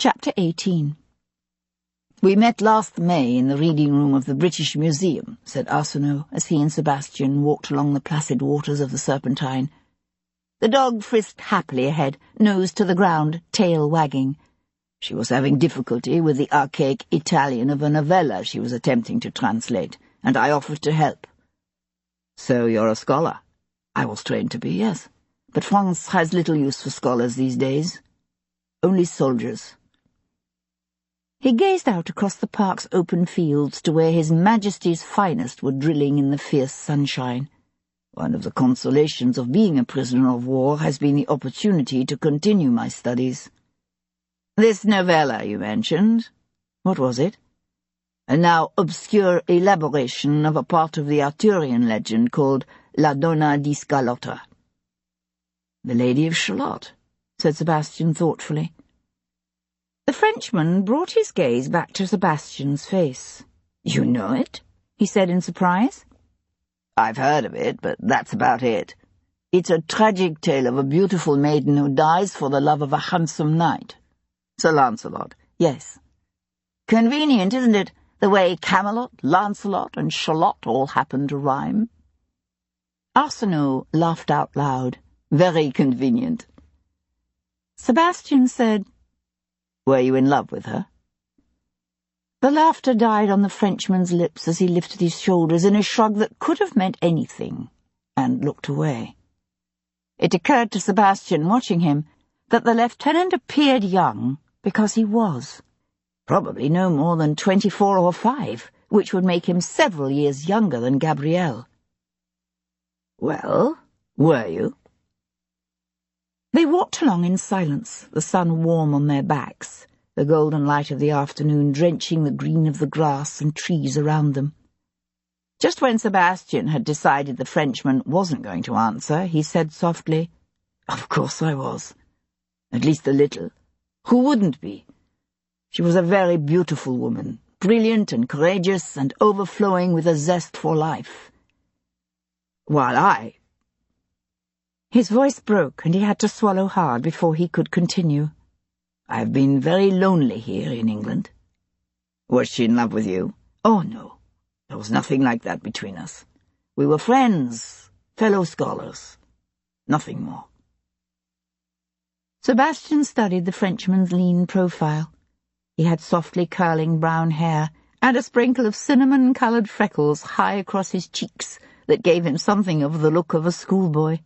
Chapter 18. "We met last May in the reading room of the British Museum," said Arsenault, as he and Sebastian walked along the placid waters of the Serpentine. The dog frisked happily ahead, nose to the ground, tail wagging. She was having difficulty with the archaic Italian of a novella she was attempting to translate, and I offered to help. "So you're a scholar?" "I was trained to be, yes. But France has little use for scholars these days. Only soldiers." He gazed out across the park's open fields to where His Majesty's finest were drilling in the fierce sunshine. "One of the consolations of being a prisoner of war has been the opportunity to continue my studies." "This novella you mentioned, what was it?" "A now obscure elaboration of a part of the Arthurian legend called La Donna di Scalotta." "The Lady of Shalott," said Sebastian thoughtfully. The Frenchman brought his gaze back to Sebastian's face. "You know it?" he said in surprise. "I've heard of it, but that's about it. It's a tragic tale of a beautiful maiden who dies for the love of a handsome knight. Sir Lancelot." "Yes." "Convenient, isn't it, the way Camelot, Lancelot, and Shalott all happen to rhyme?" Arsenault laughed out loud. "Very convenient." Sebastian said, "Were you in love with her?" The laughter died on the Frenchman's lips as he lifted his shoulders in a shrug that could have meant anything, and looked away. It occurred to Sebastian, watching him, that the lieutenant appeared young because he was. Probably no more than 24 or 5, which would make him several years younger than Gabrielle. "Well, were you?" They walked along in silence, the sun warm on their backs, the golden light of the afternoon drenching the green of the grass and trees around them. Just when Sebastian had decided the Frenchman wasn't going to answer, he said softly, "Of course I was. At least a little. Who wouldn't be? She was a very beautiful woman, brilliant and courageous and overflowing with a zest for life. While His voice broke, and he had to swallow hard before he could continue. "I've been very lonely here in England." "Was she in love with you?" "Oh, no. There was nothing like that between us. We were friends, fellow scholars. Nothing more." Sebastian studied the Frenchman's lean profile. He had softly curling brown hair and a sprinkle of cinnamon-coloured freckles high across his cheeks that gave him something of the look of a schoolboy.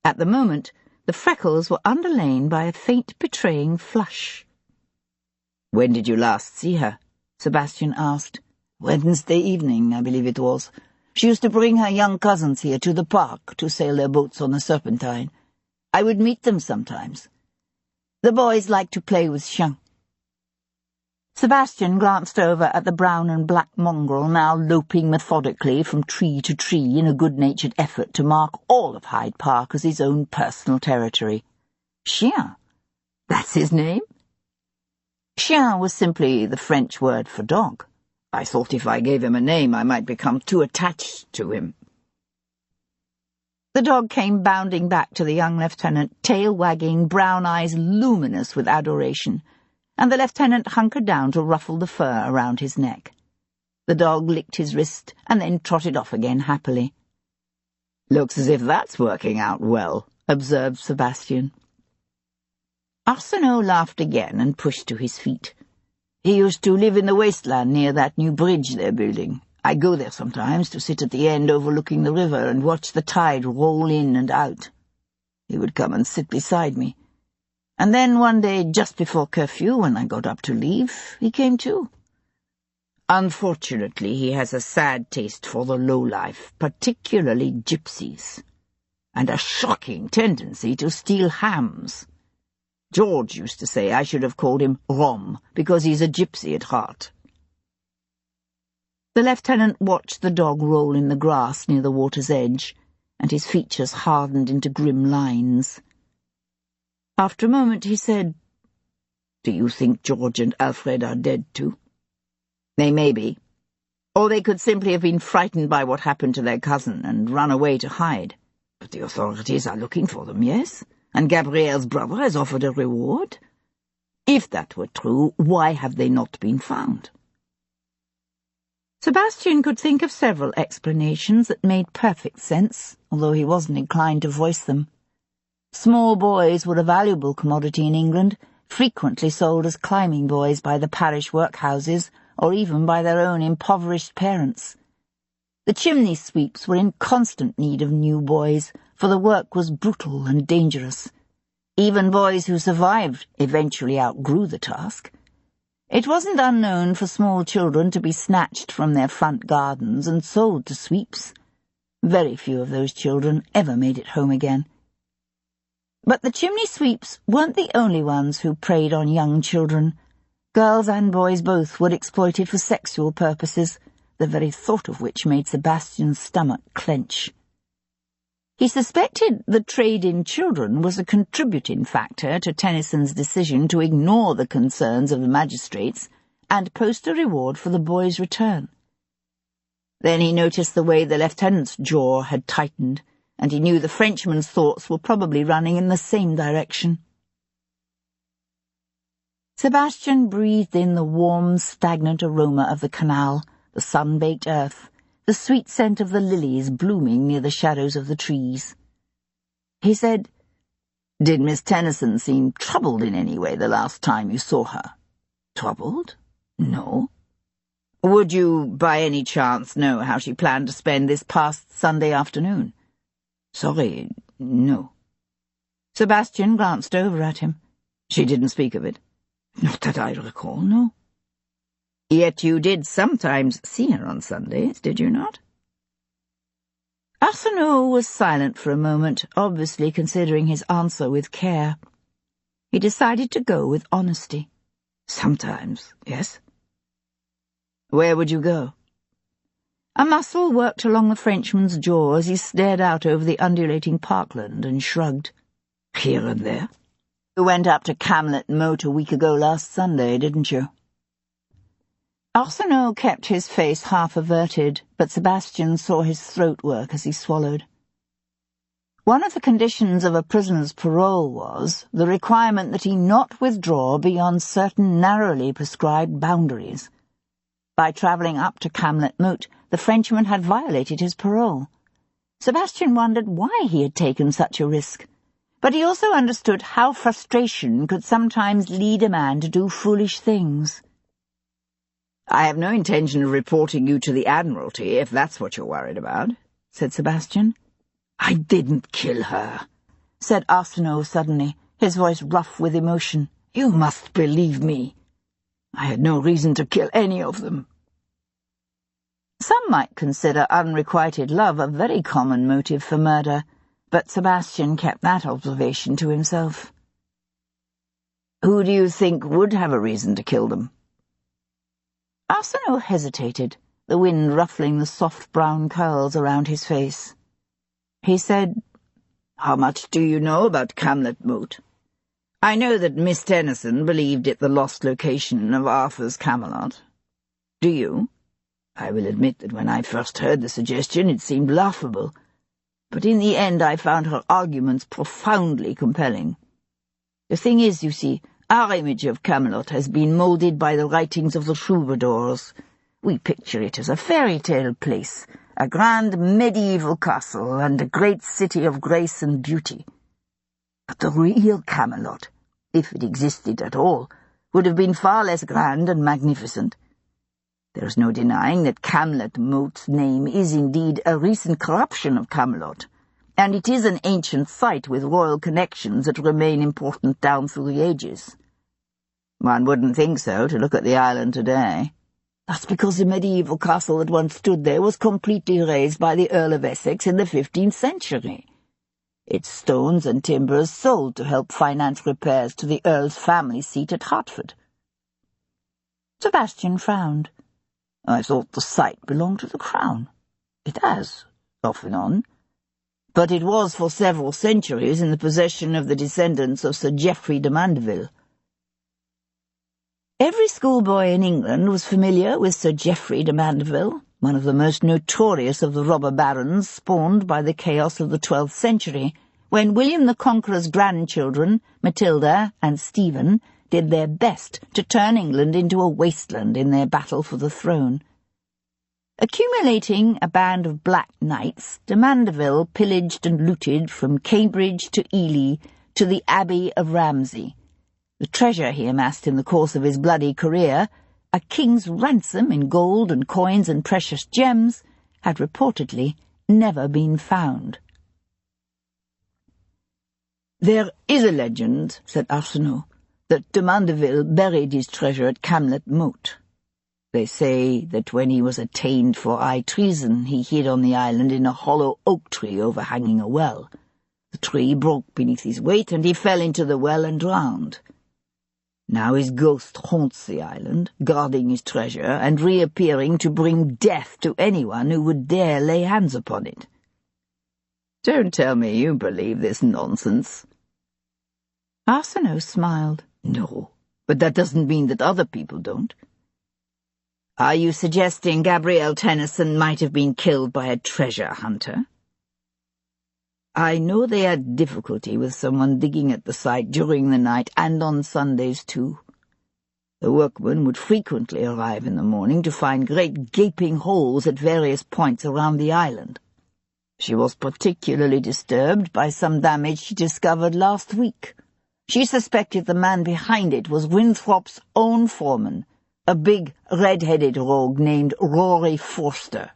At the moment, the freckles were underlain by a faint betraying flush. "When did you last see her?" Sebastian asked. "Wednesday evening, I believe it was. She used to bring her young cousins here to the park to sail their boats on the Serpentine. I would meet them sometimes. The boys liked to play with chiens." Sebastian glanced over at the brown and black mongrel now loping methodically from tree to tree in a good-natured effort to mark all of Hyde Park as his own personal territory. Chien? That's his name? Chien was simply the French word for dog. I thought if I gave him a name I might become too attached to him. The dog came bounding back to the young lieutenant, tail wagging, brown eyes luminous with adoration, and the lieutenant hunkered down to ruffle the fur around his neck. The dog licked his wrist and then trotted off again happily. "Looks as if that's working out well," observed Sebastian. Arsenault laughed again and pushed to his feet. "He used to live in the wasteland near that new bridge they're building. I go there sometimes to sit at the end overlooking the river and watch the tide roll in and out. He would come and sit beside me. And then one day, just before curfew, when I got up to leave, he came too. Unfortunately, he has a sad taste for the lowlife, particularly gypsies, and a shocking tendency to steal hams. George used to say I should have called him Rom, because he's a gypsy at heart." The lieutenant watched the dog roll in the grass near the water's edge, and his features hardened into grim lines. After a moment he said, "Do you think George and Alfred are dead too?" "They may be. Or they could simply have been frightened by what happened to their cousin and run away to hide. But the authorities are looking for them, yes? And Gabrielle's brother has offered a reward?" If that were true, why have they not been found? Sebastian could think of several explanations that made perfect sense, although he wasn't inclined to voice them. Small boys were a valuable commodity in England, frequently sold as climbing boys by the parish workhouses, or even by their own impoverished parents. The chimney sweeps were in constant need of new boys, for the work was brutal and dangerous. Even boys who survived eventually outgrew the task. It wasn't unknown for small children to be snatched from their front gardens and sold to sweeps. Very few of those children ever made it home again. But the chimney sweeps weren't the only ones who preyed on young children. Girls and boys both were exploited for sexual purposes, the very thought of which made Sebastian's stomach clench. He suspected the trade in children was a contributing factor to Tennyson's decision to ignore the concerns of the magistrates and post a reward for the boy's return. Then he noticed the way the lieutenant's jaw had tightened, and he knew the Frenchman's thoughts were probably running in the same direction. Sebastian breathed in the warm, stagnant aroma of the canal, the sun-baked earth, the sweet scent of the lilies blooming near the shadows of the trees. He said, "Did Miss Tennyson seem troubled in any way the last time you saw her?" "Troubled? No." "Would you, by any chance, know how she planned to spend this past Sunday afternoon?" "Sorry, no." Sebastian glanced over at him. "She didn't speak of it?" "Not that I recall, no." "Yet you did sometimes see her on Sundays, did you not?" Arsenault was silent for a moment, obviously considering his answer with care. He decided to go with honesty. "Sometimes, yes." "Where would you go?" A muscle worked along the Frenchman's jaw as he stared out over the undulating parkland and shrugged. "Here and there." "You went up to Camlet Moat a week ago last Sunday, didn't you?" Arsenault kept his face half averted, but Sebastian saw his throat work as he swallowed. One of the conditions of a prisoner's parole was the requirement that he not withdraw beyond certain narrowly prescribed boundaries. By travelling up to Camlet Moat, the Frenchman had violated his parole. Sebastian wondered why he had taken such a risk, but he also understood how frustration could sometimes lead a man to do foolish things. "I have no intention of reporting you to the Admiralty, if that's what you're worried about," said Sebastian. "I didn't kill her," said Arsenault suddenly, his voice rough with emotion. "You must believe me. I had no reason to kill any of them." Some might consider unrequited love a very common motive for murder, but Sebastian kept that observation to himself. "Who do you think would have a reason to kill them?" Arsenault hesitated, the wind ruffling the soft brown curls around his face. He said, "How much do you know about Camlet Moat? I know that Miss Tennyson believed it the lost location of Arthur's Camelot. Do you? I will admit that when I first heard the suggestion it seemed laughable, but in the end I found her arguments profoundly compelling. The thing is, you see, our image of Camelot has been moulded by the writings of the troubadours. We picture it as a fairy-tale place, a grand medieval castle and a great city of grace and beauty. But the real Camelot, if it existed at all, would have been far less grand and magnificent. There is no denying that Camlet Moat's name is indeed a recent corruption of Camelot, and it is an ancient site with royal connections that remain important down through the ages. One wouldn't think so to look at the island today. That's because the medieval castle that once stood there was completely razed by the Earl of Essex in the 15th century. Its stones and timbers sold to help finance repairs to the Earl's family seat at Hertford." Sebastian frowned. "I thought the site belonged to the Crown." "It has, off and on. But it was for several centuries in the possession of the descendants of Sir Geoffrey de Mandeville." Every schoolboy in England was familiar with Sir Geoffrey de Mandeville, one of the most notorious of the robber barons spawned by the chaos of the 12th century, when William the Conqueror's grandchildren, Matilda and Stephen, did their best to turn England into a wasteland in their battle for the throne. Accumulating a band of black knights, de Mandeville pillaged and looted from Cambridge to Ely to the Abbey of Ramsey. The treasure he amassed in the course of his bloody career, a king's ransom in gold and coins and precious gems, had reportedly never been found. "There is a legend," said Arsenault, "that de Mandeville buried his treasure at Camlet Moat. They say that when he was attainted for high treason, he hid on the island in a hollow oak tree overhanging a well. The tree broke beneath his weight, and he fell into the well and drowned. Now his ghost haunts the island, guarding his treasure and reappearing to bring death to anyone who would dare lay hands upon it." "Don't tell me you believe this nonsense." Arsenault smiled. "No, but that doesn't mean that other people don't." "Are you suggesting Gabrielle Tennyson might have been killed by a treasure hunter?" "I know they had difficulty with someone digging at the site during the night and on Sundays too. The workmen would frequently arrive in the morning to find great gaping holes at various points around the island. She was particularly disturbed by some damage she discovered last week. She suspected the man behind it was Winthrop's own foreman, a big red-headed rogue named Rory Forster,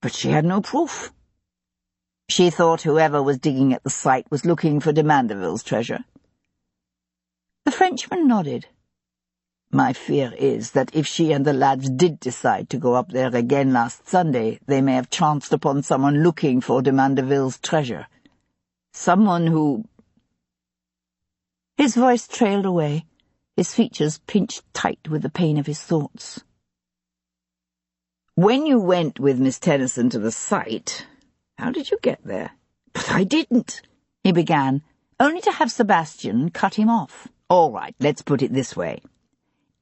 but she had no proof. She thought whoever was digging at the site was looking for de Mandeville's treasure." The Frenchman nodded. "My fear is that if she and the lads did decide to go up there again last Sunday, they may have chanced upon someone looking for de Mandeville's treasure. Someone who—" His voice trailed away, his features pinched tight with the pain of his thoughts. "When you went with Miss Tennyson to the site, how did you get there?" "But I didn't," he began, only to have Sebastian cut him off. "All right, let's put it this way.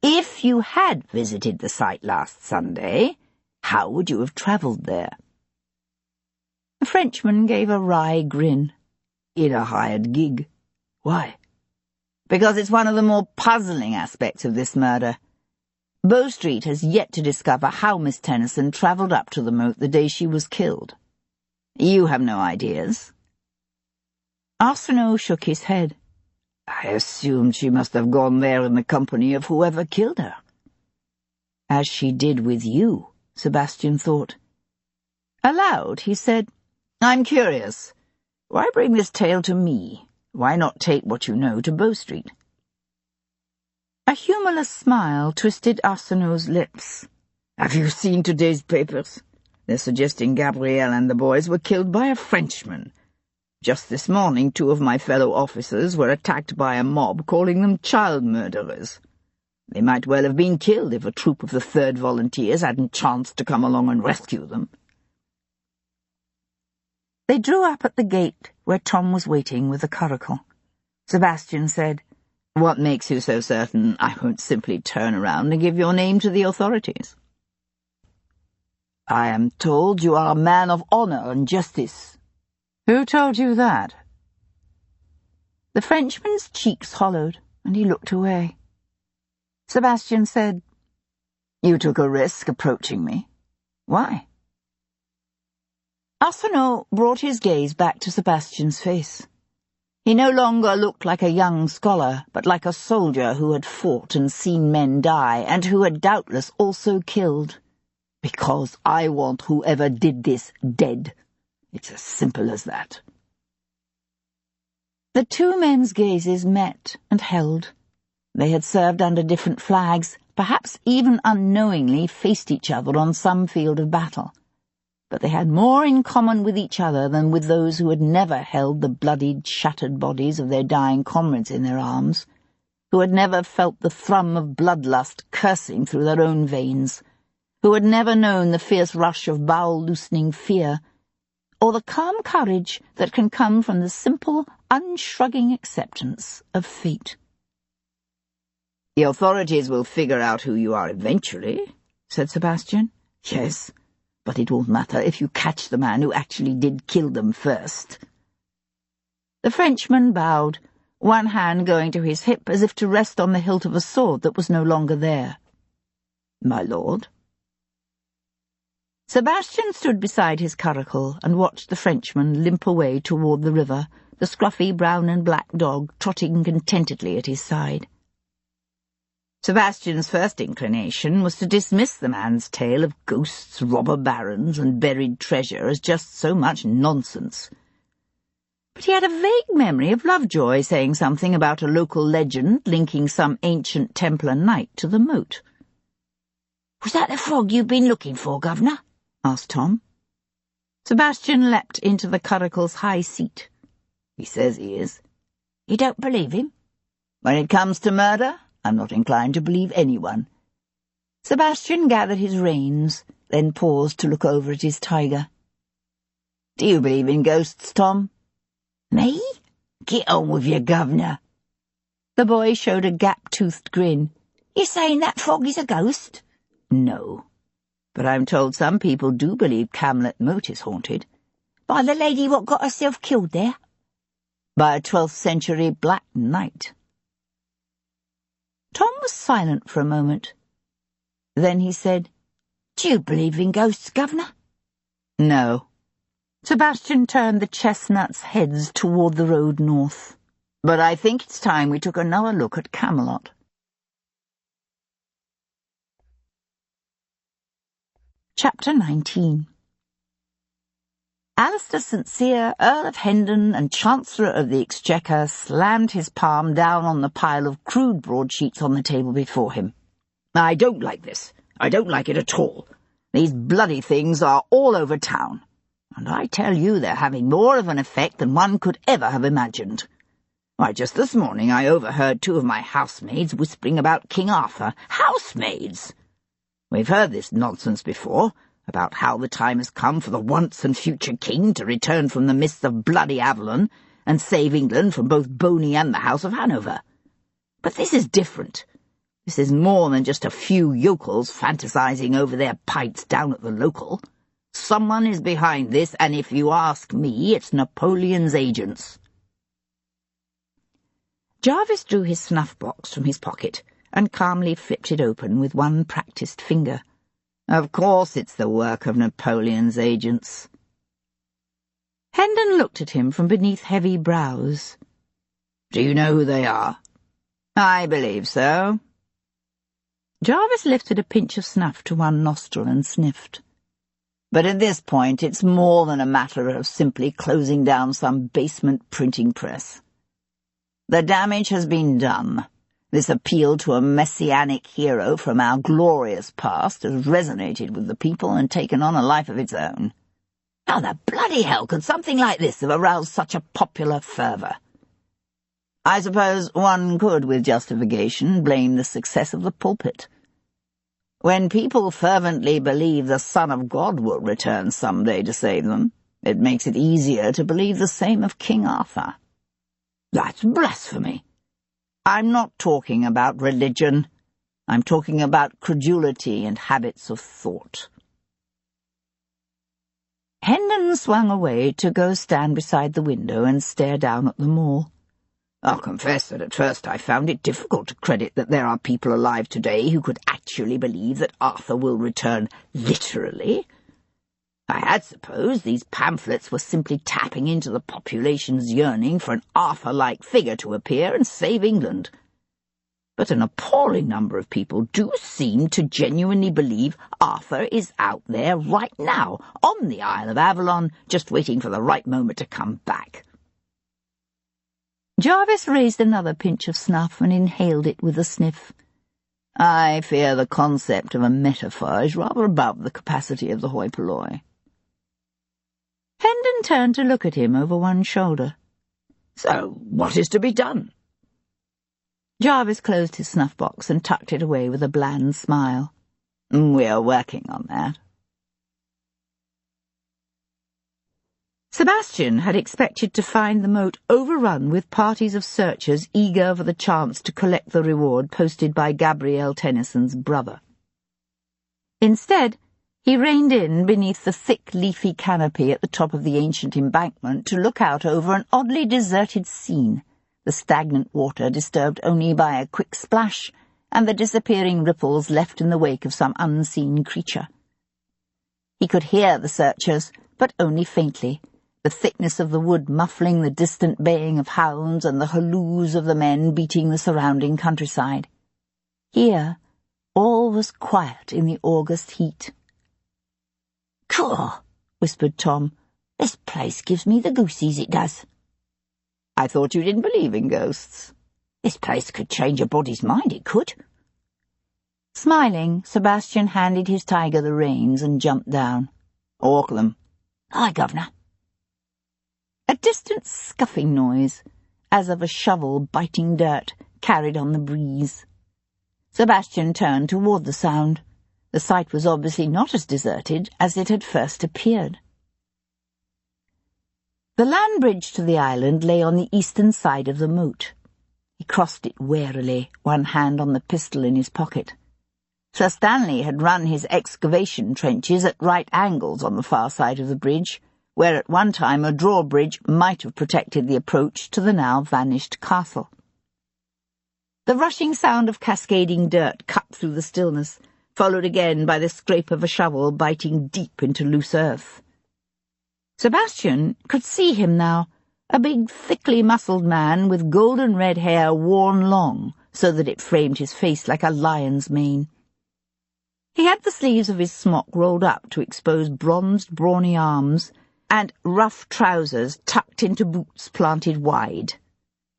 If you had visited the site last Sunday, how would you have travelled there?" The Frenchman gave a wry grin. "In a hired gig." "Why?" "Because it's one of the more puzzling aspects of this murder. Bow Street has yet to discover how Miss Tennyson travelled up to the moat the day she was killed. You have no ideas?" Arsenault shook his head. "I assumed she must have gone there in the company of whoever killed her." "As she did with you," Sebastian thought. Aloud he said, "I'm curious. Why bring this tale to me? Why not take what you know to Bow Street?" A humorless smile twisted Arsenault's lips. "Have you seen today's papers? They're suggesting Gabrielle and the boys were killed by a Frenchman. Just this morning, 2 of my fellow officers were attacked by a mob calling them child murderers. They might well have been killed if a troop of the 3rd Volunteers hadn't chanced to come along and rescue them." They drew up at the gate where Tom was waiting with the curricle. Sebastian said, "What makes you so certain I won't simply turn around and give your name to the authorities?" "I am told you are a man of honour and justice." "Who told you that?" The Frenchman's cheeks hollowed, and he looked away. Sebastian said, "You took a risk approaching me. Why?" Arsenault brought his gaze back to Sebastian's face. He no longer looked like a young scholar, but like a soldier who had fought and seen men die, and who had doubtless also killed. "Because I want whoever did this dead. It's as simple as that." The 2 men's gazes met and held. They had served under different flags, perhaps even unknowingly faced each other on some field of battle. But they had more in common with each other than with those who had never held the bloodied, shattered bodies of their dying comrades in their arms, who had never felt the thrum of bloodlust coursing through their own veins, who had never known the fierce rush of bowel-loosening fear, or the calm courage that can come from the simple, unshrugging acceptance of fate. "The authorities will figure out who you are eventually," said Sebastian. "Yes, but it won't matter if you catch the man who actually did kill them first." The Frenchman bowed, one hand going to his hip as if to rest on the hilt of a sword that was no longer there. "My lord?" Sebastian stood beside his curricle and watched the Frenchman limp away toward the river, the scruffy brown and black dog trotting contentedly at his side. Sebastian's first inclination was to dismiss the man's tale of ghosts, robber barons, and buried treasure as just so much nonsense. But he had a vague memory of Lovejoy saying something about a local legend linking some ancient Templar knight to the moat. "Was that the frog you've been looking for, Governor?" asked Tom. Sebastian leapt into the curricle's high seat. "He says he is." "You don't believe him?" "When it comes to murder, I'm not inclined to believe anyone." Sebastian gathered his reins, then paused to look over at his tiger. "Do you believe in ghosts, Tom?" "Me? Get on with you, Governor." The boy showed a gap-toothed grin. "You saying that frog is a ghost?" "No. But I'm told some people do believe Camlet Moat is haunted." "By the lady what got herself killed there?" "By a 12th century Black Knight." Tom was silent for a moment. Then he said, "Do you believe in ghosts, Governor?" "No." Sebastian turned the chestnuts' heads toward the road north. "But I think it's time we took another look at Camelot." Chapter 19. Alistair St. Cyr, Earl of Hendon and Chancellor of the Exchequer, slammed his palm down on the pile of crude broadsheets on the table before him. "I don't like this. I don't like it at all. These bloody things are all over town. And I tell you they're having more of an effect than one could ever have imagined. Why, just this morning I overheard 2 of my housemaids whispering about King Arthur. Housemaids! We've heard this nonsense before, about how the time has come for the once and future king to return from the mists of bloody Avalon and save England from both Boney and the House of Hanover. But this is different. This is more than just a few yokels fantasizing over their pints down at the local. Someone is behind this, and if you ask me, it's Napoleon's agents." Jarvis drew his snuff-box from his pocket and calmly flipped it open with one practised finger. "Of course it's the work of Napoleon's agents." Hendon looked at him from beneath heavy brows. "Do you know who they are?" "I believe so." Jarvis lifted a pinch of snuff to one nostril and sniffed. "But at this point it's more than a matter of simply closing down some basement printing press. The damage has been done. This appeal to a messianic hero from our glorious past has resonated with the people and taken on a life of its own. How the bloody hell could something like this have aroused such a popular fervour? I suppose one could, with justification, blame the success of the pulpit. When people fervently believe the Son of God will return someday to save them, it makes it easier to believe the same of King Arthur." "That's blasphemy." "I'm not talking about religion. I'm talking about credulity and habits of thought." Hendon swung away to go stand beside the window and stare down at them all. "I'll confess that at first I found it difficult to credit that there are people alive today who could actually believe that Arthur will return literally. I had supposed these pamphlets were simply tapping into the population's yearning for an Arthur-like figure to appear and save England. But an appalling number of people do seem to genuinely believe Arthur is out there right now, on the Isle of Avalon, just waiting for the right moment to come back." Jarvis raised another pinch of snuff and inhaled it with a sniff. "I fear the concept of a metaphor is rather above the capacity of the hoi polloi." Hendon turned to look at him over one shoulder. "So, what is to be done?" Jarvis closed his snuff-box and tucked it away with a bland smile. "We are working on that." Sebastian had expected to find the moat overrun with parties of searchers eager for the chance to collect the reward posted by Gabrielle Tennyson's brother. Instead, he reined in beneath the thick leafy canopy at the top of the ancient embankment to look out over an oddly deserted scene, the stagnant water disturbed only by a quick splash and the disappearing ripples left in the wake of some unseen creature. He could hear the searchers, but only faintly, the thickness of the wood muffling the distant baying of hounds and the halloos of the men beating the surrounding countryside. Here, all was quiet in the August heat. "Cool," whispered Tom. "This place gives me the goosies, it does." "I thought you didn't believe in ghosts." "This place could change a body's mind, it could." Smiling, Sebastian handed his tiger the reins and jumped down. "Walk them." "Aye, governor." A distant scuffing noise, as of a shovel biting dirt, carried on the breeze. Sebastian turned toward the sound. The site was obviously not as deserted as it had first appeared. The land bridge to the island lay on the eastern side of the moat. He crossed it warily, one hand on the pistol in his pocket. Sir Stanley had run his excavation trenches at right angles on the far side of the bridge, where at one time a drawbridge might have protected the approach to the now vanished castle. The rushing sound of cascading dirt cut through the stillness, followed again by the scrape of a shovel biting deep into loose earth. Sebastian could see him now, a big, thickly muscled man with golden red hair worn long, so that it framed his face like a lion's mane. He had the sleeves of his smock rolled up to expose bronzed, brawny arms, and rough trousers tucked into boots planted wide,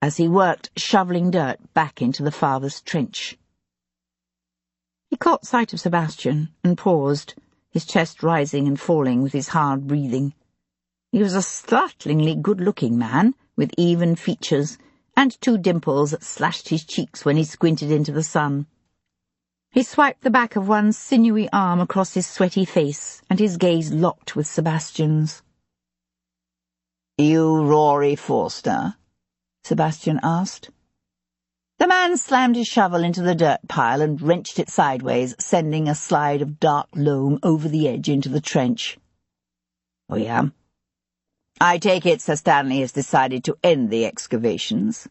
as he worked shovelling dirt back into the farthest trench. He caught sight of Sebastian and paused, his chest rising and falling with his hard breathing. He was a startlingly good-looking man, with even features, and 2 dimples that slashed his cheeks when he squinted into the sun. He swiped the back of one sinewy arm across his sweaty face, and his gaze locked with Sebastian's. "You Rory Forster?" Sebastian asked. The man slammed his shovel into the dirt pile and wrenched it sideways, sending a slide of dark loam over the edge into the trench. "Oh, yeah? I take it Sir Stanley has decided to end the excavations."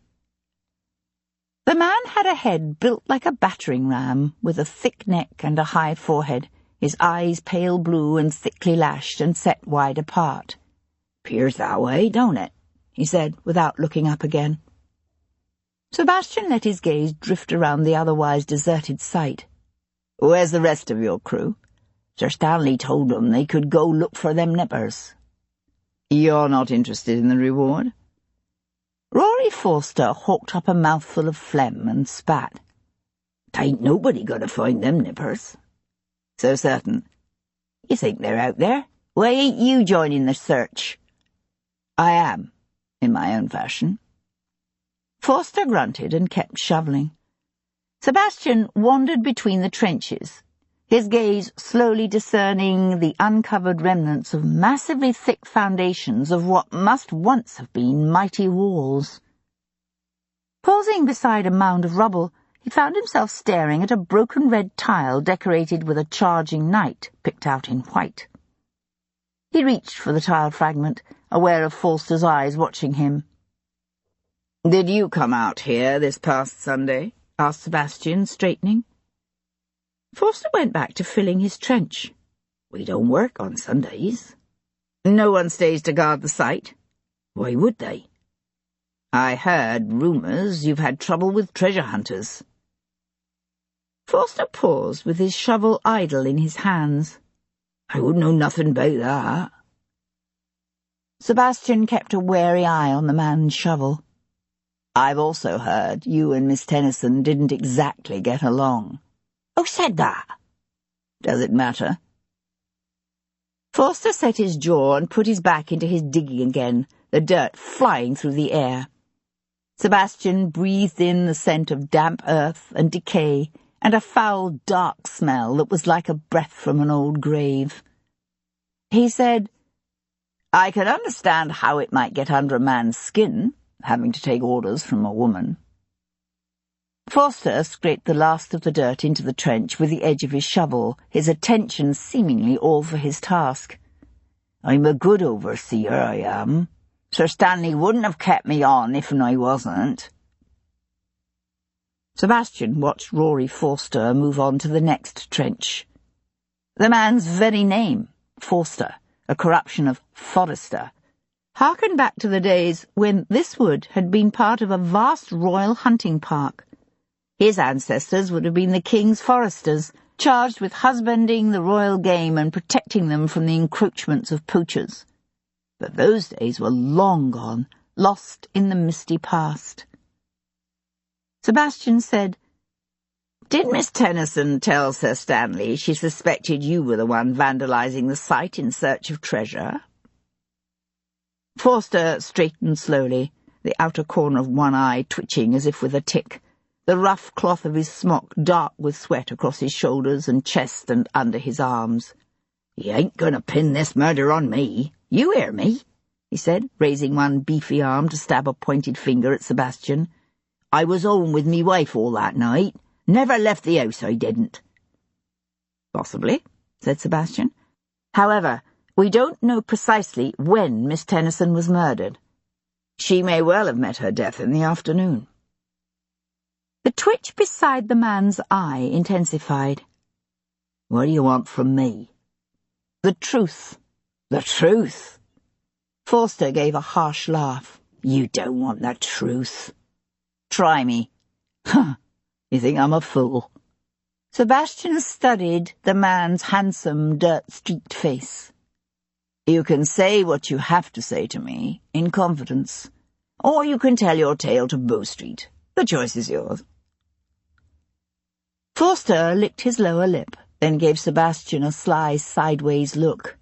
The man had a head built like a battering ram, with a thick neck and a high forehead, his eyes pale blue and thickly lashed and set wide apart. "'Pears that way, don't it?" he said, without looking up again. Sebastian let his gaze drift around the otherwise deserted site. "Where's the rest of your crew?" "Sir Stanley told them they could go look for them nippers." "You're not interested in the reward?" Rory Forster hawked up a mouthful of phlegm and spat. "'Tain't nobody gonna find them nippers." "So certain?" "You think they're out there? Why ain't you joining the search?" "I am, in my own fashion." Forster grunted and kept shoveling. Sebastian wandered between the trenches, his gaze slowly discerning the uncovered remnants of massively thick foundations of what must once have been mighty walls. Pausing beside a mound of rubble, he found himself staring at a broken red tile decorated with a charging knight picked out in white. He reached for the tile fragment, aware of Forster's eyes watching him. "Did you come out here this past Sunday?" asked Sebastian, straightening. Forster went back to filling his trench. "We don't work on Sundays." "No one stays to guard the site?" "Why would they?" "I heard rumours you've had trouble with treasure hunters." Forster paused with his shovel idle in his hands. "I wouldn't know nothing about that." Sebastian kept a wary eye on the man's shovel. "I've also heard you and Miss Tennyson didn't exactly get along." "Who said that?" "Does it matter?" Forster set his jaw and put his back into his digging again, the dirt flying through the air. Sebastian breathed in the scent of damp earth and decay, and a foul, dark smell that was like a breath from an old grave. He said, "I can understand how it might get under a man's skin, having to take orders from a woman." Forster scraped the last of the dirt into the trench with the edge of his shovel, his attention seemingly all for his task. "I'm a good overseer, I am. Sir Stanley wouldn't have kept me on if I wasn't." Sebastian watched Rory Forster move on to the next trench. The man's very name, Forster, a corruption of Forester, harkened back to the days when this wood had been part of a vast royal hunting park. His ancestors would have been the king's foresters, charged with husbanding the royal game and protecting them from the encroachments of poachers. But those days were long gone, lost in the misty past. Sebastian said, "Did Miss Tennyson tell Sir Stanley she suspected you were the one vandalizing the site in search of treasure?" Forster straightened slowly, the outer corner of one eye twitching as if with a tic, the rough cloth of his smock dark with sweat across his shoulders and chest and under his arms. "You ain't going to pin this murder on me. You hear me?" he said, raising one beefy arm to stab a pointed finger at Sebastian. "I was home with me wife all that night. Never left the house, I didn't." "Possibly," said Sebastian. "However, we don't know precisely when Miss Tennyson was murdered. She may well have met her death in the afternoon." The twitch beside the man's eye intensified. "What do you want from me?" "The truth." "The truth?" Forster gave a harsh laugh. "You don't want the truth." "Try me." "Huh, you think I'm a fool?" Sebastian studied the man's handsome, dirt-streaked face. "You can say what you have to say to me, in confidence, or you can tell your tale to Bow Street. The choice is yours." Forster licked his lower lip, then gave Sebastian a sly, sideways look.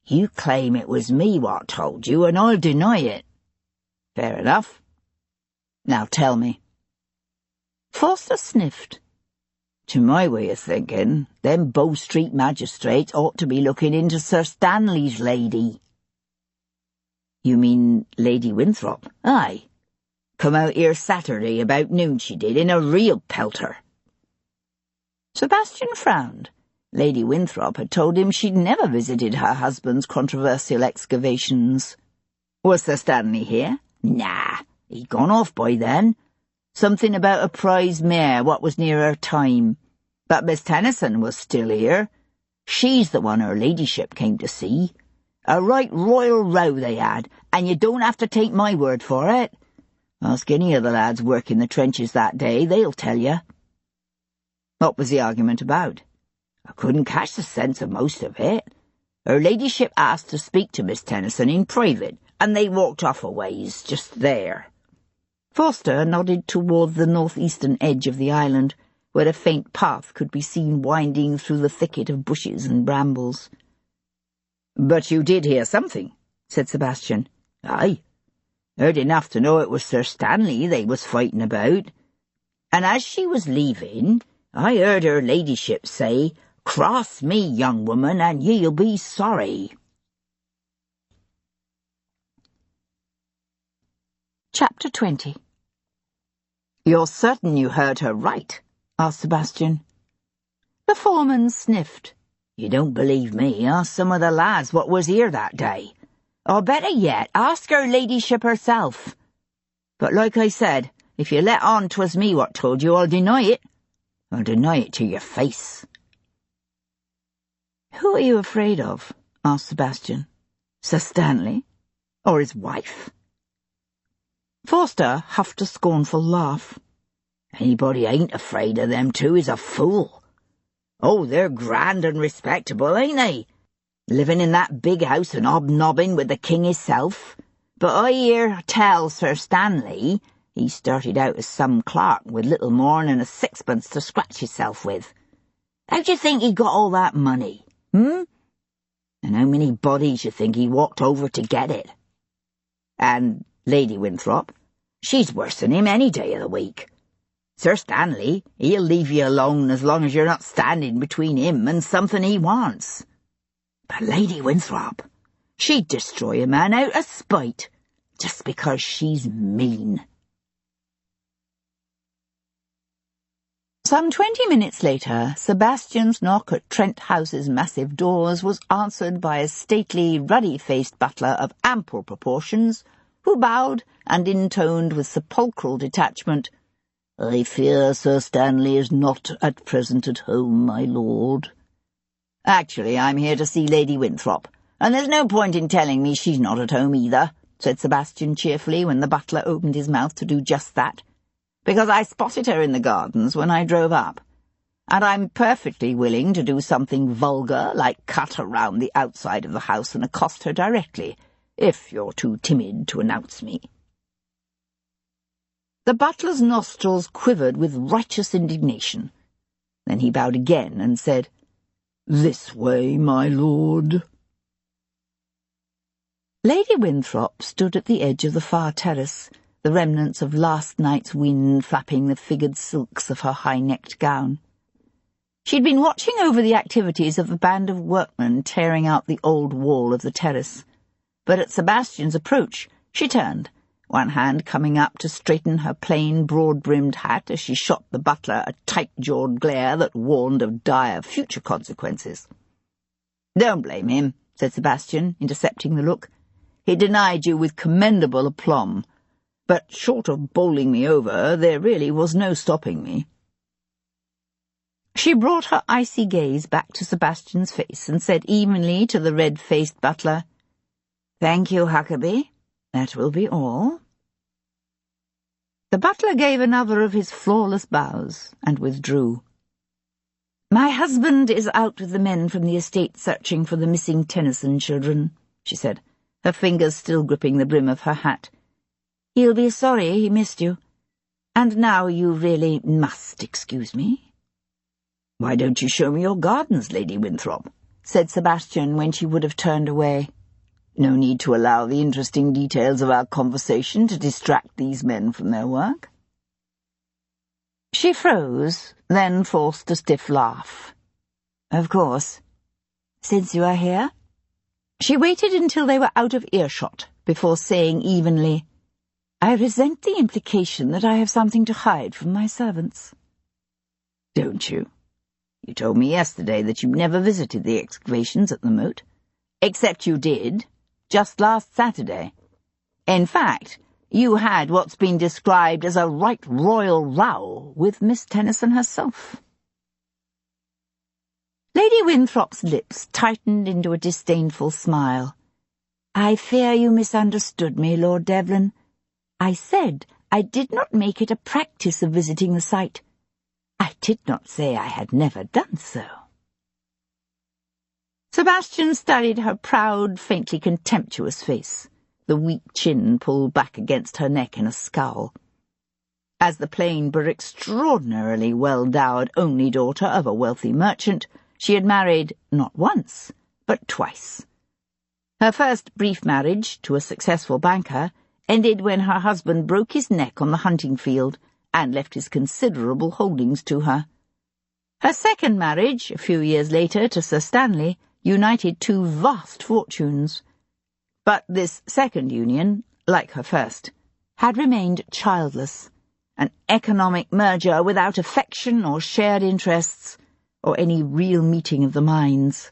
"You claim it was me what told you, and I'll deny it." "Fair enough. Now tell me." Forster sniffed. "To my way of thinking, them Bow Street magistrates ought to be looking into Sir Stanley's lady." "You mean Lady Winthrop?" "Aye. Come out here Saturday about noon she did, in a real pelter." Sebastian frowned. Lady Winthrop had told him she'd never visited her husband's controversial excavations. "Was Sir Stanley here?" "Nah, he'd gone off by then. Something about a prize mare what was near her time. But Miss Tennyson was still here. She's the one her ladyship came to see. A right royal row they had, and you don't have to take my word for it. Ask any of the lads working the trenches that day, they'll tell you." "What was the argument about?" "I couldn't catch the sense of most of it. Her ladyship asked to speak to Miss Tennyson in private, and they walked off a ways, just there." Forster nodded toward the northeastern edge of the island, where a faint path could be seen winding through the thicket of bushes and brambles. "But you did hear something," said Sebastian. "Aye. Heard enough to know it was Sir Stanley they was fighting about. And as she was leaving, I heard her ladyship say, 'Cross me, young woman, and ye'll be sorry.'" Chapter 20. "You're certain you heard her right?" asked Sebastian. The foreman sniffed. "You don't believe me? Ask some of the lads what was here that day. Or better yet, ask her ladyship herself. But like I said, if you let on 'twas me what told you, I'll deny it. I'll deny it to your face." "Who are you afraid of?" asked Sebastian. "Sir Stanley? Or his wife?" Forster huffed a scornful laugh. "Anybody ain't afraid of them two is a fool. Oh, they're grand and respectable, ain't they? Living in that big house and hobnobbing with the king hisself. But I hear tell Sir Stanley he started out as some clerk with little more'n and a sixpence to scratch hisself with. How d'you think he got all that money, And how many bodies you think he walked over to get it? And Lady Winthrop, she's worse than him any day of the week. Sir Stanley, he'll leave you alone as long as you're not standing between him and something he wants. But Lady Winthrop, she'd destroy a man out of spite, just because she's mean." Some 20 minutes later, Sebastian's knock at Trent House's massive doors was answered by a stately, ruddy-faced butler of ample proportions, who bowed and intoned with sepulchral detachment, "I fear Sir Stanley is not at present at home, my lord." "Actually, I'm here to see Lady Winthrop, and there's no point in telling me she's not at home either," said Sebastian cheerfully when the butler opened his mouth to do just that, "because I spotted her in the gardens when I drove up, and I'm perfectly willing to do something vulgar like cut around the outside of the house and accost her directly, if you're too timid to announce me." The butler's nostrils quivered with righteous indignation. Then he bowed again and said, "This way, my lord." Lady Winthrop stood at the edge of the far terrace, the remnants of last night's wind flapping the figured silks of her high-necked gown. She'd been watching over the activities of the band of workmen tearing out the old wall of the terrace, but at Sebastian's approach she turned, one hand coming up to straighten her plain, broad-brimmed hat as she shot the butler a tight-jawed glare that warned of dire future consequences. "Don't blame him," said Sebastian, intercepting the look. "He denied you with commendable aplomb, but short of bowling me over, there really was no stopping me." She brought her icy gaze back to Sebastian's face and said evenly to the red-faced butler, "Thank you, Huckabee. That will be all." The butler gave another of his flawless bows and withdrew. "My husband is out with the men from the estate searching for the missing Tennyson children," she said, her fingers still gripping the brim of her hat. "He'll be sorry he missed you. And now you really must excuse me." "Why don't you show me your gardens, Lady Winthrop?" said Sebastian when she would have turned away. "No need to allow the interesting details of our conversation to distract these men from their work." She froze, then forced a stiff laugh. "Of course. Since you are here?" She waited until they were out of earshot before saying evenly, "I resent the implication that I have something to hide from my servants." "Don't you? You told me yesterday that you never visited the excavations at the moat. Except you did, just last Saturday. In fact, you had what's been described as a right royal row with Miss Tennyson herself." Lady Winthrop's lips tightened into a disdainful smile. "I fear you misunderstood me, Lord Devlin. I said I did not make it a practice of visiting the site. I did not say I had never done so." Sebastian studied her proud, faintly contemptuous face, the weak chin pulled back against her neck in a scowl. As the plain but extraordinarily well-dowered only daughter of a wealthy merchant, she had married not once, but twice. Her first brief marriage, to a successful banker, ended when her husband broke his neck on the hunting field and left his considerable holdings to her. Her second marriage, a few years later, to Sir Stanley, united two vast fortunes. But this second union, like her first, had remained childless, an economic merger without affection or shared interests, or any real meeting of the minds.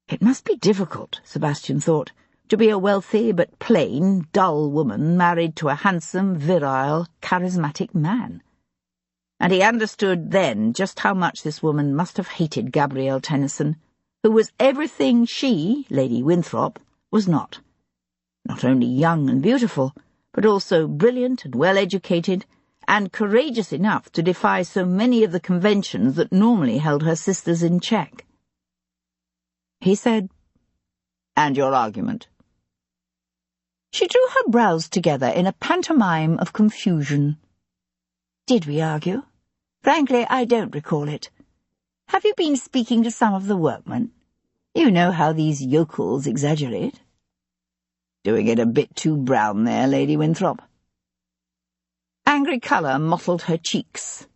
It must be difficult, Sebastian thought, to be a wealthy but plain, dull woman married to a handsome, virile, charismatic man. And he understood then just how much this woman must have hated Gabrielle Tennyson, who was everything she, Lady Winthrop, was not. Not only young and beautiful, but also brilliant and well-educated, and courageous enough to defy so many of the conventions that normally held her sisters in check. He said, "And your argument?" She drew her brows together in a pantomime of confusion. "Did we argue? Frankly, I don't recall it. Have you been speaking to some of the workmen? You know how these yokels exaggerate." "Doing it a bit too brown there, Lady Winthrop." Angry colour mottled her cheeks.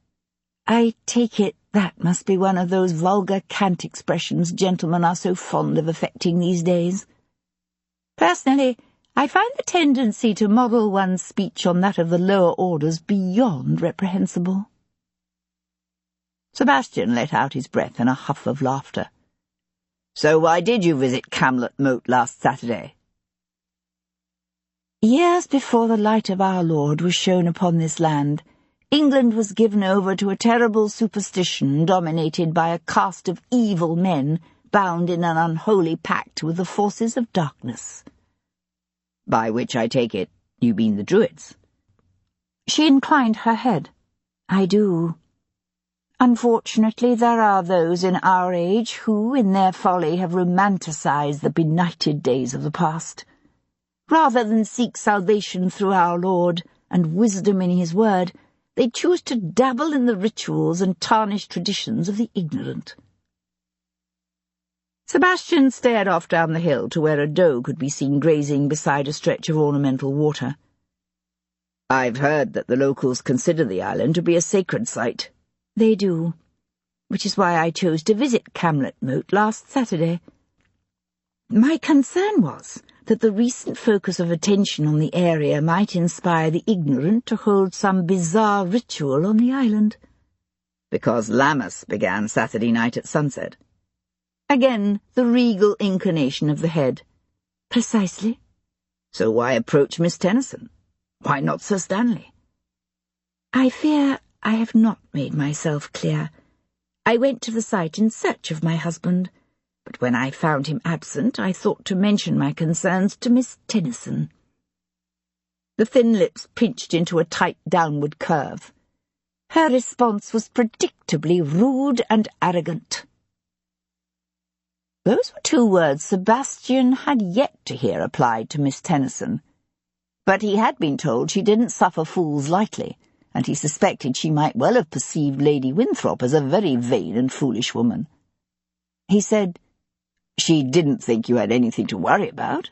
"I take it that must be one of those vulgar cant expressions gentlemen are so fond of affecting these days. Personally, I find the tendency to model one's speech on that of the lower orders beyond reprehensible." Sebastian let out his breath in a huff of laughter. "So why did you visit Camlet Moat last Saturday?" "Years before the light of our Lord was shown upon this land, England was given over to a terrible superstition dominated by a caste of evil men bound in an unholy pact with the forces of darkness." "By which I take it you mean the Druids?" She inclined her head. "I do. Unfortunately, there are those in our age who, in their folly, have romanticized the benighted days of the past. Rather than seek salvation through our Lord and wisdom in his word, they choose to dabble in the rituals and tarnished traditions of the ignorant." Sebastian stared off down the hill to where a doe could be seen grazing beside a stretch of ornamental water. "I've heard that the locals consider the island to be a sacred site." "They do, which is why I chose to visit Camlet Moat last Saturday. My concern was that the recent focus of attention on the area might inspire the ignorant to hold some bizarre ritual on the island." "Because Lammas began Saturday night at sunset." Again, the regal inclination of the head. "Precisely." "So why approach Miss Tennyson? Why not Sir Stanley?" "I fear I have not made myself clear. I went to the site in search of my husband, but when I found him absent, I thought to mention my concerns to Miss Tennyson." The thin lips pinched into a tight downward curve. Her response was predictably rude and arrogant. Those were two words Sebastian had yet to hear applied to Miss Tennyson, but he had been told she didn't suffer fools lightly, and he suspected she might well have perceived Lady Winthrop as a very vain and foolish woman. He said, "She didn't think you had anything to worry about."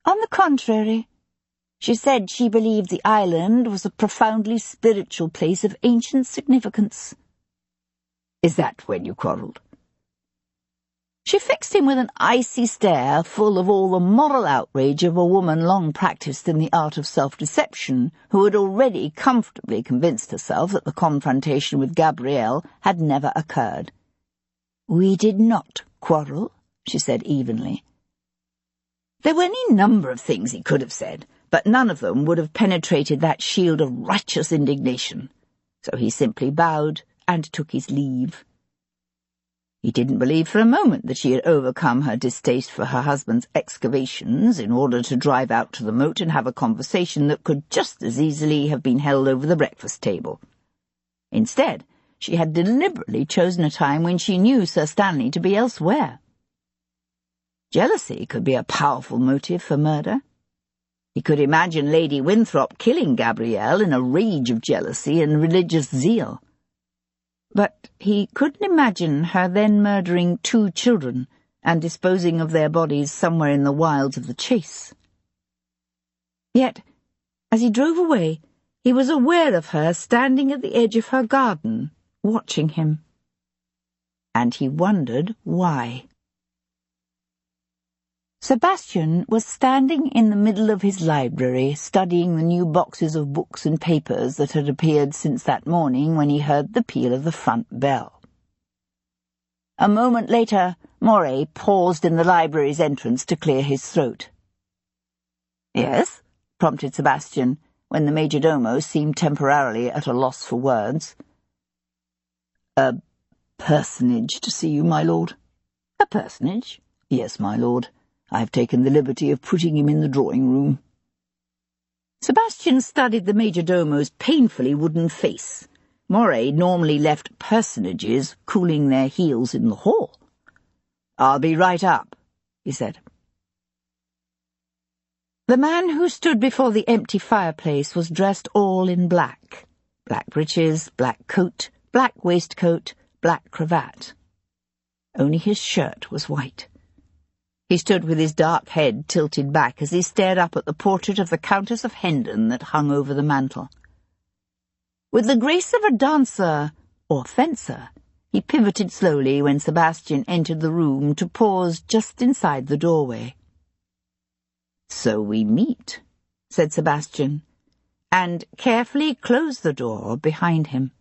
"On the contrary. She said she believed the island was a profoundly spiritual place of ancient significance." "Is that when you quarrelled?" She fixed him with an icy stare full of all the moral outrage of a woman long practised in the art of self-deception, who had already comfortably convinced herself that the confrontation with Gabrielle had never occurred. "We did not quarrel," she said evenly. There were any number of things he could have said, but none of them would have penetrated that shield of righteous indignation, so he simply bowed and took his leave. He didn't believe for a moment that she had overcome her distaste for her husband's excavations in order to drive out to the moat and have a conversation that could just as easily have been held over the breakfast table. Instead, she had deliberately chosen a time when she knew Sir Stanley to be elsewhere. Jealousy could be a powerful motive for murder. He could imagine Lady Winthrop killing Gabrielle in a rage of jealousy and religious zeal. But he couldn't imagine her then murdering 2 children and disposing of their bodies somewhere in the wilds of the chase. Yet, as he drove away, he was aware of her standing at the edge of her garden, watching him. And he wondered why. Sebastian was standing in the middle of his library, studying the new boxes of books and papers that had appeared since that morning when he heard the peal of the front bell. A moment later, Moray paused in the library's entrance to clear his throat. "Yes?" prompted Sebastian, when the majordomo seemed temporarily at a loss for words. "A personage to see you, my lord." "A personage?" "Yes, my lord. I've taken the liberty of putting him in the drawing-room." Sebastian studied the majordomo's painfully wooden face. Moray normally left personages cooling their heels in the hall. "I'll be right up," he said. The man who stood before the empty fireplace was dressed all in black. Black breeches, black coat, black waistcoat, black cravat. Only his shirt was white. He stood with his dark head tilted back as he stared up at the portrait of the Countess of Hendon that hung over the mantel. With the grace of a dancer, or fencer, he pivoted slowly when Sebastian entered the room to pause just inside the doorway. "So we meet," said Sebastian, and carefully closed the door behind him.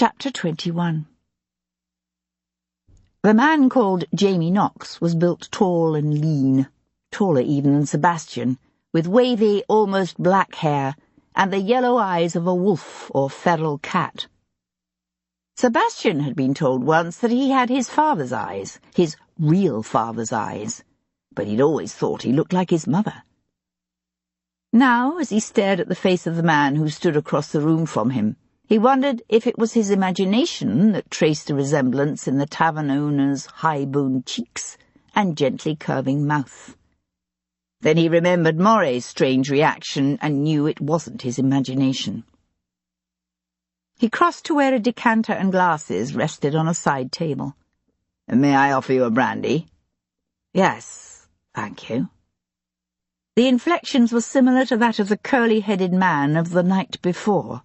Chapter 21. The man called Jamie Knox was built tall and lean, taller even than Sebastian, with wavy, almost black hair and the yellow eyes of a wolf or feral cat. Sebastian had been told once that he had his father's eyes, his real father's eyes, but he'd always thought he looked like his mother. Now, as he stared at the face of the man who stood across the room from him, he wondered if it was his imagination that traced a resemblance in the tavern owner's high-boned cheeks and gently curving mouth. Then he remembered Moray's strange reaction and knew it wasn't his imagination. He crossed to where a decanter and glasses rested on a side table. "May I offer you a brandy?" "Yes, thank you." The inflections were similar to that of the curly-headed man of the night before.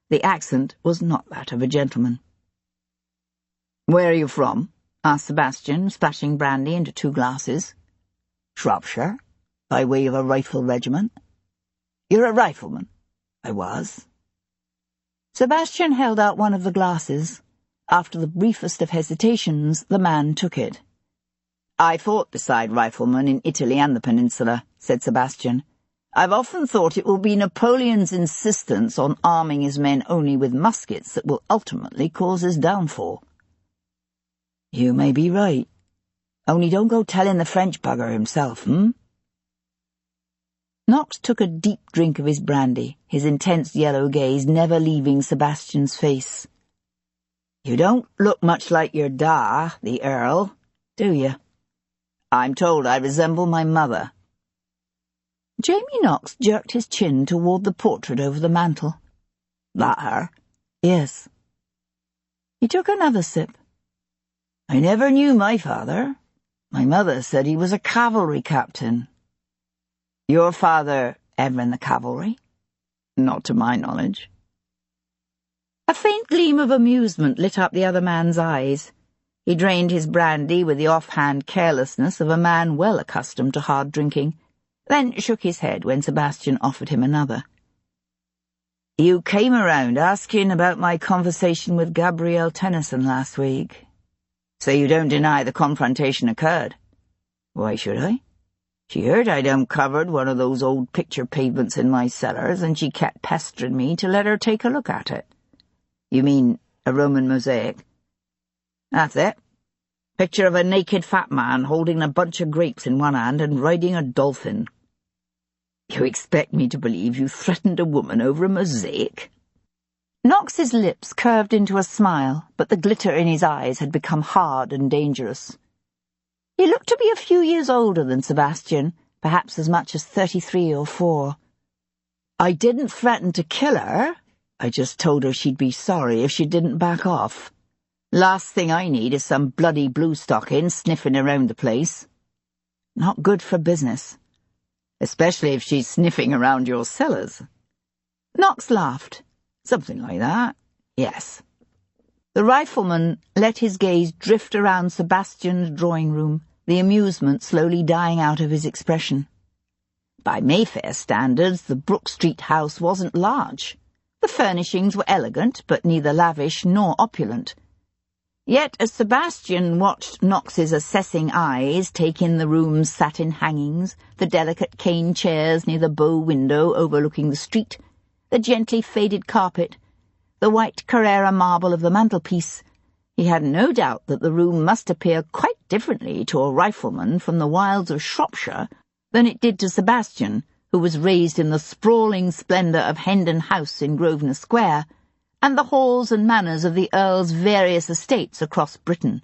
The accent was not that of a gentleman. "Where are you from?" asked Sebastian, splashing brandy into 2 glasses. "Shropshire, by way of a rifle regiment." "You're a rifleman?" "I was." Sebastian held out one of the glasses. After the briefest of hesitations, the man took it. "I fought beside riflemen in Italy and the Peninsula," said Sebastian. "I've often thought it will be Napoleon's insistence on arming his men only with muskets that will ultimately cause his downfall." "You may be right. Only don't go telling the French bugger himself, Knox took a deep drink of his brandy, his intense yellow gaze never leaving Sebastian's face. "You don't look much like your da, the Earl, do you? I'm told I resemble my mother." Jamie Knox jerked his chin toward the portrait over the mantel. "That her?" "Yes." He took another sip. "I never knew my father. My mother said he was a cavalry captain." "Your father ever in the cavalry?" "Not to my knowledge." A faint gleam of amusement lit up the other man's eyes. He drained his brandy with the offhand carelessness of a man well accustomed to hard drinking, then shook his head when Sebastian offered him another. "You came around asking about my conversation with Gabrielle Tennyson last week. So you don't deny the confrontation occurred?" "Why should I? She heard I'd uncovered one of those old picture pavements in my cellars, and she kept pestering me to let her take a look at it." "You mean a Roman mosaic?" "That's it. Picture of a naked fat man holding a bunch of grapes in one hand and riding a dolphin." "You expect me to believe you threatened a woman over a mosaic?" Knox's lips curved into a smile, but the glitter in his eyes had become hard and dangerous. He looked to be a few years older than Sebastian, perhaps as much as 33 or 4. "I didn't threaten to kill her. I just told her she'd be sorry if she didn't back off. Last thing I need is some bloody bluestocking sniffing around the place. Not good for business. Especially if she's sniffing around your cellars." Knox laughed. "Something like that, yes." The rifleman let his gaze drift around Sebastian's drawing room, the amusement slowly dying out of his expression. By Mayfair standards, the Brook Street house wasn't large. The furnishings were elegant, but neither lavish nor opulent. Yet as Sebastian watched Knox's assessing eyes take in the room's satin hangings, the delicate cane chairs near the bow window overlooking the street, the gently faded carpet, the white Carrara marble of the mantelpiece, he had no doubt that the room must appear quite differently to a rifleman from the wilds of Shropshire than it did to Sebastian, who was raised in the sprawling splendour of Hendon House in Grosvenor Square, and the halls and manors of the Earl's various estates across Britain.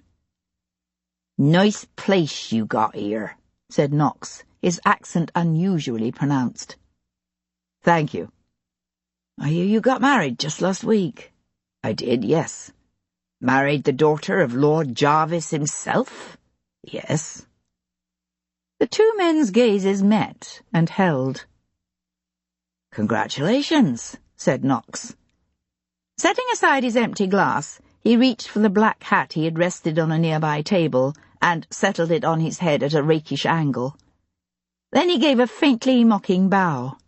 "Nice place you got here," said Knox, his accent unusually pronounced. "Thank you." "I hear you got married just last week." "I did, yes." "Married the daughter of Lord Jarvis himself?" "Yes." The two men's gazes met and held. "Congratulations," said Knox. Setting aside his empty glass, he reached for the black hat he had rested on a nearby table and settled it on his head at a rakish angle. Then he gave a faintly mocking bow.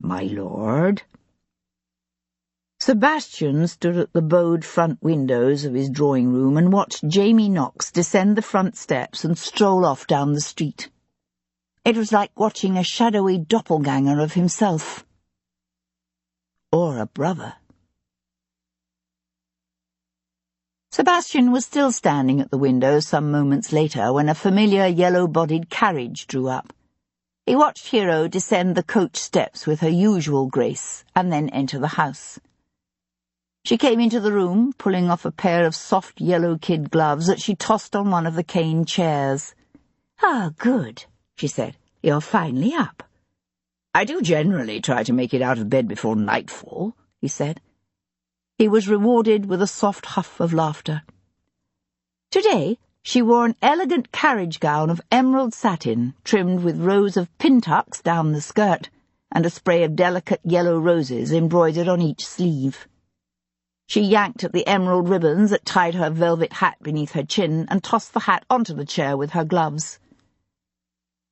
"My lord." Sebastian stood at the bowed front windows of his drawing-room and watched Jamie Knox descend the front steps and stroll off down the street. It was like watching a shadowy doppelganger of himself. Or a brother. Sebastian was still standing at the window some moments later when a familiar yellow-bodied carriage drew up. He watched Hero descend the coach steps with her usual grace and then enter the house. She came into the room, pulling off a pair of soft yellow kid gloves that she tossed on one of the cane chairs. "Ah, good," she said. "You're finally up." "I do generally try to make it out of bed before nightfall," he said. He was rewarded with a soft huff of laughter. Today she wore an elegant carriage gown of emerald satin, trimmed with rows of pin-tucks down the skirt, and a spray of delicate yellow roses embroidered on each sleeve. She yanked at the emerald ribbons that tied her velvet hat beneath her chin and tossed the hat onto the chair with her gloves.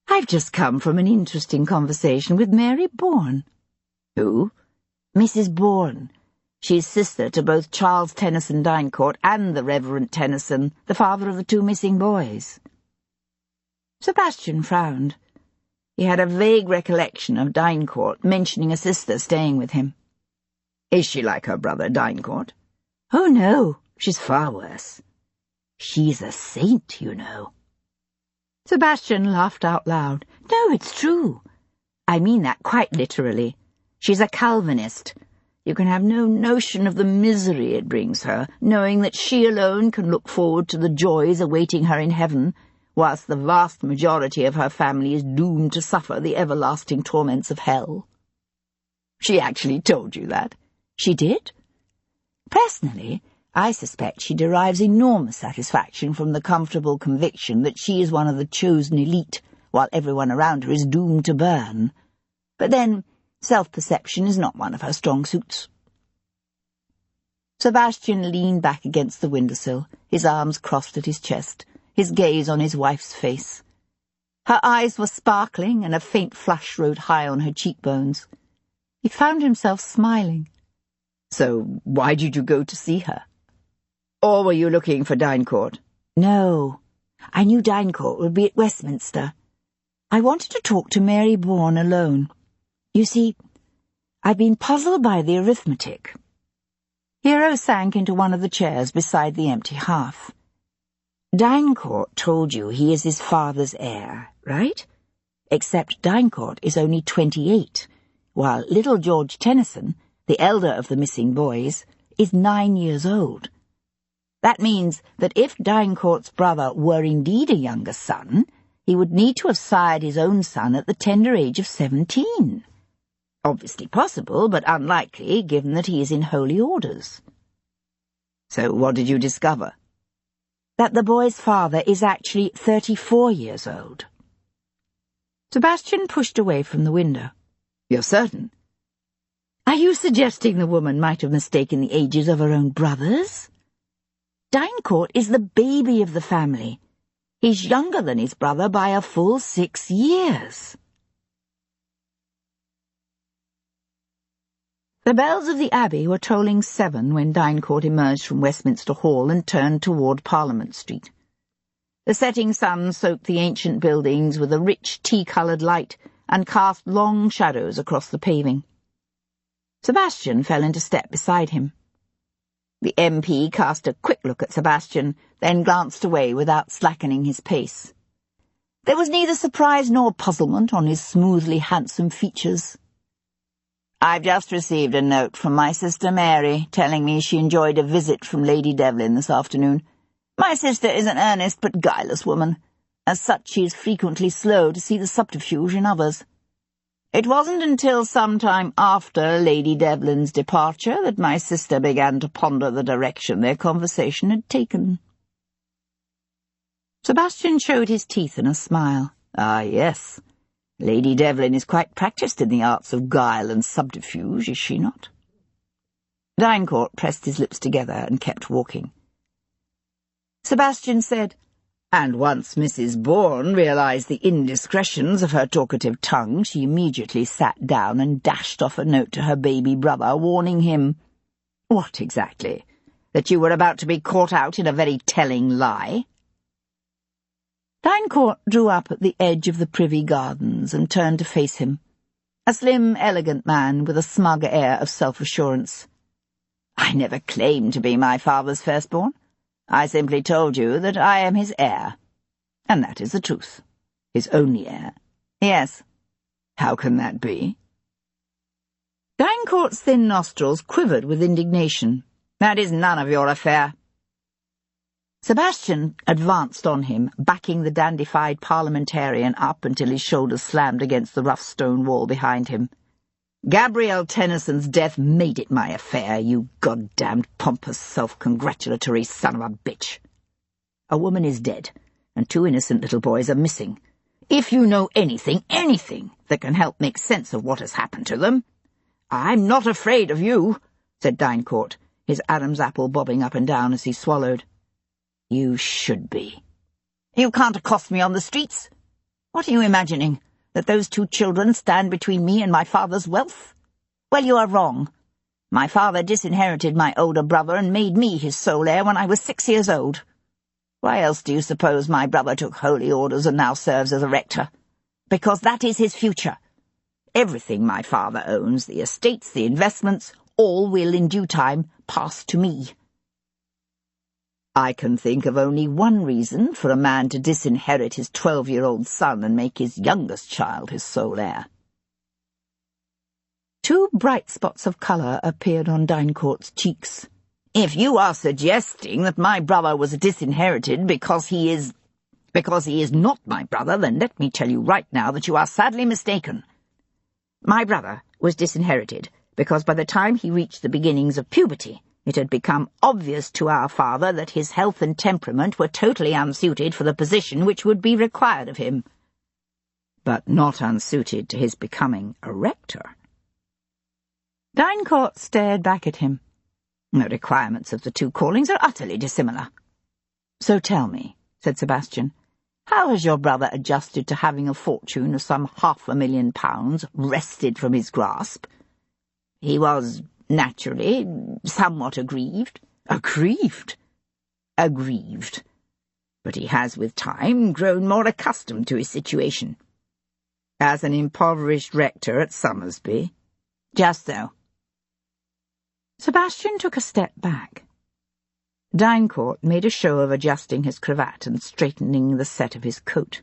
"I've just come from an interesting conversation with Mary Bourne." "Who?" "Mrs. Bourne. She's sister to both Charles Tennyson Dynecourt and the Reverend Tennyson, the father of the 2 missing boys." Sebastian frowned. He had a vague recollection of Dynecourt mentioning a sister staying with him. "Is she like her brother Dynecourt?" "Oh, no, she's far worse. She's a saint, you know." Sebastian laughed out loud. "No, it's true. I mean that quite literally. She's a Calvinist. You can have no notion of the misery it brings her, knowing that she alone can look forward to the joys awaiting her in heaven, whilst the vast majority of her family is doomed to suffer the everlasting torments of hell." "She actually told you that?" "She did. Personally, I suspect she derives enormous satisfaction from the comfortable conviction that she is one of the chosen elite, while everyone around her is doomed to burn. But then, self-perception is not one of her strong suits." Sebastian leaned back against the windowsill, his arms crossed at his chest, his gaze on his wife's face. Her eyes were sparkling, and a faint flush rode high on her cheekbones. He found himself smiling. "So, why did you go to see her? Or were you looking for Dynecourt?" "No. I knew Dynecourt would be at Westminster. I wanted to talk to Mary Bourne alone. You see, I've been puzzled by the arithmetic." Hero sank into one of the chairs beside the empty hearth. "Dynecourt told you he is his father's heir, right? Except Dynecourt is only 28, while little George Tennyson, the elder of the missing boys, is 9 years old. That means that if Dynecourt's brother were indeed a younger son, he would need to have sired his own son at the tender age of 17. Obviously possible, but unlikely, given that he is in holy orders." "So what did you discover?" "That the boy's father is actually 34 years old." Sebastian pushed away from the window. "You're certain?" "Are you suggesting the woman might have mistaken the ages of her own brothers? Dynecourt is the baby of the family. He's younger than his brother by a full 6 years." The bells of the Abbey were tolling 7 when Dynecourt emerged from Westminster Hall and turned toward Parliament Street. The setting sun soaked the ancient buildings with a rich tea-coloured light and cast long shadows across the paving. Sebastian fell into step beside him. The MP cast a quick look at Sebastian, then glanced away without slackening his pace. There was neither surprise nor puzzlement on his smoothly handsome features. "I've just received a note from my sister Mary, telling me she enjoyed a visit from Lady Devlin this afternoon. My sister is an earnest but guileless woman. As such, she is frequently slow to see the subterfuge in others. It wasn't until some time after Lady Devlin's departure that my sister began to ponder the direction their conversation had taken." Sebastian showed his teeth in a smile. "Ah, yes. Lady Devlin is quite practised in the arts of guile and subterfuge, is she not?" Dynecourt pressed his lips together and kept walking. Sebastian said, "And once Mrs. Bourne realized the indiscretions of her talkative tongue, she immediately sat down and dashed off a note to her baby brother, warning him, What exactly? That you were about to be caught out in a very telling lie? Dinecourt drew up at the edge of the Privy Gardens and turned to face him, a slim, elegant man with a smug air of self-assurance. I never claimed to be my father's firstborn. I simply told you that I am his heir. And that is the truth. His only heir. Yes. How can that be? Dinecourt's thin nostrils quivered with indignation. That is none of your affair. Sebastian advanced on him, backing the dandified parliamentarian up until his shoulders slammed against the rough stone wall behind him. Gabrielle Tennyson's death made it my affair, you goddamned pompous, self-congratulatory son of a bitch. A woman is dead, and 2 innocent little boys are missing. If you know anything that can help make sense of what has happened to them— I'm not afraid of you, said Dinecourt, his Adam's apple bobbing up and down as he swallowed. You should be. You can't accost me on the streets. What are you imagining? That those 2 children stand between me and my father's wealth? Well, you are wrong. My father disinherited my older brother and made me his sole heir when I was 6 years old. Why else do you suppose my brother took holy orders and now serves as a rector? Because that is his future. Everything my father owns, the estates, the investments, all will in due time pass to me. I can think of only one reason for a man to disinherit his 12-year-old son and make his youngest child his sole heir. 2 bright spots of colour appeared on Dinecourt's cheeks. If you are suggesting that my brother was disinherited because he is not my brother, then let me tell you right now that you are sadly mistaken. My brother was disinherited because by the time he reached the beginnings of puberty, it had become obvious to our father that his health and temperament were totally unsuited for the position which would be required of him, but not unsuited to his becoming a rector. Dinecourt stared back at him. The requirements of the 2 callings are utterly dissimilar. So tell me, said Sebastian, how has your brother adjusted to having a fortune of some £500,000 wrested from his grasp? He was, naturally, somewhat aggrieved. Aggrieved? Aggrieved. But he has, with time, grown more accustomed to his situation. As an impoverished rector at Somersby? Just so. Sebastian took a step back. Dinecourt made a show of adjusting his cravat and straightening the set of his coat.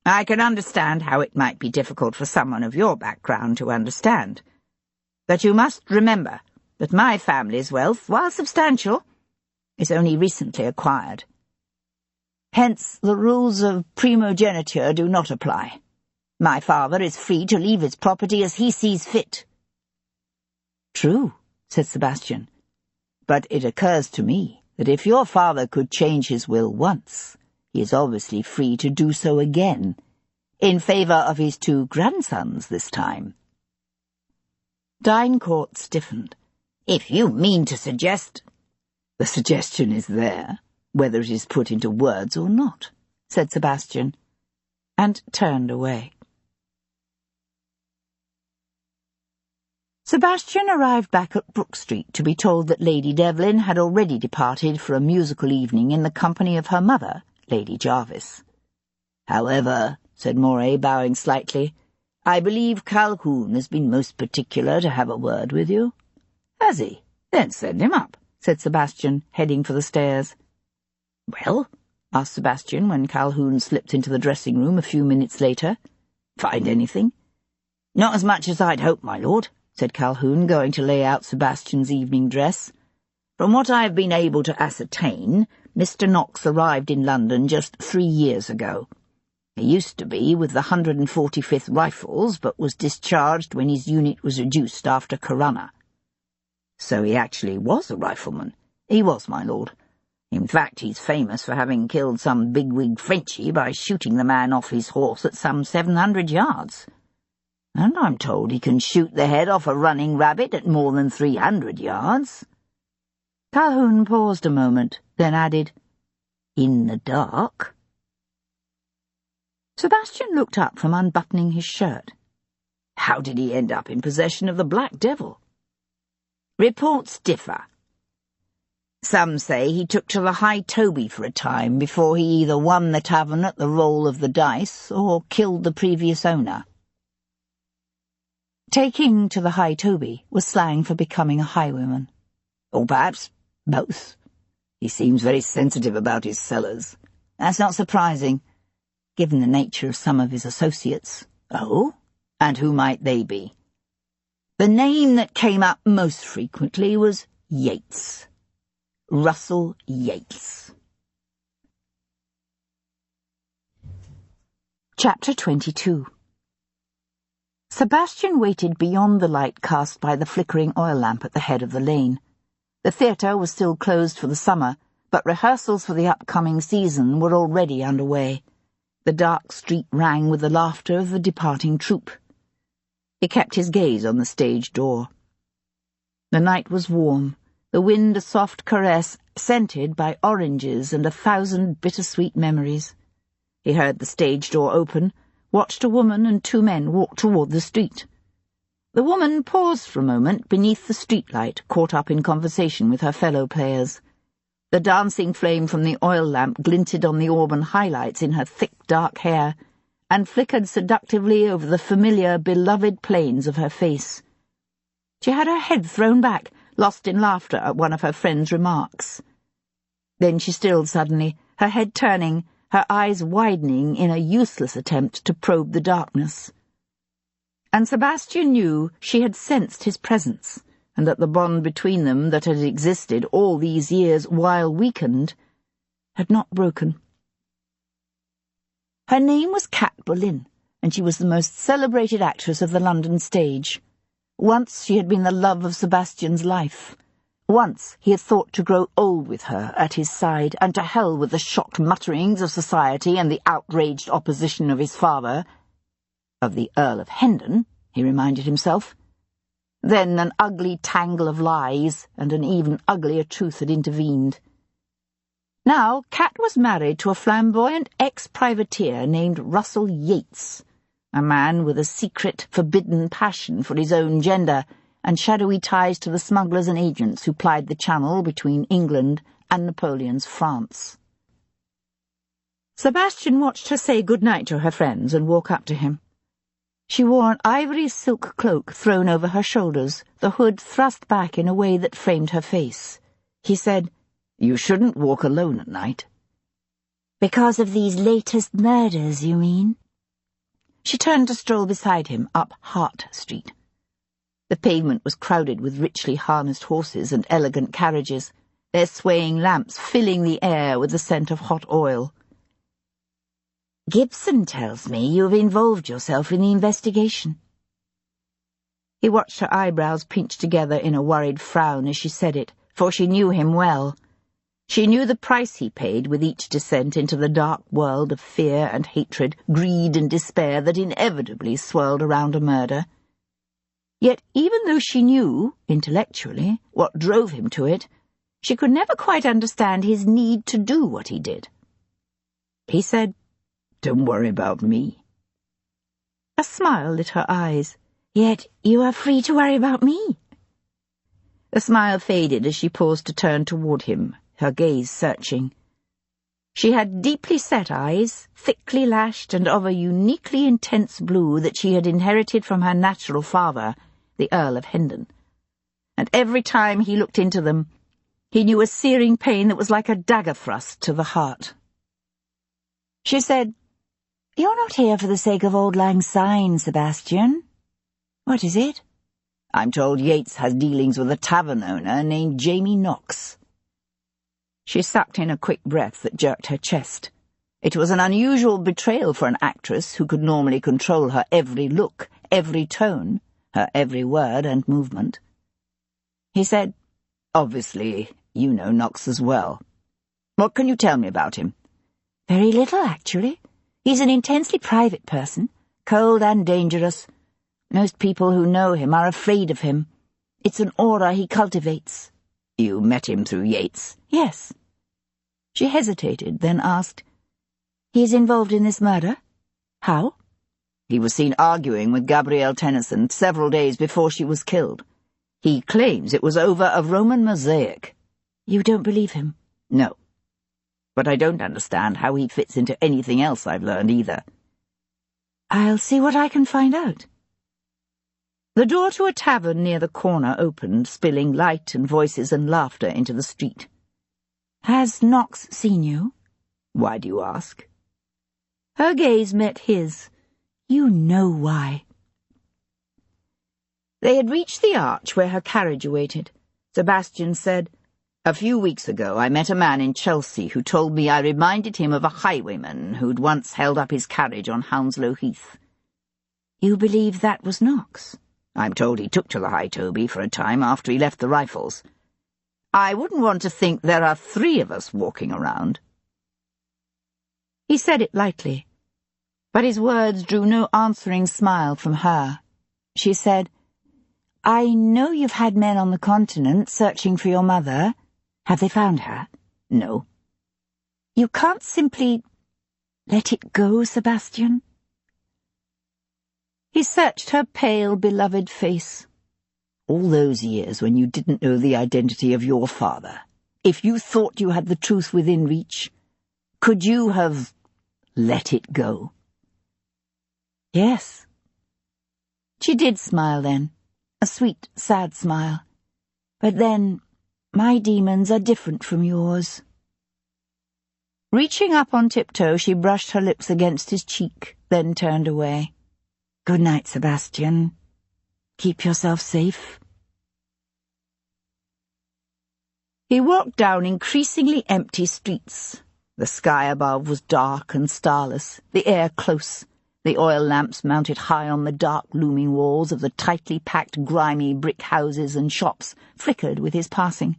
I can understand how it might be difficult for someone of your background to understand. But you must remember that my family's wealth, while substantial, is only recently acquired. Hence, the rules of primogeniture do not apply. My father is free to leave his property as he sees fit. True, said Sebastian, but it occurs to me that if your father could change his will once, he is obviously free to do so again, in favour of his 2 grandsons this time. Dinecourt stiffened. If you mean to suggest— The suggestion is there, whether it is put into words or not, said Sebastian, and turned away. Sebastian arrived back at Brook Street to be told that Lady Devlin had already departed for a musical evening in the company of her mother, Lady Jarvis. However, said Moray, bowing slightly, I believe Calhoun has been most particular to have a word with you. Has he? Then send him up, said Sebastian, heading for the stairs. Well, asked Sebastian when Calhoun slipped into the dressing-room a few minutes later. Find anything? Not as much as I'd hoped, my lord, said Calhoun, going to lay out Sebastian's evening dress. From what I have been able to ascertain, Mr. Knox arrived in London just 3 years ago. He used to be with the 145th Rifles, but was discharged when his unit was reduced after Corunna. So he actually was a rifleman. He was, my lord. In fact, he's famous for having killed some bigwig Frenchie by shooting the man off his horse at some 700 yards. And I'm told he can shoot the head off a running rabbit at more than 300 yards. Calhoun paused a moment, then added, In the dark. Sebastian looked up from unbuttoning his shirt. How did he end up in possession of the Black Devil? Reports differ. Some say he took to the high toby for a time before he either won the tavern at the roll of the dice or killed the previous owner. Taking to the high toby was slang for becoming a highwayman. Or perhaps both. He seems very sensitive about his cellars. That's not surprising, given the nature of some of his associates. Oh? And who might they be? The name that came up most frequently was Yates. Russell Yates. Chapter 22. Sebastian waited beyond the light cast by the flickering oil lamp at the head of the lane. The theatre was still closed for the summer, but rehearsals for the upcoming season were already underway. The dark street rang with the laughter of the departing troupe. He kept his gaze on the stage door. The night was warm, the wind a soft caress, scented by oranges and 1,000 bittersweet memories. He heard the stage door open, watched a woman and 2 men walk toward the street. The woman paused for a moment beneath the streetlight, caught up in conversation with her fellow players. The dancing flame from the oil lamp glinted on the auburn highlights in her thick dark hair, and flickered seductively over the familiar, beloved planes of her face. She had her head thrown back, lost in laughter at one of her friend's remarks. Then she stilled suddenly, her head turning, her eyes widening in a useless attempt to probe the darkness. And Sebastian knew she had sensed his presence, and that the bond between them that had existed all these years, while weakened, had not broken. Her name was Cat Boleyn, and she was the most celebrated actress of the London stage. Once she had been the love of Sebastian's life. Once he had thought to grow old with her at his side, and to hell with the shocked mutterings of society and the outraged opposition of his father, of the Earl of Hendon, he reminded himself. Then an ugly tangle of lies and an even uglier truth had intervened. Now Cat was married to a flamboyant ex-privateer named Russell Yates, a man with a secret, forbidden passion for his own gender and shadowy ties to the smugglers and agents who plied the channel between England and Napoleon's France. Sebastian watched her say good-night to her friends and walk up to him. She wore an ivory silk cloak thrown over her shoulders, the hood thrust back in a way that framed her face. He said, "You shouldn't walk alone at night." "Because of these latest murders, you mean?" She turned to stroll beside him up Hart Street. The pavement was crowded with richly harnessed horses and elegant carriages, their swaying lamps filling the air with the scent of hot oil. "Gibson tells me you have involved yourself in the investigation." He watched her eyebrows pinch together in a worried frown as she said it, for she knew him well. She knew the price he paid with each descent into the dark world of fear and hatred, greed and despair that inevitably swirled around a murder. Yet even though she knew, intellectually, what drove him to it, she could never quite understand his need to do what he did. He said, "Don't worry about me." A smile lit her eyes. "Yet you are free to worry about me." The smile faded as she paused to turn toward him, her gaze searching. She had deeply set eyes, thickly lashed and of a uniquely intense blue that she had inherited from her natural father, the Earl of Hendon. And every time he looked into them, he knew a searing pain that was like a dagger thrust to the heart. She said, "You're not here for the sake of Auld Lang Syne, Sebastian." "What is it?" "I'm told Yates has dealings with a tavern owner named Jamie Knox." She sucked in a quick breath that jerked her chest. It was an unusual betrayal for an actress who could normally control her every look, every tone, her every word and movement. He said, "Obviously, you know Knox as well. What can you tell me about him?" "Very little, actually. He's an intensely private person, cold and dangerous. Most people who know him are afraid of him. It's an aura he cultivates." "You met him through Yates?" "Yes." She hesitated, then asked, "He is involved in this murder? How?" "He was seen arguing with Gabrielle Tennyson several days before she was killed. He claims it was over a Roman mosaic. You don't believe him? No. But I don't understand how he fits into anything else I've learned either. I'll see what I can find out. The door to a tavern near the corner opened, spilling light and voices and laughter into the street. Has Knox seen you? Why do you ask? Her gaze met his. You know why. They had reached the arch where her carriage awaited. Sebastian said, "A few weeks ago I met a man in Chelsea who told me I reminded him of a highwayman who'd once held up his carriage on Hounslow Heath." You believe that was Knox? I'm told he took to the High Toby for a time after he left the Rifles. I wouldn't want to think there are 3 of us walking around. He said it lightly, but his words drew no answering smile from her. She said, I know you've had men on the continent searching for your mother. Have they found her? No. You can't simply let it go, Sebastian. He searched her pale, beloved face. All those years when you didn't know the identity of your father, if you thought you had the truth within reach, could you have let it go? Yes. She did smile then, a sweet, sad smile. But then, my demons are different from yours. Reaching up on tiptoe, she brushed her lips against his cheek, then turned away. Good night, Sebastian. Keep yourself safe. He walked down increasingly empty streets. The sky above was dark and starless, the air close. The oil lamps mounted high on the dark looming walls of the tightly packed grimy brick houses and shops flickered with his passing.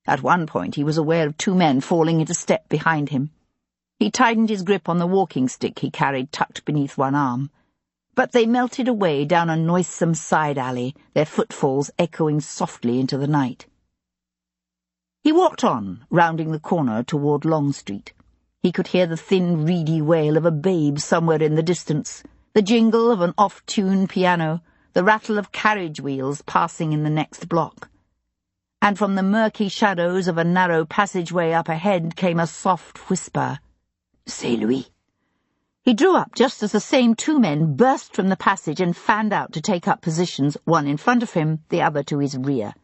At one point he was aware of 2 men falling into step behind him. He tightened his grip on the walking stick he carried tucked beneath one arm. But they melted away down a noisome side alley, their footfalls echoing softly into the night. He walked on, rounding the corner toward Long Street. He could hear the thin, reedy wail of a babe somewhere in the distance, the jingle of an off-tune piano, the rattle of carriage wheels passing in the next block. And from the murky shadows of a narrow passageway up ahead came a soft whisper, "C'est lui." He drew up just as the same 2 men burst from the passage and fanned out to take up positions, one in front of him, the other to his rear.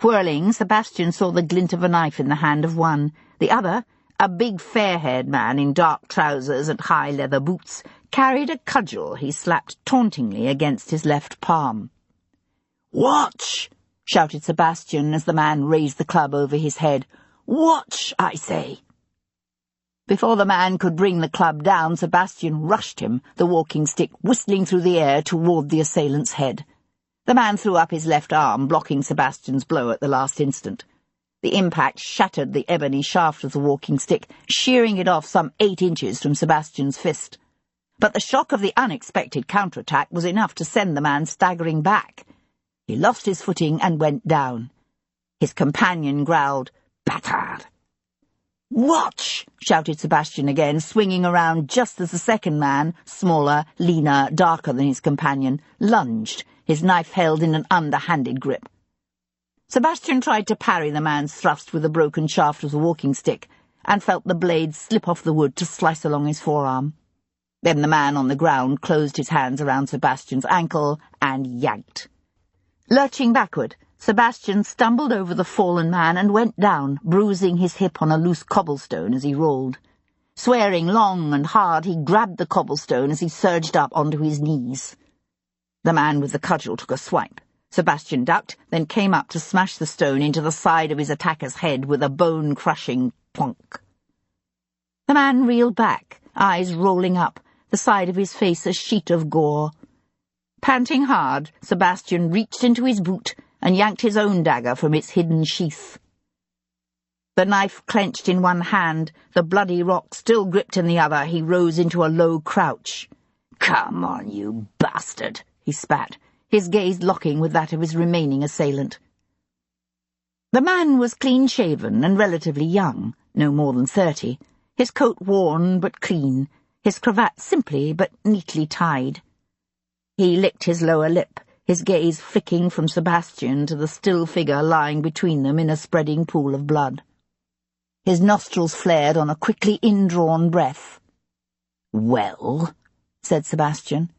Whirling, Sebastian saw the glint of a knife in the hand of one. The other, a big fair-haired man in dark trousers and high leather boots, carried a cudgel he slapped tauntingly against his left palm. "Watch!" shouted Sebastian as the man raised the club over his head. "Watch, I say!" Before the man could bring the club down, Sebastian rushed him, the walking stick whistling through the air toward the assailant's head. The man threw up his left arm, blocking Sebastian's blow at the last instant. The impact shattered the ebony shaft of the walking stick, shearing it off some 8 inches from Sebastian's fist. But the shock of the unexpected counterattack was enough to send the man staggering back. He lost his footing and went down. His companion growled, "Bâtard!" "Watch!" shouted Sebastian again, swinging around just as the second man, smaller, leaner, darker than his companion, lunged, his knife held in an underhanded grip. Sebastian tried to parry the man's thrust with the broken shaft of the walking stick, and felt the blade slip off the wood to slice along his forearm. Then the man on the ground closed his hands around Sebastian's ankle and yanked. Lurching backward, Sebastian stumbled over the fallen man and went down, bruising his hip on a loose cobblestone as he rolled. Swearing long and hard, he grabbed the cobblestone as he surged up onto his knees. The man with the cudgel took a swipe. Sebastian ducked, then came up to smash the stone into the side of his attacker's head with a bone-crushing plonk. The man reeled back, eyes rolling up, the side of his face a sheet of gore. Panting hard, Sebastian reached into his boot and yanked his own dagger from its hidden sheath. The knife clenched in one hand, the bloody rock still gripped in the other, he rose into a low crouch. "Come on, you bastard," he spat, his gaze locking with that of his remaining assailant. The man was clean-shaven and relatively young, no more than 30, his coat worn but clean, his cravat simply but neatly tied. He licked his lower lip, his gaze flicking from Sebastian to the still figure lying between them in a spreading pool of blood. His nostrils flared on a quickly indrawn breath. "Well?" said Sebastian.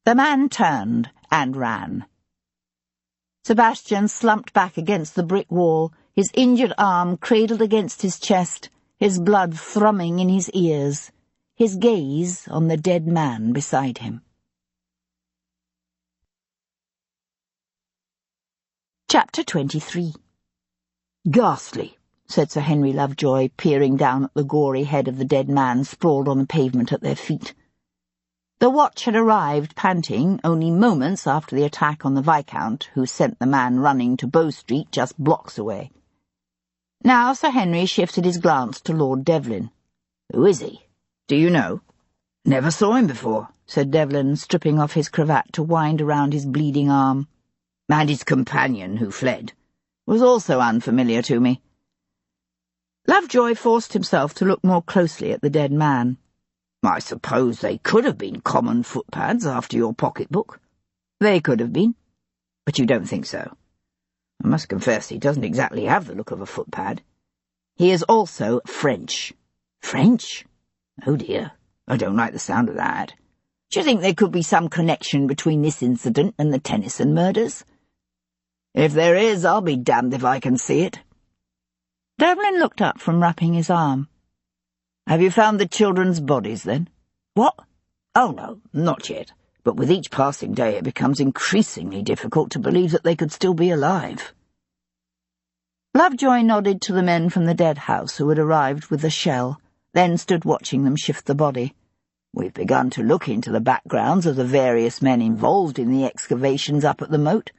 The man turned and ran. Sebastian slumped back against the brick wall, his injured arm cradled against his chest, his blood thrumming in his ears, his gaze on the dead man beside him. Chapter 23. "Ghastly," said Sir Henry Lovejoy, peering down at the gory head of the dead man sprawled on the pavement at their feet. The watch had arrived, panting, only moments after the attack on the Viscount, who sent the man running to Bow Street just blocks away. Now Sir Henry shifted his glance to Lord Devlin. "Who is he? Do you know?" "Never saw him before," said Devlin, stripping off his cravat to wind around his bleeding arm. "And his companion, who fled, was also unfamiliar to me." Lovejoy forced himself to look more closely at the dead man. "I suppose they could have been common footpads after your pocketbook." "They could have been. But you don't think so?" "I must confess he doesn't exactly have the look of a footpad. He is also French." "French? Oh dear, I don't like the sound of that. Do you think there could be some connection between this incident and the Tennyson murders?" "If there is, I'll be damned if I can see it." Devlin looked up from wrapping his arm. "Have you found the children's bodies, then?" "What? Oh, no, not yet. But with each passing day it becomes increasingly difficult to believe that they could still be alive." Lovejoy nodded to the men from the dead house who had arrived with the shell, then stood watching them shift the body. "We've begun to look into the backgrounds of the various men involved in the excavations up at the moat.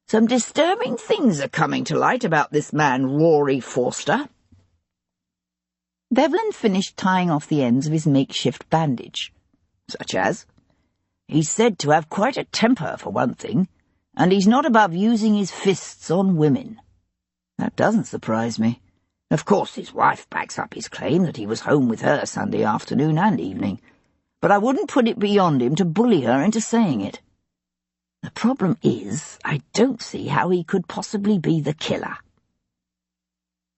Some disturbing things are coming to light about this man Rory Forster." Devlin finished tying off the ends of his makeshift bandage. "Such as?" "He's said to have quite a temper, for one thing, and he's not above using his fists on women." "That doesn't surprise me. Of course his wife backs up his claim that he was home with her Sunday afternoon and evening, but I wouldn't put it beyond him to bully her into saying it. The problem is, I don't see how he could possibly be the killer."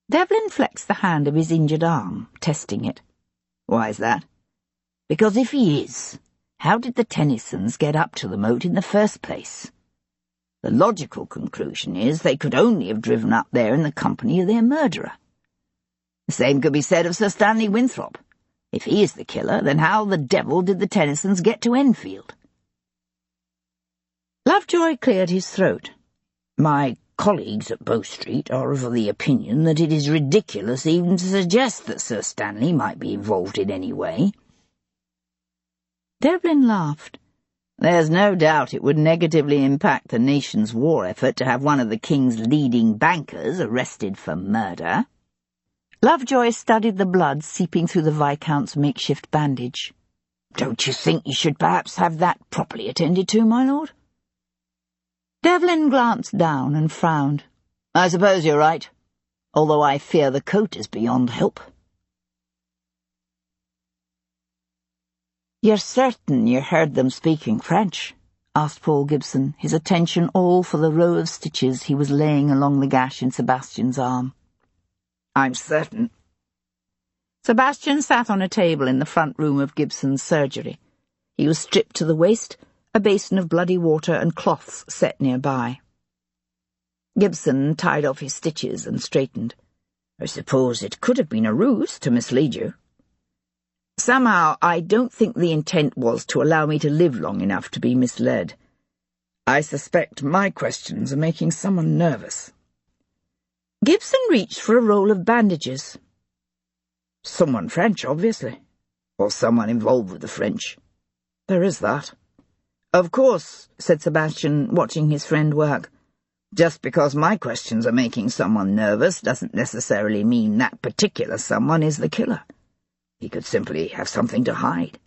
Devlin flexed the hand of his injured arm, testing it. "Why is that?" "Because if he is, how did the Tennysons get up to the moat in the first place? The logical conclusion is they could only have driven up there in the company of their murderer. The same could be said of Sir Stanley Winthrop. If he is the killer, then how the devil did the Tennysons get to Enfield?" Lovejoy cleared his throat. "My colleagues at Bow Street are of the opinion that it is ridiculous even to suggest that Sir Stanley might be involved in any way." Devlin laughed. "There's no doubt it would negatively impact the nation's war effort to have one of the King's leading bankers arrested for murder." Lovejoy studied the blood seeping through the Viscount's makeshift bandage. "Don't you think you should perhaps have that properly attended to, my lord?" Devlin glanced down and frowned. "I suppose you're right, although I fear the coat is beyond help." "You're certain you heard them speaking French?" asked Paul Gibson, his attention all for the row of stitches he was laying along the gash in Sebastian's arm. "I'm certain." Sebastian sat on a table in the front room of Gibson's surgery. He was stripped to the waist, a basin of bloody water and cloths set nearby. Gibson tied off his stitches and straightened. "I suppose it could have been a ruse to mislead you. Somehow I don't think the intent was to allow me to live long enough to be misled. I suspect my questions are making someone nervous." Gibson reached for a roll of bandages. "Someone French, obviously. Or someone involved with the French. There is that." "Of course," said Sebastian, watching his friend work. "Just because my questions are making someone nervous doesn't necessarily mean that particular someone is the killer. He could simply have something to hide.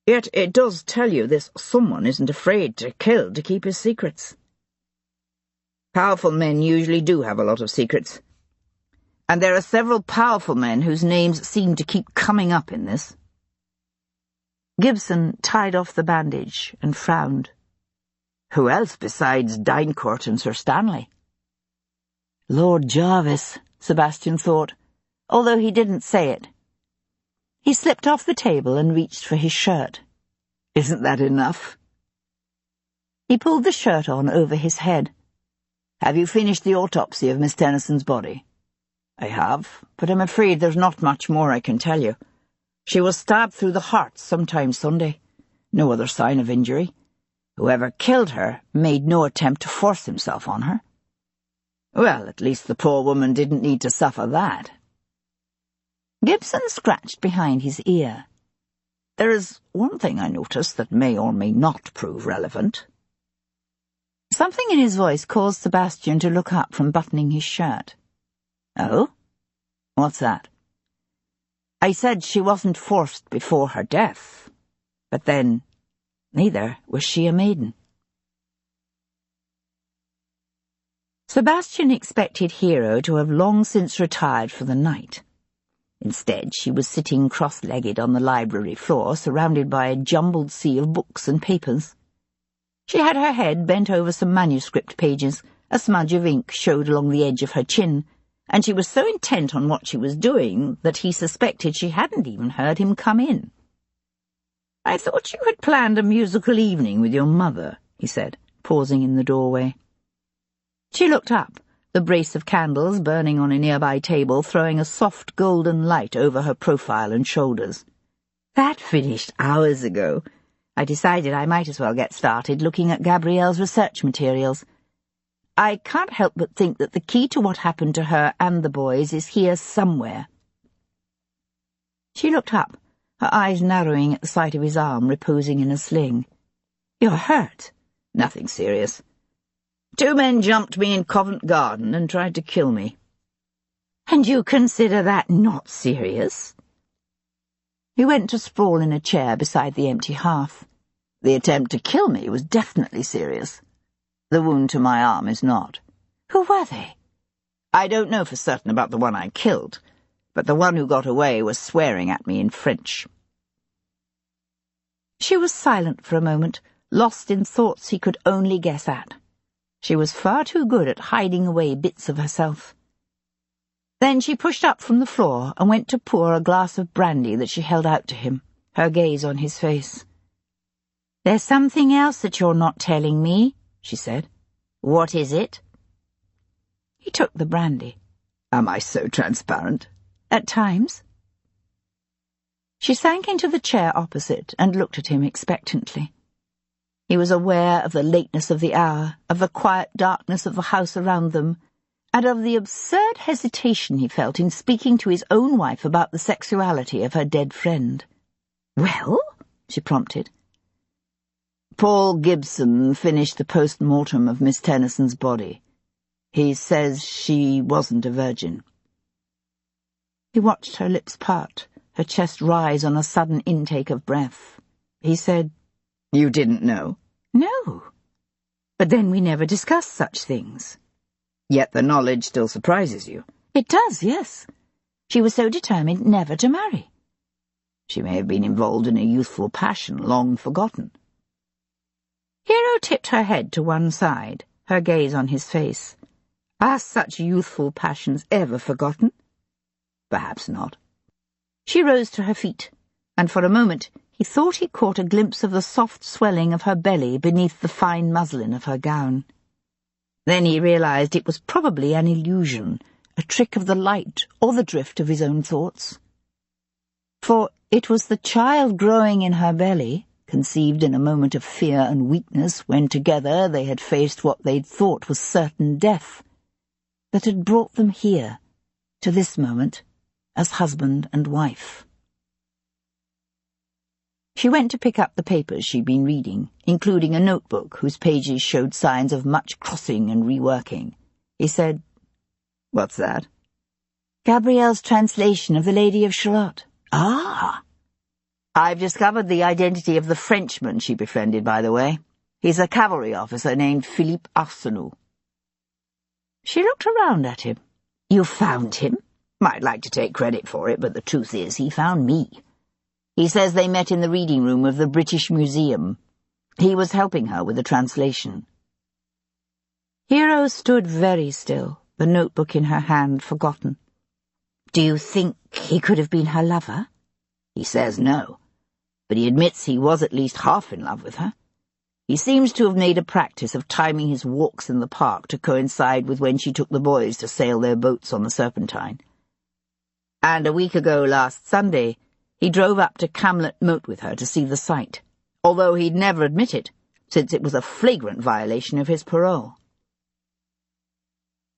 Yet it does tell you this someone isn't afraid to kill to keep his secrets. Powerful men usually do have a lot of secrets. And there are several powerful men whose names seem to keep coming up in this." Gibson tied off the bandage and frowned. Who else besides Dynecourt and Sir Stanley? Lord Jarvis, Sebastian thought, although he didn't say it. He slipped off the table and reached for his shirt. Isn't that enough? He pulled the shirt on over his head. Have you finished the autopsy of Miss Tennyson's body? I have, but I'm afraid there's not much more I can tell you. She was stabbed through the heart sometime Sunday. No other sign of injury. Whoever killed her made no attempt to force himself on her. Well, at least the poor woman didn't need to suffer that. Gibson scratched behind his ear. There is one thing I noticed that may or may not prove relevant. Something in his voice caused Sebastian to look up from buttoning his shirt. Oh? What's that? I said she wasn't forced before her death, but then neither was she a maiden. Sebastian expected Hero to have long since retired for the night. Instead, she was sitting cross-legged on the library floor, surrounded by a jumbled sea of books and papers. She had her head bent over some manuscript pages, a smudge of ink showed along the edge of her chin, and she was so intent on what she was doing that he suspected she hadn't even heard him come in. I thought you had planned a musical evening with your mother, he said, pausing in the doorway. She looked up, the brace of candles burning on a nearby table throwing a soft golden light over her profile and shoulders. That finished hours ago. I decided I might as well get started looking at Gabrielle's research materials. I can't help but think that the key to what happened to her and the boys is here somewhere. She looked up, her eyes narrowing at the sight of his arm reposing in a sling. You're hurt? Nothing serious. 2 men jumped me in Covent Garden and tried to kill me. And you consider that not serious? He went to sprawl in a chair beside the empty hearth. The attempt to kill me was definitely serious. The wound to my arm is not. Who were they? I don't know for certain about the one I killed, but the one who got away was swearing at me in French. She was silent for a moment, lost in thoughts he could only guess at. She was far too good at hiding away bits of herself. Then she pushed up from the floor and went to pour a glass of brandy that she held out to him, her gaze on his face. There's something else that you're not telling me, she said. What is it? He took the brandy. Am I so transparent? At times. She sank into the chair opposite and looked at him expectantly. He was aware of the lateness of the hour, of the quiet darkness of the house around them, and of the absurd hesitation he felt in speaking to his own wife about the sexuality of her dead friend. Well? She prompted. Paul Gibson finished the post-mortem of Miss Tennyson's body. He says she wasn't a virgin. He watched her lips part, her chest rise on a sudden intake of breath. He said, You didn't know? No. But then we never discussed such things. Yet the knowledge still surprises you. It does, yes. She was so determined never to marry. She may have been involved in a youthful passion long forgotten. Hero tipped her head to one side, her gaze on his face. Are such youthful passions ever forgotten? Perhaps not. She rose to her feet, and for a moment he thought he caught a glimpse of the soft swelling of her belly beneath the fine muslin of her gown. Then he realized it was probably an illusion, a trick of the light or the drift of his own thoughts. For it was the child growing in her belly, conceived in a moment of fear and weakness when together they had faced what they'd thought was certain death, that had brought them here, to this moment, as husband and wife. She went to pick up the papers she'd been reading, including a notebook whose pages showed signs of much crossing and reworking. He said, What's that? Gabrielle's translation of The Lady of Shalott. Ah! I've discovered the identity of the Frenchman she befriended, by the way. He's a cavalry officer named Philippe Arsenault. She looked around at him. You found him? I'd like to take credit for it, but the truth is he found me. He says they met in the reading room of the British Museum. He was helping her with the translation. Hero stood very still, the notebook in her hand, forgotten. Do you think he could have been her lover? He says no, but he admits he was at least half in love with her. He seems to have made a practice of timing his walks in the park to coincide with when she took the boys to sail their boats on the Serpentine. And a week ago last Sunday, he drove up to Camlet Moat with her to see the sight, although he'd never admit it, since it was a flagrant violation of his parole.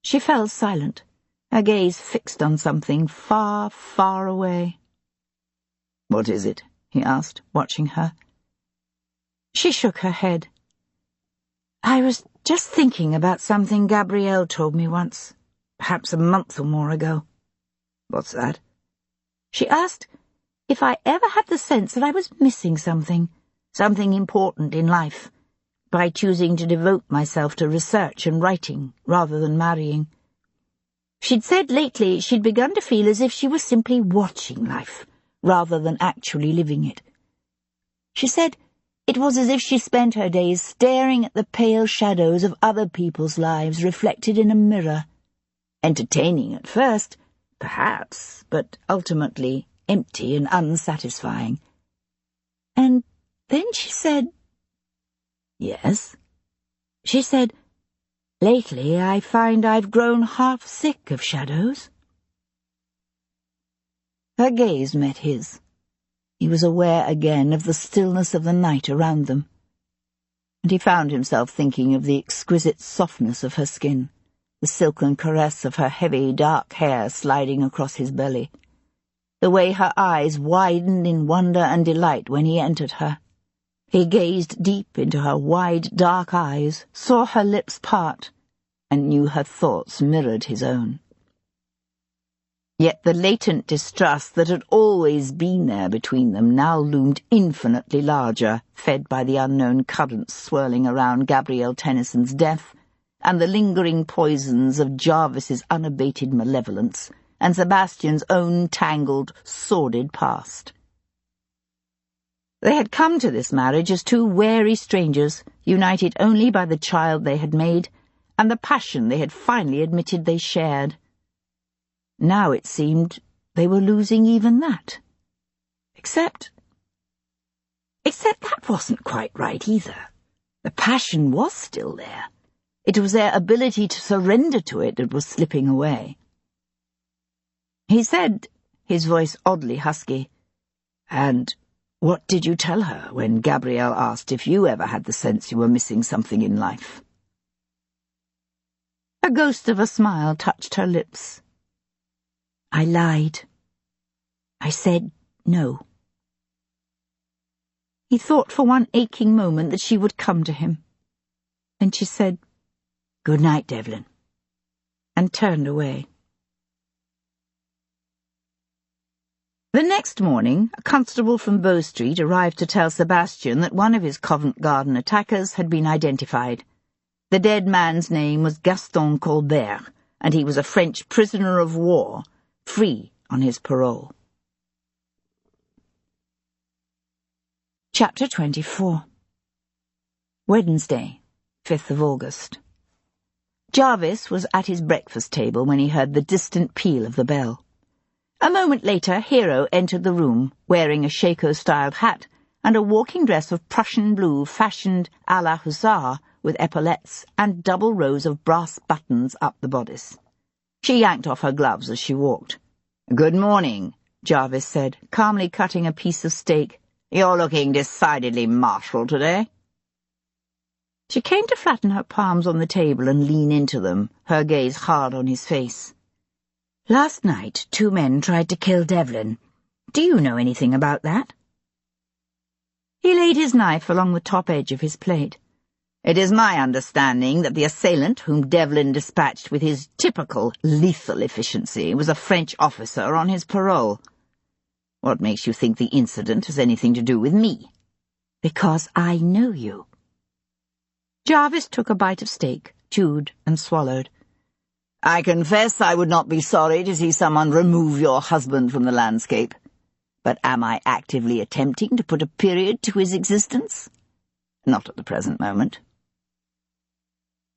She fell silent, her gaze fixed on something far, far away. What is it? He asked, watching her. She shook her head. I was just thinking about something Gabrielle told me once, perhaps a month or more ago. What's that? She asked if I ever had the sense that I was missing something important in life, by choosing to devote myself to research and writing rather than marrying. She'd said lately she'd begun to feel as if she was simply watching life, rather than actually living it. She said it was as if she spent her days staring at the pale shadows of other people's lives reflected in a mirror. Entertaining at first, perhaps, but ultimately empty and unsatisfying. And then she said, Yes? She said, lately I find I've grown half sick of shadows. Her gaze met his. He was aware again of the stillness of the night around them, and he found himself thinking of the exquisite softness of her skin, the silken caress of her heavy, dark hair sliding across his belly, the way her eyes widened in wonder and delight when he entered her. He gazed deep into her wide, dark eyes, saw her lips part, and knew her thoughts mirrored his own. Yet the latent distrust that had always been there between them now loomed infinitely larger, fed by the unknown currents swirling around Gabrielle Tennyson's death, and the lingering poisons of Jarvis's unabated malevolence, and Sebastian's own tangled, sordid past. They had come to this marriage as two wary strangers, united only by the child they had made, and the passion they had finally admitted they shared. Now it seemed they were losing even that. Except that wasn't quite right either. The passion was still there. It was their ability to surrender to it that was slipping away. He said, his voice oddly husky, "And what did you tell her when Gabrielle asked if you ever had the sense you were missing something in life?" A ghost of a smile touched her lips. I lied. I said no. He thought for one aching moment that she would come to him. Then she said, "Good night, Devlin," and turned away. The next morning, a constable from Bow Street arrived to tell Sebastian that one of his Covent Garden attackers had been identified. The dead man's name was Gaston Colbert, and he was a French prisoner of war, free on his parole. Chapter 24. Wednesday, 5th of August. Jarvis was at his breakfast table when he heard the distant peal of the bell. A moment later, Hero entered the room, wearing a Shako-styled hat and a walking dress of Prussian blue fashioned à la hussar with epaulettes and double rows of brass buttons up the bodice. She yanked off her gloves as she walked. "Good morning," Jarvis said, calmly cutting a piece of steak. "You're looking decidedly martial today." She came to flatten her palms on the table and lean into them, her gaze hard on his face. "Last night, 2 men tried to kill Devlin. Do you know anything about that?" He laid his knife along the top edge of his plate. "It is my understanding that the assailant whom Devlin dispatched with his typical lethal efficiency was a French officer on his parole. What makes you think the incident has anything to do with me?" "Because I know you." Jarvis took a bite of steak, chewed and swallowed. "I confess I would not be sorry to see someone remove your husband from the landscape. But am I actively attempting to put a period to his existence?" Not at the present moment.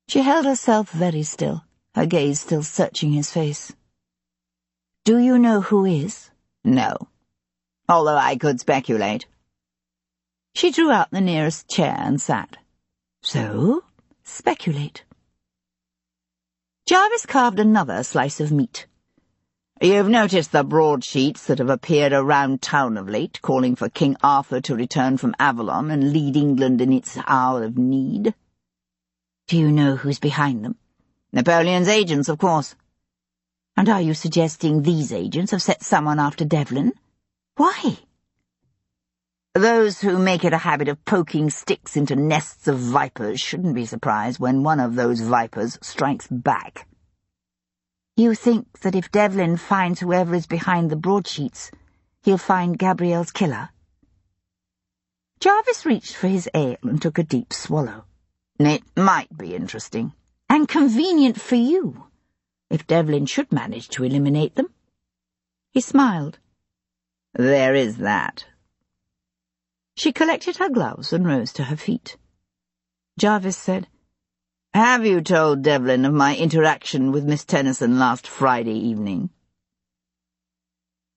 She held herself very still, her gaze still searching his face. Do you know who is? No. Although I could speculate. She drew out the nearest chair and sat. So, speculate. Jarvis carved another slice of meat. You've noticed the broadsheets that have appeared around town of late, calling for King Arthur to return from Avalon and lead England in its hour of need? Do you know who's behind them? Napoleon's agents, of course. And are you suggesting these agents have set someone after Devlin? Why? Those who make it a habit of poking sticks into nests of vipers shouldn't be surprised when one of those vipers strikes back. You think that if Devlin finds whoever is behind the broadsheets, he'll find Gabrielle's killer? Jarvis reached for his ale and took a deep swallow. It might be interesting. And convenient for you, if Devlin should manage to eliminate them. He smiled. There is that. She collected her gloves and rose to her feet. Jarvis said, Have you told Devlin of my interaction with Miss Tennyson last Friday evening?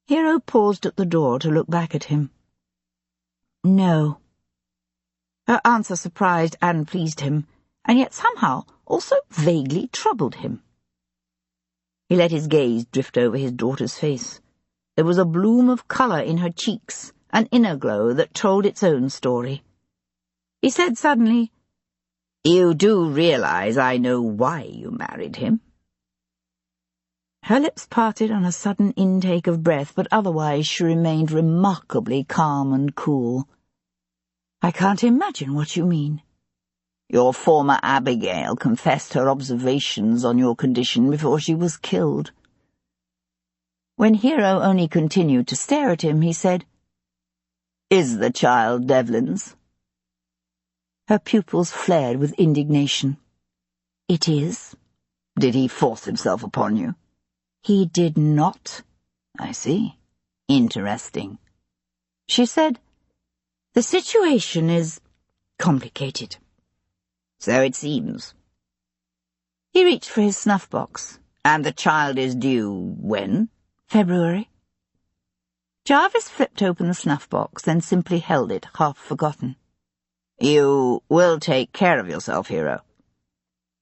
Hero paused at the door to look back at him. No. Her answer surprised and pleased him, and yet somehow also vaguely troubled him. He let his gaze drift over his daughter's face. There was a bloom of colour in her cheeks, an inner glow that told its own story. He said suddenly, You do realize I know why you married him? Her lips parted on a sudden intake of breath, but otherwise she remained remarkably calm and cool. I can't imagine what you mean. Your former Abigail confessed her observations on your condition before she was killed. When Hero only continued to stare at him, he said, Is the child Devlin's? Her pupils flared with indignation. It is. Did he force himself upon you? He did not. I see. Interesting. She said, The situation is complicated. So it seems. He reached for his snuff-box. And the child is due when? February. Jarvis flipped open the snuff-box, then simply held it, half forgotten. You will take care of yourself, Hero.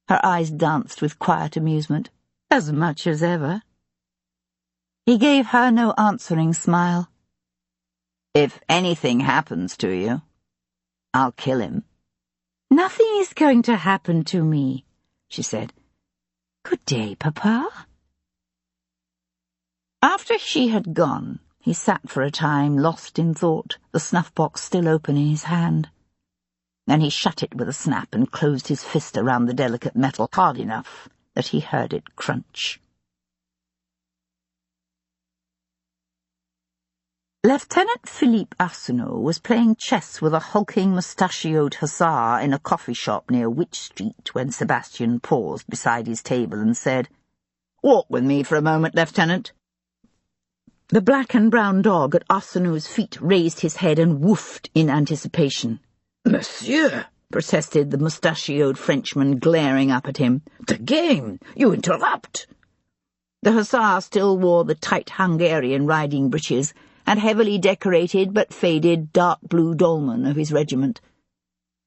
Her eyes danced with quiet amusement. As much as ever. He gave her no answering smile. If anything happens to you, I'll kill him. Nothing is going to happen to me, she said. Good day, Papa. After she had gone, he sat for a time, lost in thought, the snuff-box still open in his hand. Then he shut it with a snap and closed his fist around the delicate metal hard enough that he heard it crunch. Lieutenant Philippe Arsenault was playing chess with a hulking mustachioed hussar in a coffee shop near Wych Street when Sebastian paused beside his table and said, Walk with me for a moment, Lieutenant. The black and brown dog at Arsenault's feet raised his head and woofed in anticipation. Monsieur, protested the mustachioed Frenchman, glaring up at him. The game! You interrupt! The hussar still wore the tight Hungarian riding breeches and heavily decorated but faded dark blue dolman of his regiment.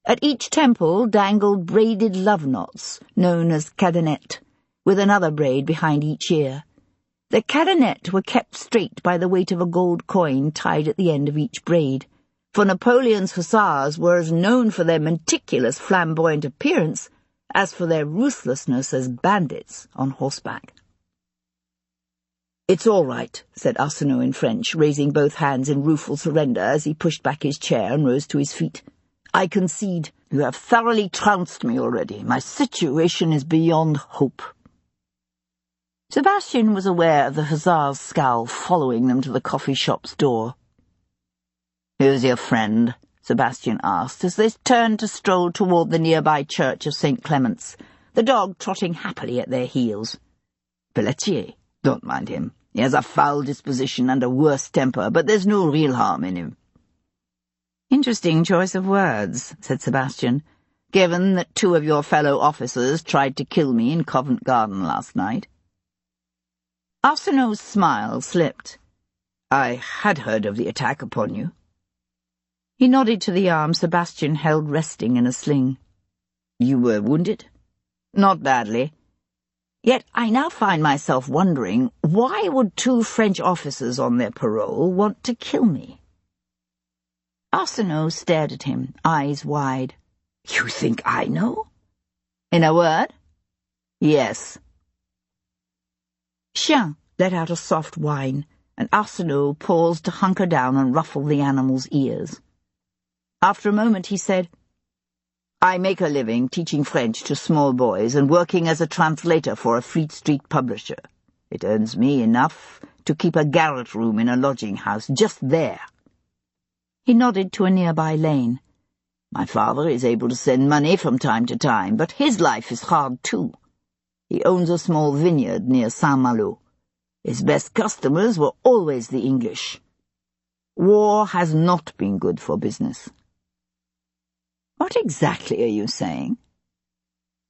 At each temple dangled braided love knots, known as cadenettes, with another braid behind each ear. The cadenettes were kept straight by the weight of a gold coin tied at the end of each braid, for Napoleon's hussars were as known for their meticulous flamboyant appearance as for their ruthlessness as bandits on horseback. It's all right, said Arsenault in French, raising both hands in rueful surrender as he pushed back his chair and rose to his feet. I concede. You have thoroughly trounced me already. My situation is beyond hope. Sebastian was aware of the hussar's scowl following them to the coffee shop's door. Who's your friend? Sebastian asked as they turned to stroll toward the nearby church of St. Clement's, the dog trotting happily at their heels. Pelletier. Don't mind him. He has a foul disposition and a worse temper, but there's no real harm in him. Interesting choice of words, said Sebastian, given that 2 of your fellow officers tried to kill me in Covent Garden last night. Arsenault's smile slipped. I had heard of the attack upon you. He nodded to the arm Sebastian held resting in a sling. You were wounded? Not badly. Yet I now find myself wondering, why would 2 French officers on their parole want to kill me? Arsenault stared at him, eyes wide. You think I know? In a word? Yes. Chien let out a soft whine, and Arsenault paused to hunker down and ruffle the animal's ears. After a moment he said, I make a living teaching French to small boys and working as a translator for a Fleet Street publisher. It earns me enough to keep a garret room in a lodging house just there. He nodded to a nearby lane. My father is able to send money from time to time, but his life is hard too. He owns a small vineyard near Saint-Malo. His best customers were always the English. War has not been good for business. What exactly are you saying?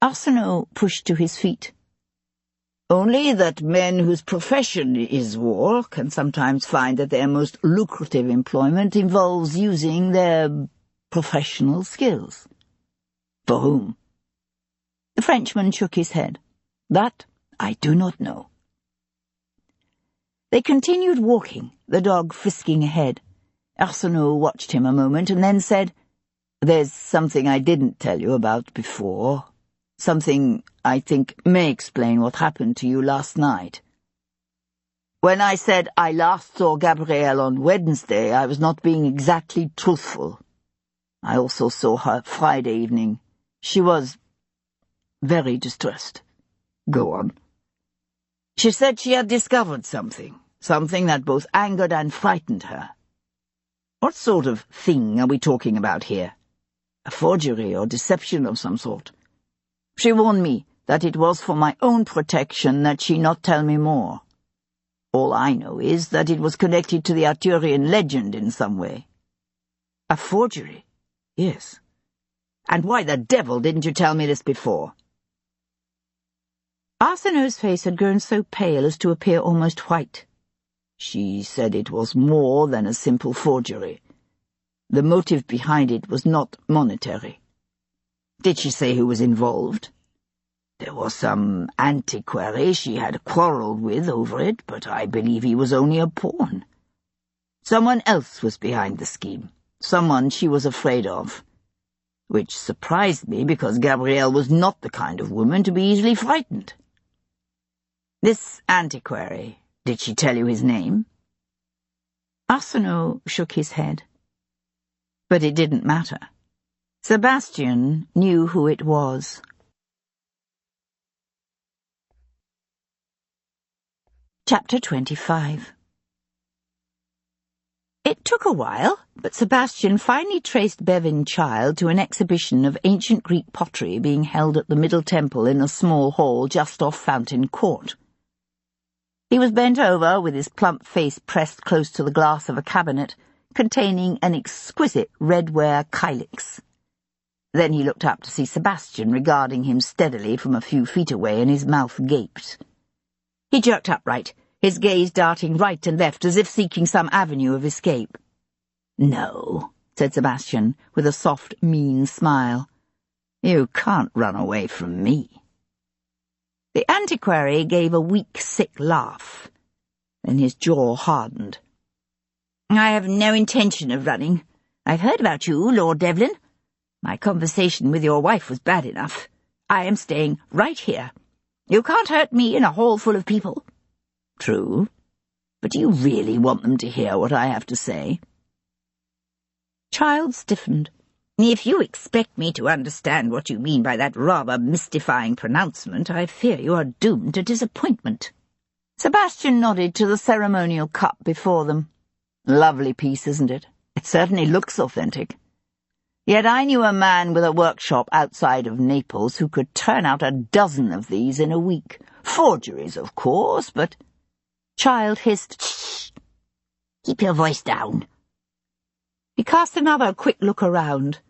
Arsenault pushed to his feet. Only that men whose profession is war can sometimes find that their most lucrative employment involves using their professional skills. For whom? The Frenchman shook his head. That I do not know. They continued walking, the dog frisking ahead. Arsenault watched him a moment and then said, There's something I didn't tell you about before. Something I think may explain what happened to you last night. When I said I last saw Gabrielle on Wednesday, I was not being exactly truthful. I also saw her Friday evening. She was very distressed. Go on. She said she had discovered something that both angered and frightened her. What sort of thing are we talking about here? A forgery or deception of some sort? She warned me that it was for my own protection that she not tell me more. All I know is that it was connected to the Arthurian legend in some way. A forgery? Yes. And why the devil didn't you tell me this before? Arsenault's face had grown so pale as to appear almost white. She said it was more than a simple forgery. The motive behind it was not monetary. Did she say who was involved? There was some antiquary she had quarrelled with over it, but I believe he was only a pawn. Someone else was behind the scheme, someone she was afraid of. Which surprised me because Gabrielle was not the kind of woman to be easily frightened. This antiquary, did she tell you his name? Arsenault shook his head. But it didn't matter. Sebastian knew who it was. Chapter 25. It took a while, but Sebastian finally traced Bevan Child to an exhibition of ancient Greek pottery being held at the Middle Temple in a small hall just off Fountain Court. He was bent over, with his plump face pressed close to the glass of a cabinet containing an exquisite redware kylix. Then he looked up to see Sebastian regarding him steadily from a few feet away, and his mouth gaped. He jerked upright, his gaze darting right and left as if seeking some avenue of escape. "No," said Sebastian, with a soft, mean smile. "You can't run away from me." The antiquary gave a weak, sick laugh. Then his jaw hardened. "I have no intention of running. I've heard about you, Lord Devlin. My conversation with your wife was bad enough. I am staying right here. You can't hurt me in a hall full of people." "True. But do you really want them to hear what I have to say?" Child stiffened. "If you expect me to understand what you mean by that rather mystifying pronouncement, I fear you are doomed to disappointment." Sebastian nodded to the ceremonial cup before them. "Lovely piece, isn't it? It certainly looks authentic. Yet I knew a man with a workshop outside of Naples who could turn out a dozen of these in a week. Forgeries, of course, but—" Child hissed, "Shh! Keep your voice down." He cast another quick look around.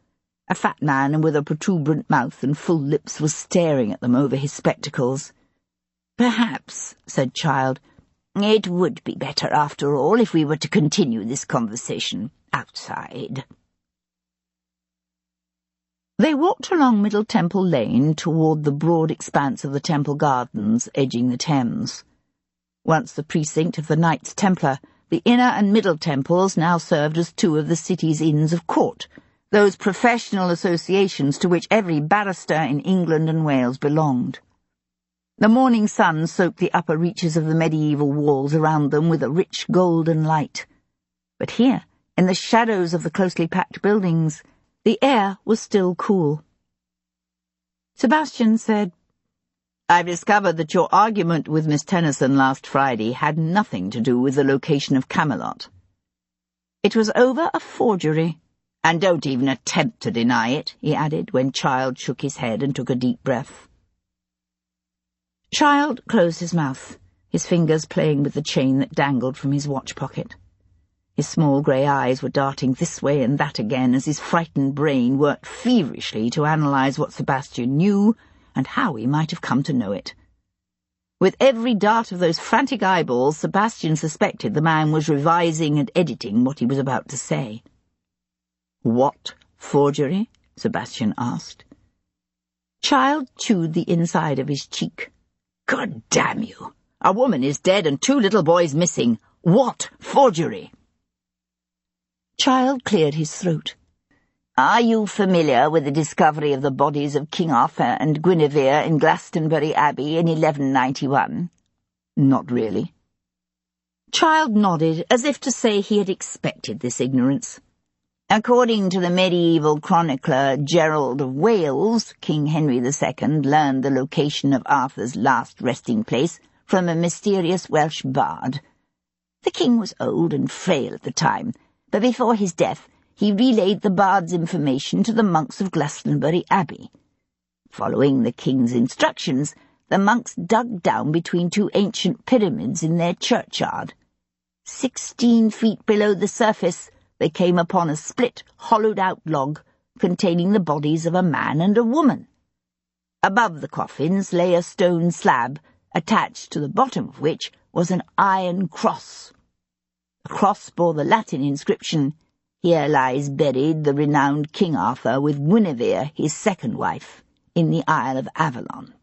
A fat man with a protuberant mouth and full lips was staring at them over his spectacles. "Perhaps," said Child, "it would be better, after all, if we were to continue this conversation outside." They walked along Middle Temple Lane toward the broad expanse of the Temple Gardens edging the Thames. Once the precinct of the Knights Templar, the Inner and Middle Temples now served as two of the city's Inns of Court, those professional associations to which every barrister in England and Wales belonged. The morning sun soaked the upper reaches of the medieval walls around them with a rich golden light. But here, in the shadows of the closely packed buildings, the air was still cool. Sebastian said, "I've discovered that your argument with Miss Tennyson last Friday had nothing to do with the location of Camelot. It was over a forgery. And don't even attempt to deny it," he added, when Child shook his head and took a deep breath. Child closed his mouth, his fingers playing with the chain that dangled from his watch pocket. His small grey eyes were darting this way and that again as his frightened brain worked feverishly to analyse what Sebastian knew and how he might have come to know it. With every dart of those frantic eyeballs, Sebastian suspected the man was revising and editing what he was about to say. "What forgery?" Sebastian asked. Child chewed the inside of his cheek. "God damn you! A woman is dead and 2 little boys missing. What forgery?" Child cleared his throat. "Are you familiar with the discovery of the bodies of King Arthur and Guinevere in Glastonbury Abbey in 1191? "Not really." Child nodded, as if to say he had expected this ignorance. According to the medieval chronicler Gerald of Wales, King Henry II learned the location of Arthur's last resting place from a mysterious Welsh bard. The king was old and frail at the time, but before his death he relayed the bard's information to the monks of Glastonbury Abbey. Following the king's instructions, the monks dug down between 2 ancient pyramids in their churchyard. 16 feet below the surface, they came upon a split, hollowed-out log containing the bodies of a man and a woman. Above the coffins lay a stone slab, attached to the bottom of which was an iron cross. The cross bore the Latin inscription, "Here lies buried the renowned King Arthur with Guinevere, his second wife, in the Isle of Avalon."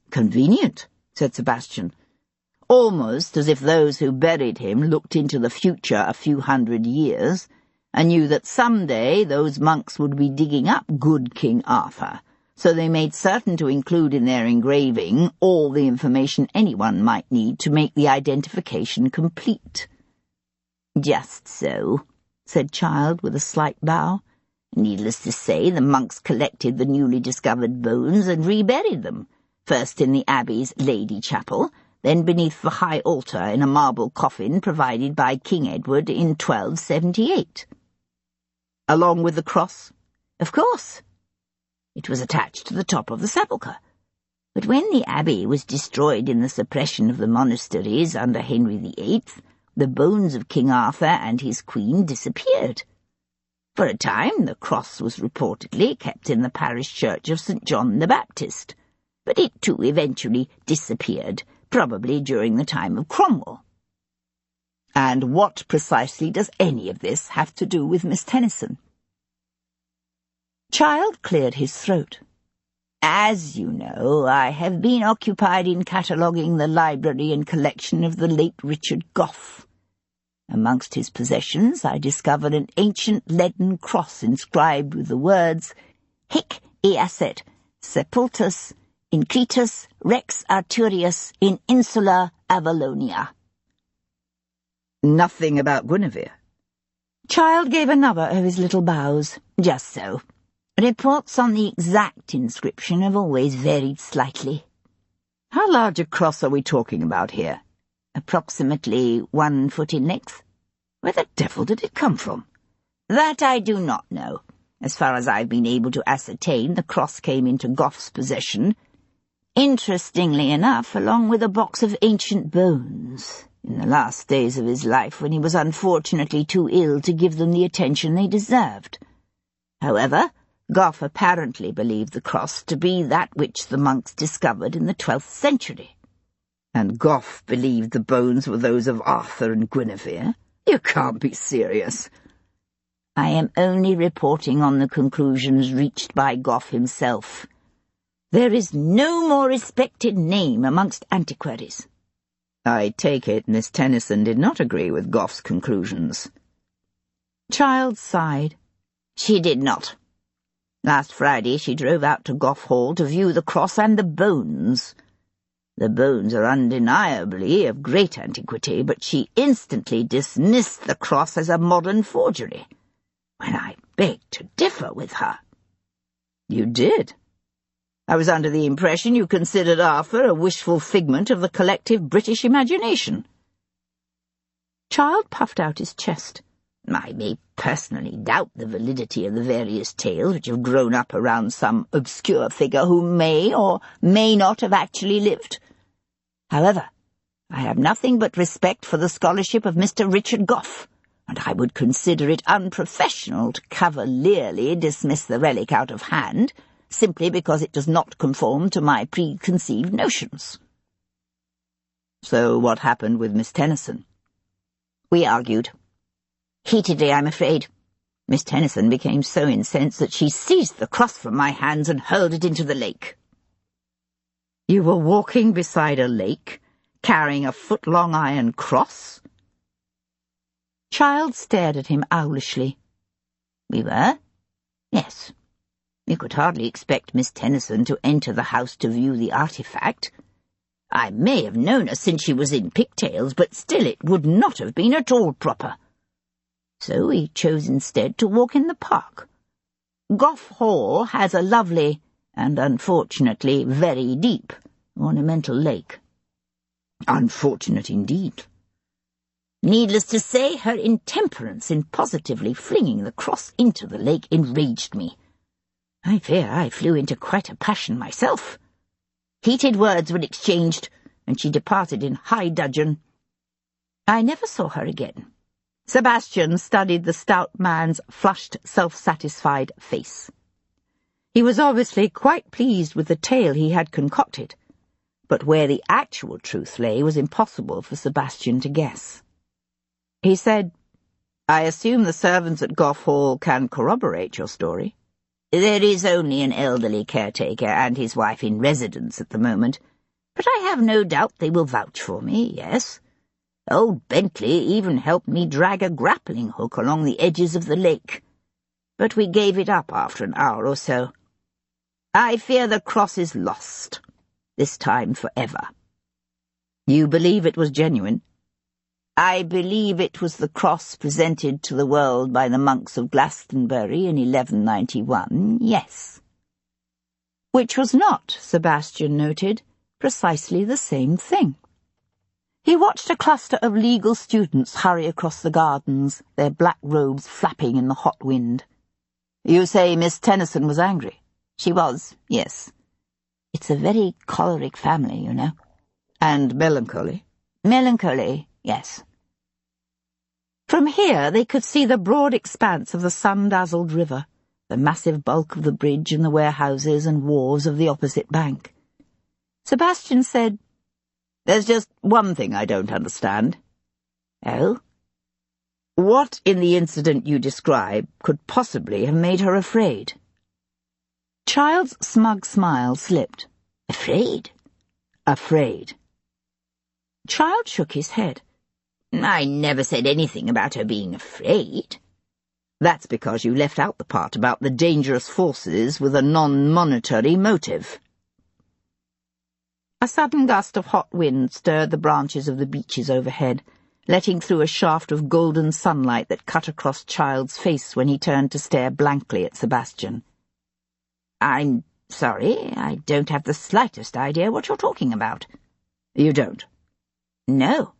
"Convenient," said Sebastian. "Almost as if those who buried him looked into the future a few 100 years, and knew that someday those monks would be digging up good King Arthur, so they made certain to include in their engraving all the information anyone might need to make the identification complete." "Just so," said Child with a slight bow. "Needless to say, the monks collected the newly discovered bones and reburied them, first in the Abbey's Lady Chapel, then beneath the high altar in a marble coffin provided by King Edward in 1278. "Along with the cross?" "Of course. It was attached to the top of the sepulchre. But when the abbey was destroyed in the suppression of the monasteries under Henry VIII, the bones of King Arthur and his queen disappeared. For a time the cross was reportedly kept in the parish church of St. John the Baptist, but it too eventually disappeared, probably during the time of Cromwell." "And what precisely does any of this have to do with Miss Tennyson?" Child cleared his throat. "As you know, I have been occupied in cataloguing the library and collection of the late Richard Gough. Amongst his possessions I discovered an ancient leaden cross inscribed with the words, Hic easset sepultus in Cretus Rex Arturius in Insula Avalonia." "Nothing about Guinevere?" Child gave another of his little bows. "Just so. Reports on the exact inscription have always varied slightly." "How large a cross are we talking about here?" "Approximately 1 foot in length." "Where the devil did it come from?" "That I do not know. As far as I've been able to ascertain, the cross came into Gough's possession, interestingly enough, along with a box of ancient bones. in the last days of his life when he was unfortunately too ill to give them the attention they deserved. However, Goff apparently believed the cross to be that which the monks discovered in the 12th century. And Goff believed the bones were those of Arthur and Guinevere? You can't be serious. I am only reporting on the conclusions reached by Goff himself. There is no more respected name amongst antiquaries. I take it Miss Tennyson did not agree with Goff's conclusions. Childs sighed. She did not. Last Friday she drove out to Goff Hall to view the cross and the bones. The bones are undeniably of great antiquity, but she instantly dismissed the cross as a modern forgery, when I begged to differ with her. You did? I was under the impression you considered Arthur a wishful figment of the collective British imagination. Child puffed out his chest. I may personally doubt the validity of the various tales which have grown up around some obscure figure who may or may not have actually lived. However, I have nothing but respect for the scholarship of Mr. Richard Goff, and I would consider it unprofessional to cavalierly dismiss the relic out of hand, simply because it does not conform to my preconceived notions. So what happened with Miss Tennyson? We argued. Heatedly, I'm afraid. Miss Tennyson became so incensed that she seized the cross from my hands and hurled it into the lake. You were walking beside a lake, carrying a foot-long iron cross? Child stared at him owlishly. We were? Yes. You could hardly expect Miss Tennyson to enter the house to view the artifact. I may have known her since she was in pigtails, but still it would not have been at all proper. So we chose instead to walk in the park. Goff Hall has a lovely, and unfortunately very deep, ornamental lake. Unfortunate indeed. Needless to say, her intemperance in positively flinging the cross into the lake enraged me. I fear I flew into quite a passion myself. Heated words were exchanged, and she departed in high dudgeon. I never saw her again. Sebastian studied the stout man's flushed, self-satisfied face. He was obviously quite pleased with the tale he had concocted, but where the actual truth lay was impossible for Sebastian to guess. He said, I assume the servants at Goff Hall can corroborate your story. There is only an elderly caretaker and his wife in residence at the moment, but I have no doubt they will vouch for me, yes. Old Bentley even helped me drag a grappling hook along the edges of the lake, but we gave it up after an hour or so. I fear the cross is lost, this time forever. You believe it was genuine? I believe it was the cross presented to the world by the monks of Glastonbury in 1191, yes. Which was not, Sebastian noted, precisely the same thing. He watched a cluster of legal students hurry across the gardens, their black robes flapping in the hot wind. You say Miss Tennyson was angry? She was, yes. It's a very choleric family, you know. And melancholy? Melancholy, yes. From here they could see the broad expanse of the sun-dazzled river, the massive bulk of the bridge and the warehouses and wharves of the opposite bank. Sebastian said, There's just one thing I don't understand. Oh? What in the incident you describe could possibly have made her afraid? Child's smug smile slipped. Afraid? Afraid. Child shook his head. I never said anything about her being afraid. That's because you left out the part about the dangerous forces with a non-monetary motive. A sudden gust of hot wind stirred the branches of the beeches overhead, letting through a shaft of golden sunlight that cut across Child's face when he turned to stare blankly at Sebastian. I'm sorry, I don't have the slightest idea what you're talking about. You don't? No.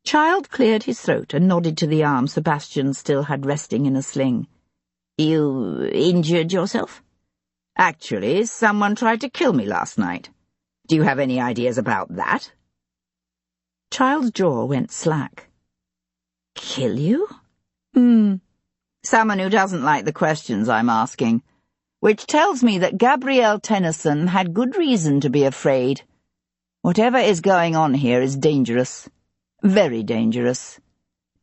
Child cleared his throat and nodded to the arm Sebastian still had resting in a sling. You injured yourself? Actually, someone tried to kill me last night. Do you have any ideas about that? Child's jaw went slack. Kill you? Someone who doesn't like the questions I'm asking. Which tells me that Gabrielle Tennyson had good reason to be afraid. Whatever is going on here is dangerous. Very dangerous.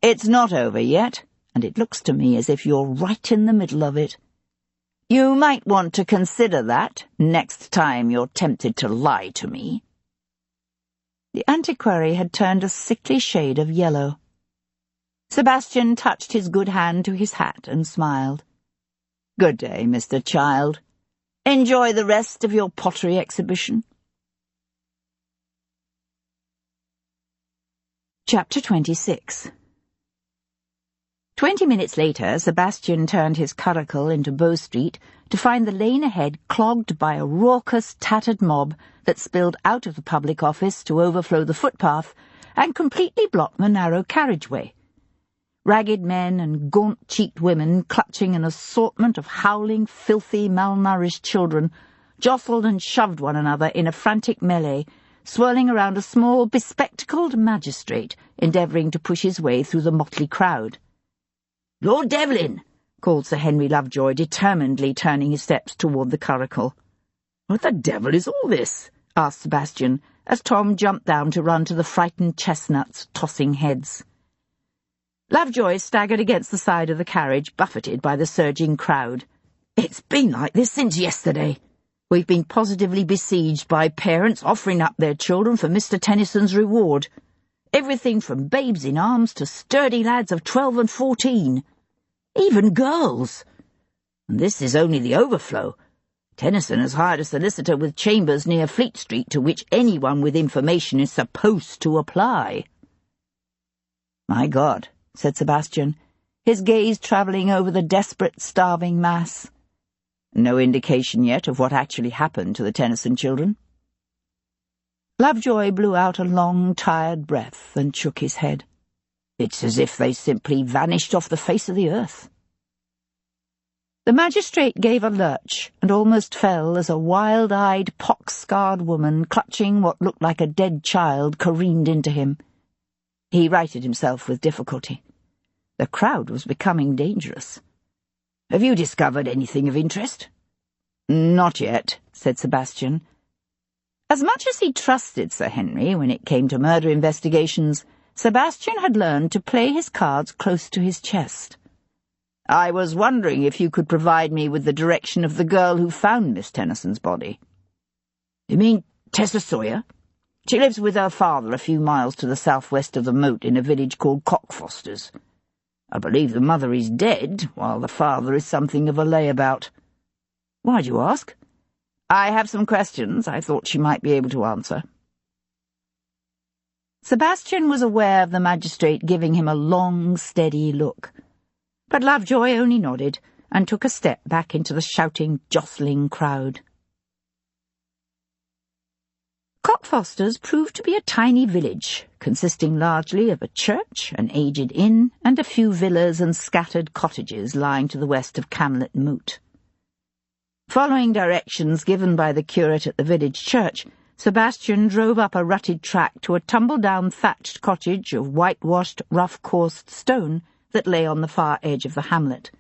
It's not over yet, and it looks to me as if you're right in the middle of it. You might want to consider that next time you're tempted to lie to me. The antiquary had turned a sickly shade of yellow. Sebastian touched his good hand to his hat and smiled. Good day, Mr. Child. Enjoy the rest of your pottery exhibition. Chapter 26. 20 minutes later, Sebastian turned his curricle into Bow Street to find the lane ahead clogged by a raucous, tattered mob that spilled out of the public office to overflow the footpath and completely block the narrow carriageway. Ragged men and gaunt-cheeked women, clutching an assortment of howling, filthy, malnourished children, jostled and shoved one another in a frantic melee, swirling around a small, bespectacled magistrate endeavouring to push his way through the motley crowd. "Lord Devlin!" called Sir Henry Lovejoy, determinedly turning his steps toward the curricle. "What the devil is all this?" asked Sebastian, as Tom jumped down to run to the frightened chestnuts' tossing heads. Lovejoy staggered against the side of the carriage, buffeted by the surging crowd. "It's been like this since yesterday. We've been positively besieged by parents offering up their children for Mr. Tennyson's reward. Everything from babes in arms to sturdy lads of 12 and 14. Even girls. And this is only the overflow. Tennyson has hired a solicitor with chambers near Fleet Street to which anyone with information is supposed to apply." "My God," said Sebastian, his gaze travelling over the desperate, starving mass. "No indication yet of what actually happened to the Tennyson children?" Lovejoy blew out a long, tired breath and shook his head. "It's as if they simply vanished off the face of the earth." The magistrate gave a lurch and almost fell as a wild-eyed, pock-scarred woman clutching what looked like a dead child careened into him. He righted himself with difficulty. The crowd was becoming dangerous. "Have you discovered anything of interest?" "Not yet," said Sebastian. As much as he trusted Sir Henry when it came to murder investigations, Sebastian had learned to play his cards close to his chest. "I was wondering if you could provide me with the direction of the girl who found Miss Tennyson's body." "You mean Tessa Sawyer? She lives with her father a few miles to the southwest of the moat in a village called Cockfosters. I believe the mother is dead, while the father is something of a layabout. Why do you ask?" "I have some questions I thought she might be able to answer." Sebastian was aware of the magistrate giving him a long, steady look. But Lovejoy only nodded and took a step back into the shouting, jostling crowd. Cockfosters proved to be a tiny village, consisting largely of a church, an aged inn, and a few villas and scattered cottages lying to the west of Camlet Moot. Following directions given by the curate at the village church, Sebastian drove up a rutted track to a tumble-down thatched cottage of whitewashed, rough-coursed stone that lay on the far edge of the hamlet.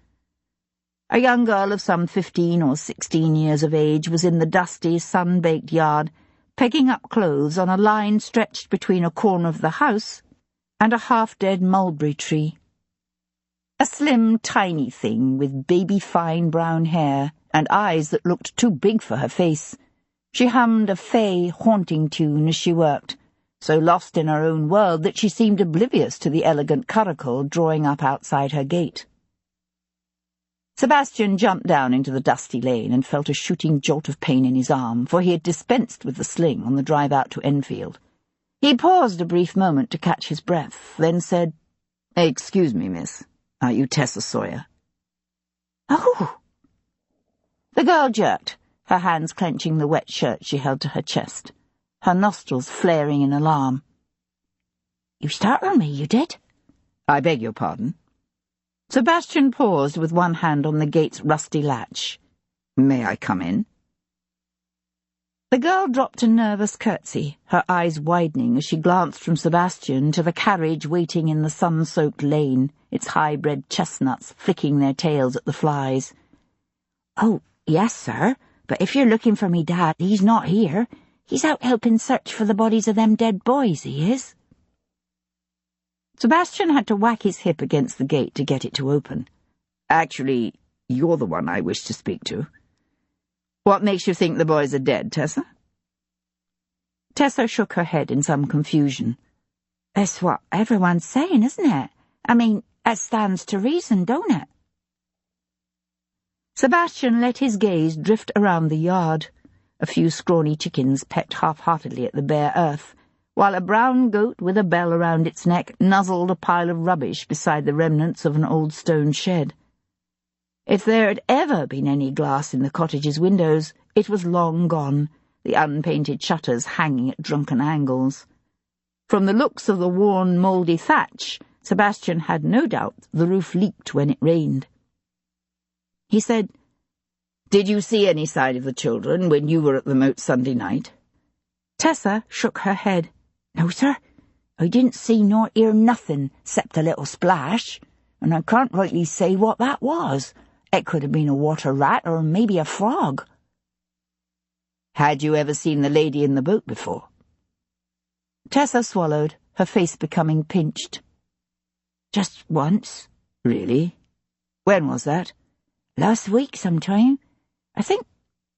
A young girl of some 15 or 16 years of age was in the dusty, sun-baked yard, pegging up clothes on a line stretched between a corner of the house and a half-dead mulberry tree. A slim, tiny thing with baby-fine brown hair and eyes that looked too big for her face, she hummed a fey, haunting tune as she worked, so lost in her own world that she seemed oblivious to the elegant curricle drawing up outside her gate. Sebastian jumped down into the dusty lane and felt a shooting jolt of pain in his arm, for he had dispensed with the sling on the drive out to Enfield. He paused a brief moment to catch his breath, then said, "Excuse me, miss. Are you Tessa Sawyer?" "Oh!" The girl jerked, her hands clenching the wet shirt she held to her chest, her nostrils flaring in alarm. "You startled me, you did." "I beg your pardon." Sebastian paused with one hand on the gate's rusty latch. "May I come in?" The girl dropped a nervous curtsy, her eyes widening as she glanced from Sebastian to the carriage waiting in the sun-soaked lane, its high-bred chestnuts flicking their tails at the flies. "Oh, yes, sir, but if you're looking for me dad, he's not here. He's out helping search for the bodies of them dead boys, he is." Sebastian had to whack his hip against the gate to get it to open. "Actually, you're the one I wish to speak to. What makes you think the boys are dead, Tessa?" Tessa shook her head in some confusion. "That's what everyone's saying, isn't it? I mean, it stands to reason, don't it?" Sebastian let his gaze drift around the yard. A few scrawny chickens pecked half-heartedly at the bare earth, while a brown goat with a bell around its neck nuzzled a pile of rubbish beside the remnants of an old stone shed. If there had ever been any glass in the cottage's windows, it was long gone, the unpainted shutters hanging at drunken angles. From the looks of the worn, mouldy thatch, Sebastian had no doubt the roof leaked when it rained. He said, "Did you see any sign of the children when you were at the moat Sunday night?" Tessa shook her head. "No, sir. I didn't see nor hear nothing except a little splash, and I can't rightly say what that was. It could have been a water rat or maybe a frog." "Had you ever seen the lady in the boat before?" Tessa swallowed, her face becoming pinched. "Just once." "Really? When was that?" "Last week sometime. I think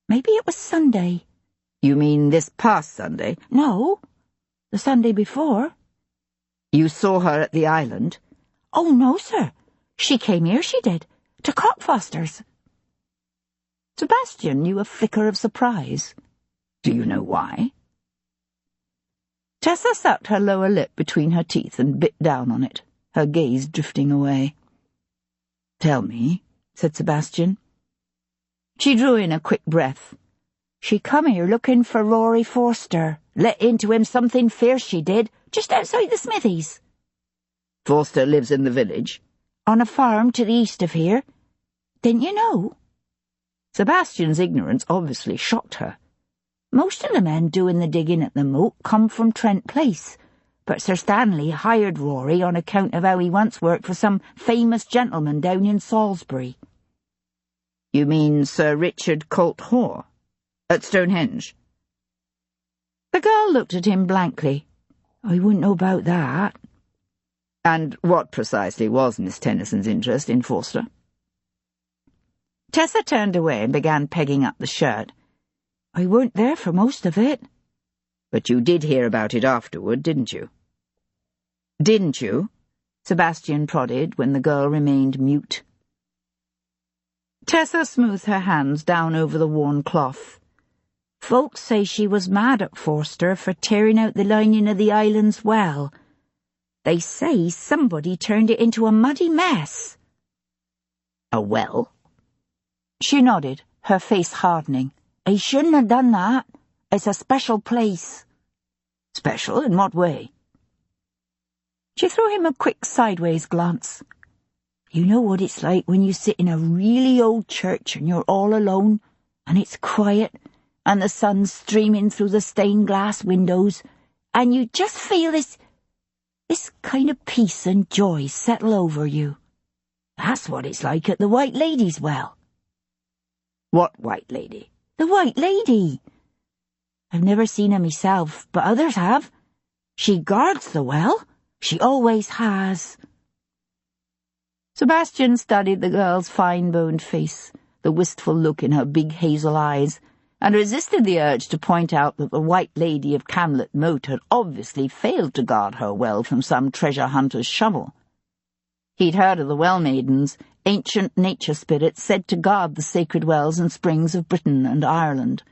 maybe it was Sunday." "You mean this past Sunday?" "No, the Sunday before." "You saw her at the island?" "Oh, no, sir. She came here, she did, to Cockfoster's." Sebastian knew a flicker of surprise. "Do you know why?" Tessa sucked her lower lip between her teeth and bit down on it, her gaze drifting away. "Tell me," said Sebastian. She drew in a quick breath. "She come here looking for Rory Forster. Let into him something fierce, she did, just outside the smithies." "Forster lives in the village?" "On a farm to the east of here. Didn't you know?" Sebastian's ignorance obviously shocked her. "Most of the men doing the digging at the moat come from Trent Place, but Sir Stanley hired Rory on account of how he once worked for some famous gentleman down in Salisbury." "You mean Sir Richard Colt Hoare? At Stonehenge?" The girl looked at him blankly. "I wouldn't know about that." "And what precisely was Miss Tennyson's interest in Forster?" Tessa turned away and began pegging up the shirt. "I weren't there for most of it." "But you did hear about it afterward, didn't you?" "Didn't you?" Sebastian prodded when the girl remained mute. Tessa smoothed her hands down over the worn cloth. "Folks say she was mad at Forster for tearing out the lining of the island's well. They say somebody turned it into a muddy mess." "A well?" She nodded, her face hardening. "He shouldn't have done that. It's a special place." "Special? In what way?" She threw him a quick sideways glance. "You know what it's like when you sit in a really old church and you're all alone, and it's quiet, and the sun's streaming through the stained glass windows, and you just feel this kind of peace and joy settle over you. That's what it's like at the White Lady's well." "What White Lady?" "The White Lady. I've never seen her myself, but others have. She guards the well. She always has." Sebastian studied the girl's fine-boned face, the wistful look in her big hazel eyes, and resisted the urge to point out that the White Lady of Camlet Moat had obviously failed to guard her well from some treasure hunter's shovel. He'd heard of the Well Maidens, ancient nature spirits said to guard the sacred wells and springs of Britain and Ireland.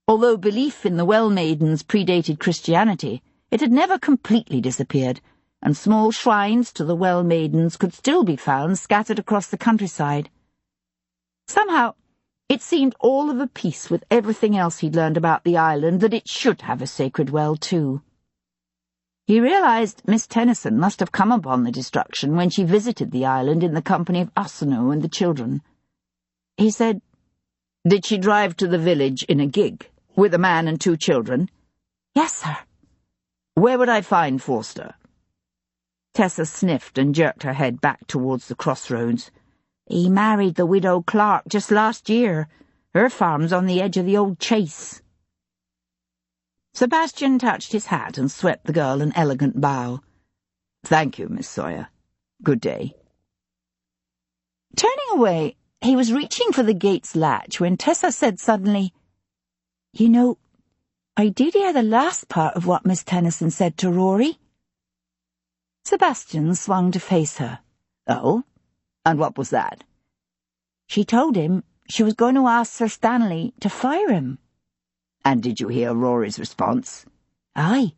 Although belief in the Well Maidens predated Christianity, it had never completely disappeared, and small shrines to the Well Maidens could still be found scattered across the countryside. Somehow, it seemed all of a piece with everything else he'd learned about the island that it should have a sacred well, too. He realized Miss Tennyson must have come upon the destruction when she visited the island in the company of Arsinoe and the children. He said, "Did she drive to the village in a gig?" With a man and 2 children? Yes, sir. Where would I find Forster? Tessa sniffed and jerked her head back towards the crossroads. He married the widow Clark just last year. Her farm's on the edge of the old chase. Sebastian touched his hat and swept the girl an elegant bow. Thank you, Miss Sawyer. Good day. Turning away, he was reaching for the gate's latch when Tessa said suddenly, "You know, I did hear the last part of what Miss Tennyson said to Rory." Sebastian swung to face her. Oh? And what was that? She told him she was going to ask Sir Stanley to fire him. And did you hear Rory's response? Aye.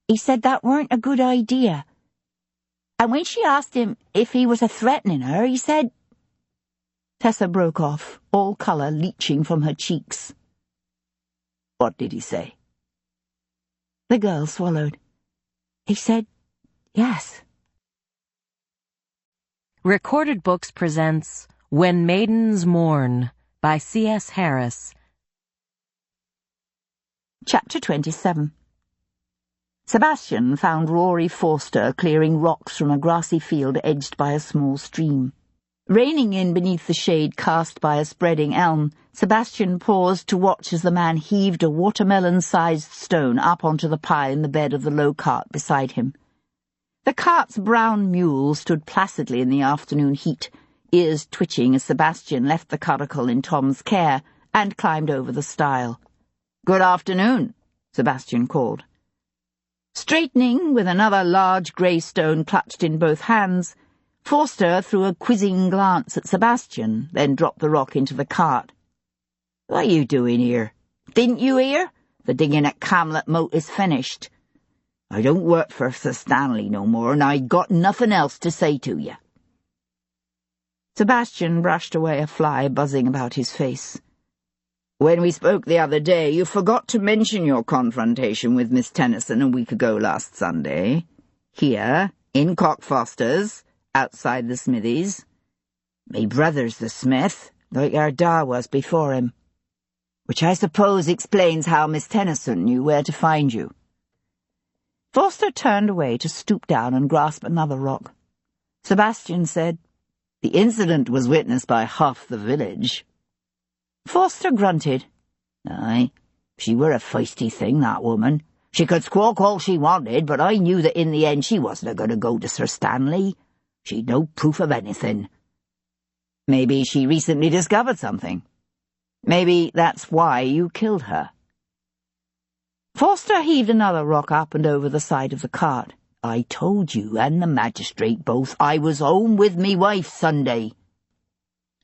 He said that weren't a good idea. And when she asked him if he was a-threatening her, he said— Tessa broke off, all colour leaching from her cheeks. What did he say? The girl swallowed. He said, yes. Recorded Books presents When Maidens Mourn by C.S. Harris. Chapter 27. Sebastian found Rory Forster clearing rocks from a grassy field edged by a small stream. Reining in beneath the shade cast by a spreading elm, Sebastian paused to watch as the man heaved a watermelon-sized stone up onto the pile in the bed of the low cart beside him. The cart's brown mule stood placidly in the afternoon heat, ears twitching as Sebastian left the curricle in Tom's care and climbed over the stile. "Good afternoon," Sebastian called. Straightening, with another large grey stone clutched in both hands, Forster threw a quizzing glance at Sebastian, then dropped the rock into the cart. "What are you doing here? Didn't you hear? The digging at Camlet Moat is finished. I don't work for Sir Stanley no more, and I got nothing else to say to you." Sebastian brushed away a fly buzzing about his face. "When we spoke the other day, you forgot to mention your confrontation with Miss Tennyson a week ago last Sunday. Here, in Cockfoster's, outside the smithies. Me brother's the smith, like our da was before him. Which I suppose explains how Miss Tennyson knew where to find you." Forster turned away to stoop down and grasp another rock. Sebastian said, "The incident was witnessed by half the village." Forster grunted. "Aye, she were a feisty thing, that woman. She could squawk all she wanted, but I knew that in the end she wasn't a-going to go to Sir Stanley. She'd no proof of anything." "Maybe she recently discovered something. Maybe that's why you killed her." Forster heaved another rock up and over the side of the cart. "I told you and the magistrate both I was home with me wife Sunday."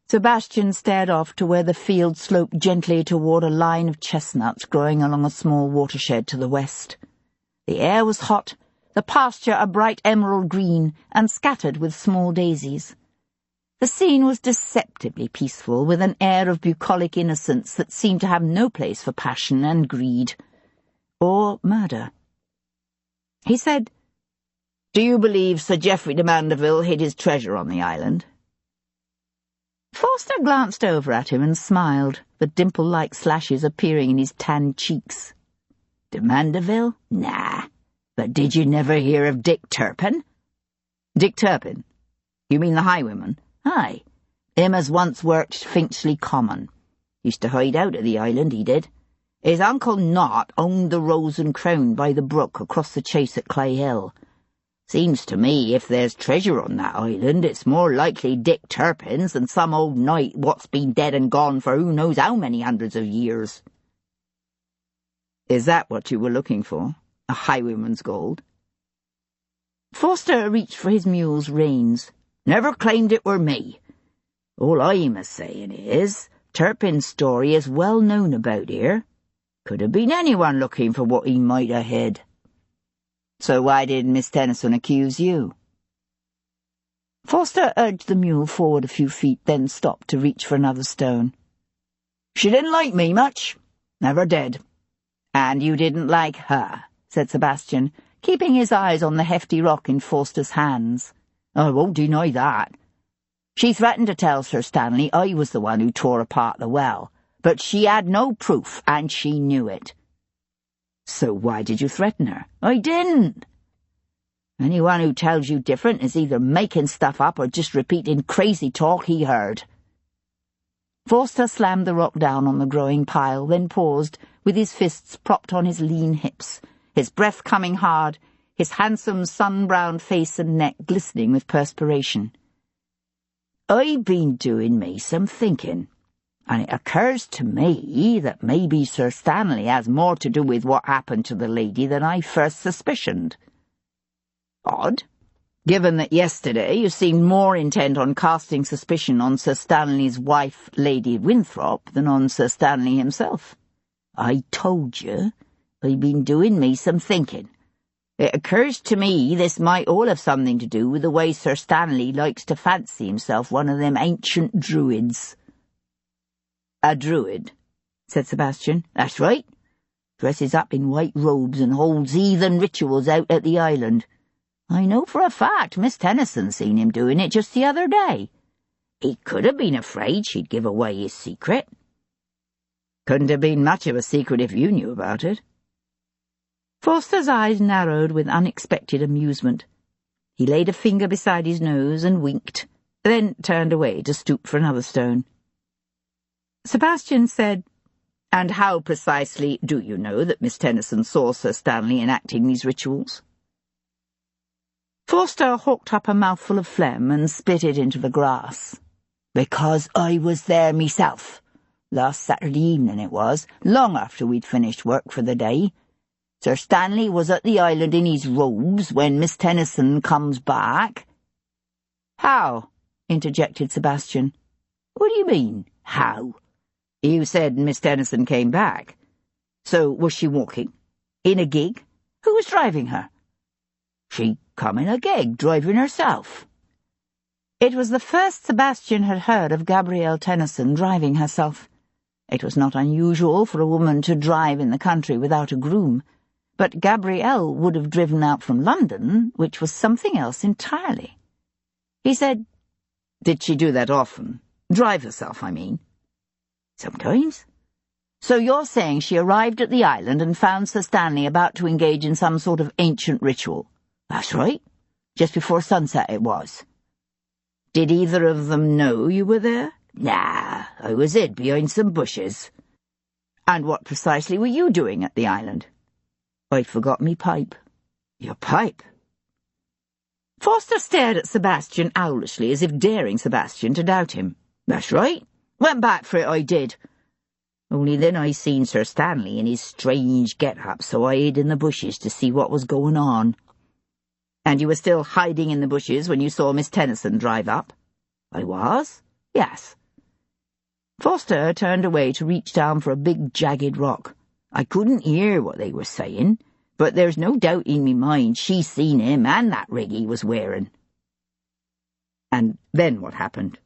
Sebastian stared off to where the field sloped gently toward a line of chestnuts growing along a small watershed to the west. The air was hot, the pasture a bright emerald green and scattered with small daisies. The scene was deceptively peaceful, with an air of bucolic innocence that seemed to have no place for passion and greed. Or murder. He said, "Do you believe Sir Geoffrey de Mandeville hid his treasure on the island?" Forster glanced over at him and smiled, the dimple-like slashes appearing in his tanned cheeks. "De Mandeville? Nah. But did you never hear of Dick Turpin?" "Dick Turpin? You mean the highwayman?" "Aye. Him as once worked Finchley Common. Used to hide out at the island, he did. His uncle Knott owned the Rose and Crown by the brook across the chase at Clay Hill. Seems to me if there's treasure on that island, it's more likely Dick Turpin's than some old knight what's been dead and gone for who knows how many hundreds of years." "Is that what you were looking for? A highwayman's gold?" Forster reached for his mule's reins. "Never claimed it were me. All I'm a-saying is, Turpin's story is well known about here. Could have been anyone looking for what he might ha' hid." "So why did Miss Tennyson accuse you?" Forster urged the mule forward a few feet, then stopped to reach for another stone. "She didn't like me much. Never did." "And you didn't like her," said Sebastian, keeping his eyes on the hefty rock in Forster's hands. "I won't deny that. She threatened to tell Sir Stanley I was the one who tore apart the well, but she had no proof, and she knew it. So why did you threaten her? I didn't. Anyone who tells you different is either making stuff up or just repeating crazy talk he heard. Forster slammed the rock down on the growing pile, then paused, with his fists propped on his lean hips, his breath coming hard, his handsome sun-browned face and neck glistening with perspiration. I've been doing me some thinking, and it occurs to me that maybe Sir Stanley has more to do with what happened to the lady than I first suspicioned. Odd, given that yesterday you seemed more intent on casting suspicion on Sir Stanley's wife, Lady Winthrop, than on Sir Stanley himself. I told you, I've been doing me some thinking. It occurs to me this might all have something to do with the way Sir Stanley likes to fancy himself one of them ancient druids. A druid, said Sebastian. That's right. Dresses up in white robes and holds heathen rituals out at the island. I know for a fact Miss Tennyson seen him doing it just the other day. He could have been afraid she'd give away his secret. Couldn't have been much of a secret if you knew about it. Forster's eyes narrowed with unexpected amusement. He laid a finger beside his nose and winked, then turned away to stoop for another stone. Sebastian said, "And how precisely do you know that Miss Tennyson saw Sir Stanley enacting these rituals?" Forster hawked up a mouthful of phlegm and spit it into the grass. "Because I was there myself. Last Saturday evening it was, long after we'd finished work for the day. Sir Stanley was at the island in his robes when Miss Tennyson comes back." "How?" interjected Sebastian. "What do you mean, how?" "You said Miss Tennyson came back. So was she walking? In a gig? Who was driving her?" "She come in a gig, driving herself." It was the first Sebastian had heard of Gabrielle Tennyson driving herself. It was not unusual for a woman to drive in the country without a groom, but Gabrielle would have driven out from London, which was something else entirely. He said, "Did she do that often? Drive herself, I mean." "Sometimes." "So you're saying she arrived at the island and found Sir Stanley about to engage in some sort of ancient ritual?" "That's right. Just before sunset it was." "Did either of them know you were there?" "Nah, I was hid behind some bushes." "And what precisely were you doing at the island?" "I forgot me pipe." "Your pipe?" Forster stared at Sebastian owlishly, as if daring Sebastian to doubt him. "That's right. Went back for it, I did. Only then I seen Sir Stanley in his strange get-up, so I hid in the bushes to see what was going on." "And you were still hiding in the bushes when you saw Miss Tennyson drive up?" "I was? Yes." Forster turned away to reach down for a big jagged rock. "I couldn't hear what they were saying, but there's no doubt in me mind she seen him and that rig he was wearing." "And then what happened?"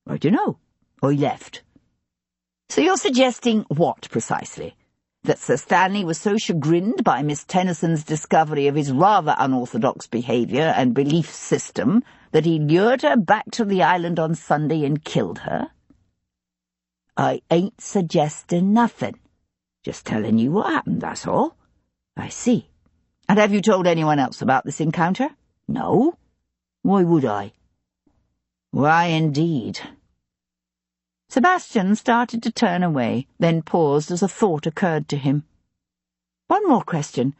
"I dunno. I left." "So you're suggesting what, precisely? That Sir Stanley was so chagrined by Miss Tennyson's discovery of his rather unorthodox behaviour and belief system that he lured her back to the island on Sunday and killed her?" "I ain't suggesting nothing. Just telling you what happened, that's all." "I see. And have you told anyone else about this encounter?" "No. Why would I?" "Why, indeed." Sebastian started to turn away, then paused as a thought occurred to him. "One more question.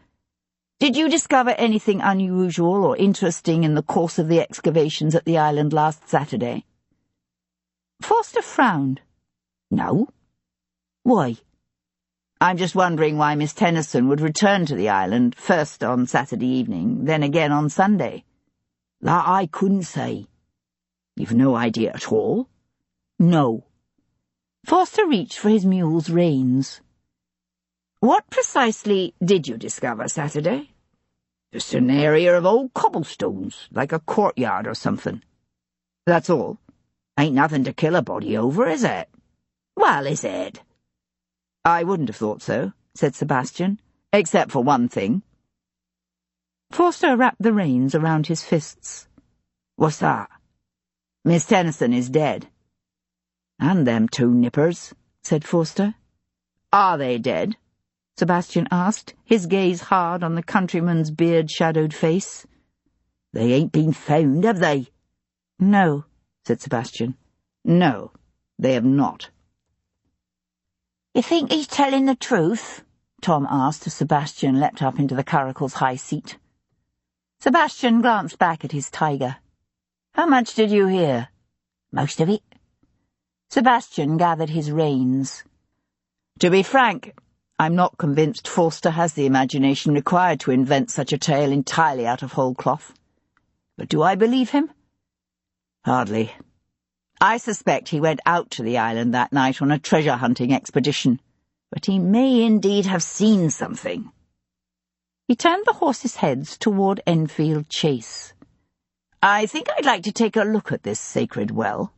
Did you discover anything unusual or interesting in the course of the excavations at the island last Saturday?" Forster frowned. "No. Why?" "I'm just wondering why Miss Tennyson would return to the island, first on Saturday evening, then again on Sunday." "That I couldn't say." "You've no idea at all?" "No." Forster reached for his mule's reins. "What precisely did you discover Saturday?" "Just an area of old cobblestones, like a courtyard or something." "That's all?" "Ain't nothing to kill a body over, is it?" "Well, is it?" "I wouldn't have thought so," said Sebastian, "except for one thing." Forster wrapped the reins around his fists. "What's that?" "Miss Tennyson is dead." "And them two nippers." said Forster. "Are they dead?" Sebastian asked, his gaze hard on the countryman's beard-shadowed face. "They ain't been found, have they?" "No," said Sebastian. "No, they have not." "You think he's telling the truth?" Tom asked as Sebastian leapt up into the curricle's high seat. Sebastian glanced back at his tiger. "How much did you hear?" "Most of it." Sebastian gathered his reins. "To be frank, I'm not convinced Forster has the imagination required to invent such a tale entirely out of whole cloth. But do I believe him? Hardly. I suspect he went out to the island that night on a treasure-hunting expedition, but he may indeed have seen something." He turned the horses' heads toward Enfield Chase. "I think I'd like to take a look at this sacred well."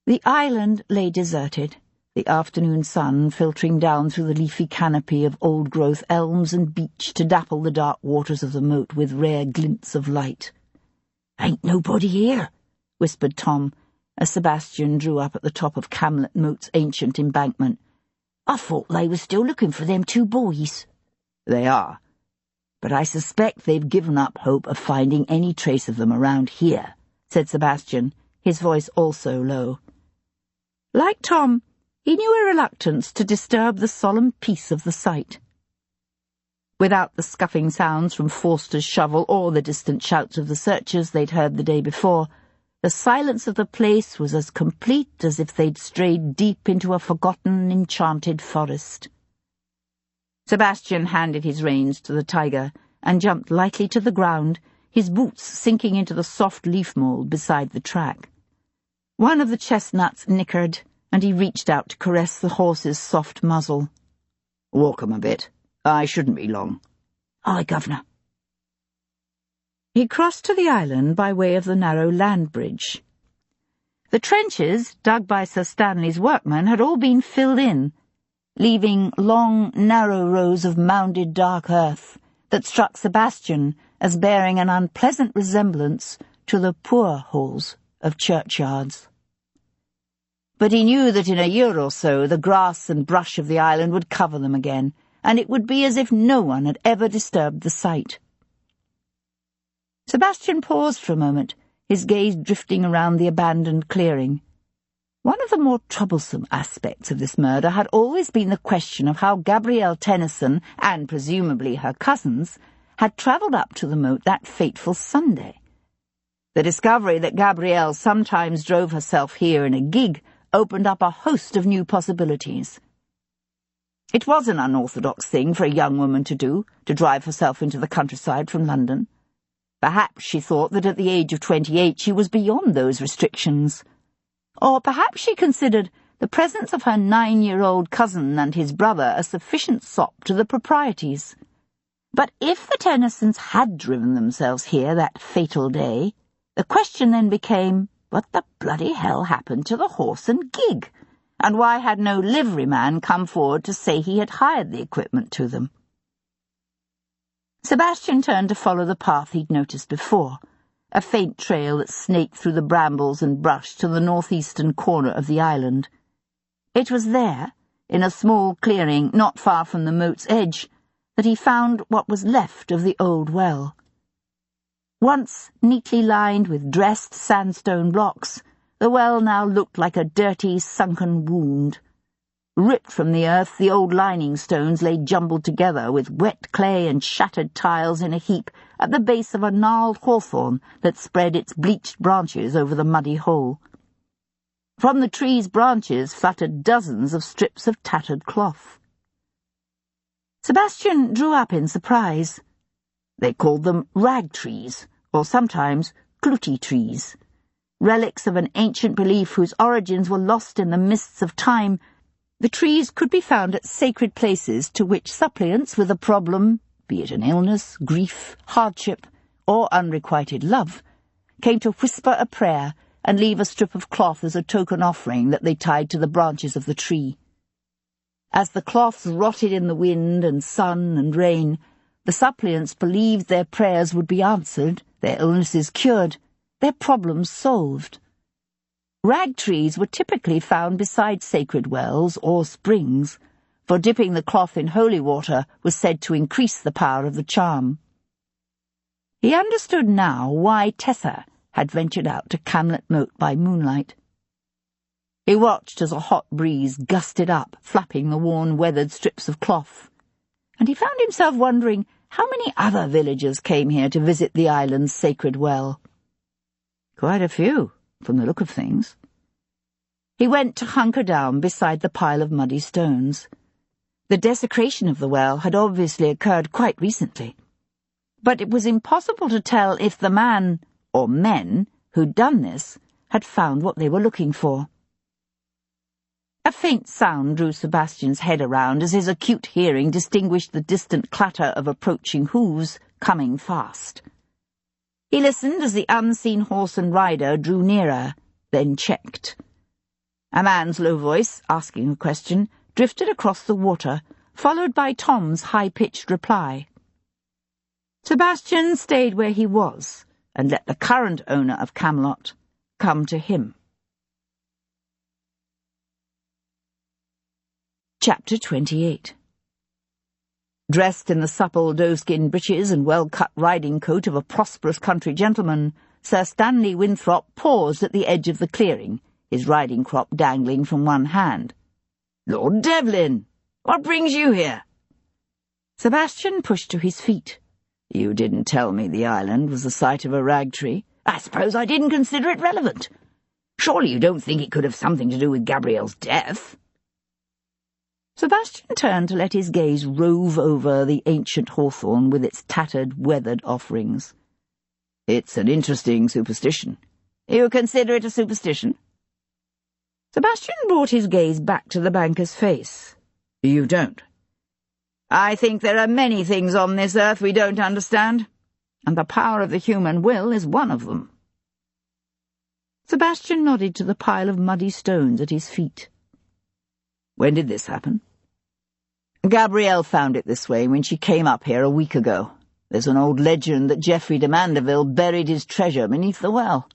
The island lay deserted, the afternoon sun filtering down through the leafy canopy of old-growth elms and beech to dapple the dark waters of the moat with rare glints of light. "Ain't nobody here," whispered Tom, as Sebastian drew up at the top of Camlet Moat's ancient embankment. "I thought they were still looking for them two boys." "They are, but I suspect they've given up hope of finding any trace of them around here," said Sebastian, his voice also low. Like Tom, he knew a reluctance to disturb the solemn peace of the sight. Without the scuffing sounds from Forster's shovel or the distant shouts of the searchers they'd heard the day before, the silence of the place was as complete as if they'd strayed deep into a forgotten, enchanted forest. Sebastian handed his reins to the tiger and jumped lightly to the ground, his boots sinking into the soft leaf mould beside the track. One of the chestnuts nickered, and he reached out to caress the horse's soft muzzle. "Walk 'em a bit. I shouldn't be long." "Aye, governor." He crossed to the island by way of the narrow land bridge. The trenches, dug by Sir Stanley's workmen, had all been filled in, leaving long, narrow rows of mounded dark earth that struck Sebastian as bearing an unpleasant resemblance to the poor holes of churchyards. But he knew that in a year or so the grass and brush of the island would cover them again, and it would be as if no one had ever disturbed the site. Sebastian paused for a moment, his gaze drifting around the abandoned clearing. One of the more troublesome aspects of this murder had always been the question of how Gabrielle Tennyson, and presumably her cousins, had travelled up to the moat that fateful Sunday. The discovery that Gabrielle sometimes drove herself here in a gig opened up a host of new possibilities. It was an unorthodox thing for a young woman to do, to drive herself into the countryside from London. Perhaps she thought that at the age of 28 she was beyond those restrictions. Or perhaps she considered the presence of her 9-year-old cousin and his brother a sufficient sop to the proprieties. But if the Tennysons had driven themselves here that fatal day, the question then became, what the bloody hell happened to the horse and gig? And why had no liveryman come forward to say he had hired the equipment to them? Sebastian turned to follow the path he'd noticed before, a faint trail that snaked through the brambles and brush to the northeastern corner of the island. It was there, in a small clearing not far from the moat's edge, that he found what was left of the old well. Once neatly lined with dressed sandstone blocks, the well now looked like a dirty, sunken wound. Ripped from the earth, the old lining stones lay jumbled together with wet clay and shattered tiles in a heap at the base of a gnarled hawthorn that spread its bleached branches over the muddy hole. From the tree's branches fluttered dozens of strips of tattered cloth. Sebastian drew up in surprise. They called them rag trees, or sometimes clooty trees, relics of an ancient belief whose origins were lost in the mists of time. The trees could be found at sacred places to which suppliants with a problem, be it an illness, grief, hardship, or unrequited love, came to whisper a prayer and leave a strip of cloth as a token offering that they tied to the branches of the tree. As the cloths rotted in the wind and sun and rain, the suppliants believed their prayers would be answered, their illnesses cured, their problems solved. Rag trees were typically found beside sacred wells or springs, for dipping the cloth in holy water was said to increase the power of the charm. He understood now why Tessa had ventured out to Camlet Moat by moonlight. He watched as a hot breeze gusted up, flapping the worn, weathered strips of cloth, and he found himself wondering how many other villagers came here to visit the island's sacred well. Quite a few, from the look of things. He went to hunker down beside the pile of muddy stones. The desecration of the well had obviously occurred quite recently, but it was impossible to tell if the man, or men, who'd done this had found what they were looking for. A faint sound drew Sebastian's head around as his acute hearing distinguished the distant clatter of approaching hooves coming fast. He listened as the unseen horse and rider drew nearer, then checked. A man's low voice, asking a question, drifted across the water, followed by Tom's high-pitched reply. Sebastian stayed where he was and let the current owner of Camelot come to him. Chapter 28. Dressed in the supple doe-skin breeches and well-cut riding coat of a prosperous country gentleman, Sir Stanley Winthrop paused at the edge of the clearing, his riding crop dangling from one hand. "Lord Devlin, what brings you here?" Sebastian pushed to his feet. "You didn't tell me the island was the site of a rag tree." "I suppose I didn't consider it relevant. Surely you don't think it could have something to do with Gabrielle's death?" Sebastian turned to let his gaze rove over the ancient hawthorn with its tattered, weathered offerings. "It's an interesting superstition." "You consider it a superstition?" Sebastian brought his gaze back to the banker's face. "You don't?" "I think there are many things on this earth we don't understand, and the power of the human will is one of them." Sebastian nodded to the pile of muddy stones at his feet. "When did this happen?" "Gabrielle found it this way when she came up here a week ago. There's an old legend that Geoffrey de Mandeville buried his treasure beneath the well.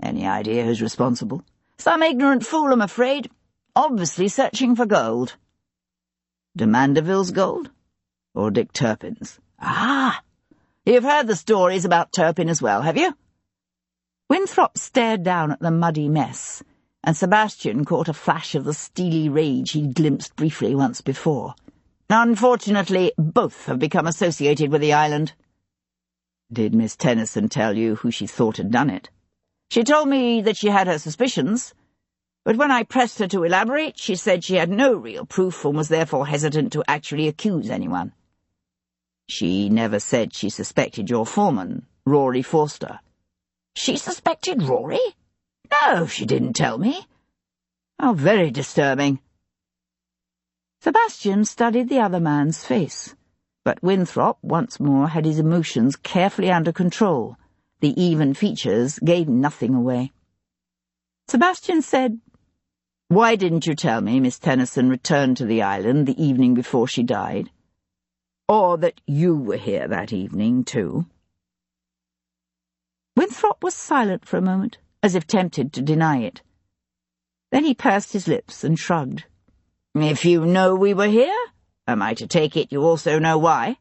Any idea who's responsible?" "Some ignorant fool, I'm afraid. Obviously searching for gold." "De Mandeville's gold? Or Dick Turpin's?" "Ah! You've heard the stories about Turpin as well, have you?" Winthrop stared down at the muddy mess, and Sebastian caught a flash of the steely rage he'd glimpsed briefly once before. "Unfortunately, both have become associated with the island." "Did Miss Tennyson tell you who she thought had done it?" "She told me that she had her suspicions, but when I pressed her to elaborate, she said she had no real proof and was therefore hesitant to actually accuse anyone." "She never said she suspected your foreman, Rory Forster?" "She suspected Rory? No, she didn't tell me." "How very disturbing." Sebastian studied the other man's face, but Winthrop once more had his emotions carefully under control. The even features gave nothing away. Sebastian said, "Why didn't you tell me Miss Tennyson returned to the island the evening before she died? Or that you were here that evening, too?" Winthrop was silent for a moment, as if tempted to deny it. Then he pursed his lips and shrugged. "If you know we were here, am I to take it you also know why?"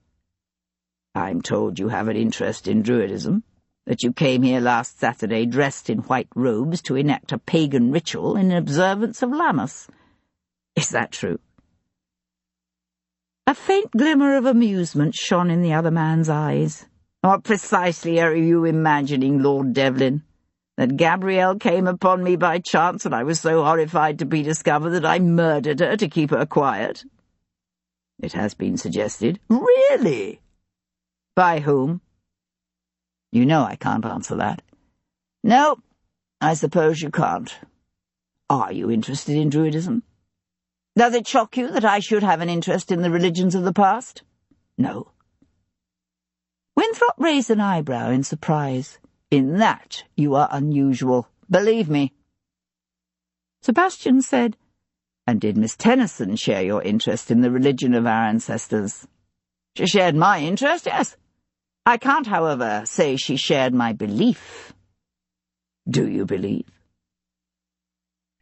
"I'm told you have an interest in Druidism, that you came here last Saturday dressed in white robes to enact a pagan ritual in observance of Lammas. Is that true?" A faint glimmer of amusement shone in the other man's eyes. "What precisely are you imagining, Lord Devlin? That Gabrielle came upon me by chance and I was so horrified to be discovered that I murdered her to keep her quiet?" "It has been suggested." "Really?" "By whom?" "You know I can't answer that." "No, I suppose you can't. Are you interested in Druidism?" "Does it shock you that I should have an interest in the religions of the past?" "No." Winthrop raised an eyebrow in surprise. "In that you are unusual, believe me." Sebastian said, "And did Miss Tennyson share your interest in the religion of our ancestors?" "She shared my interest, yes. I can't, however, say she shared my belief." "Do you believe?"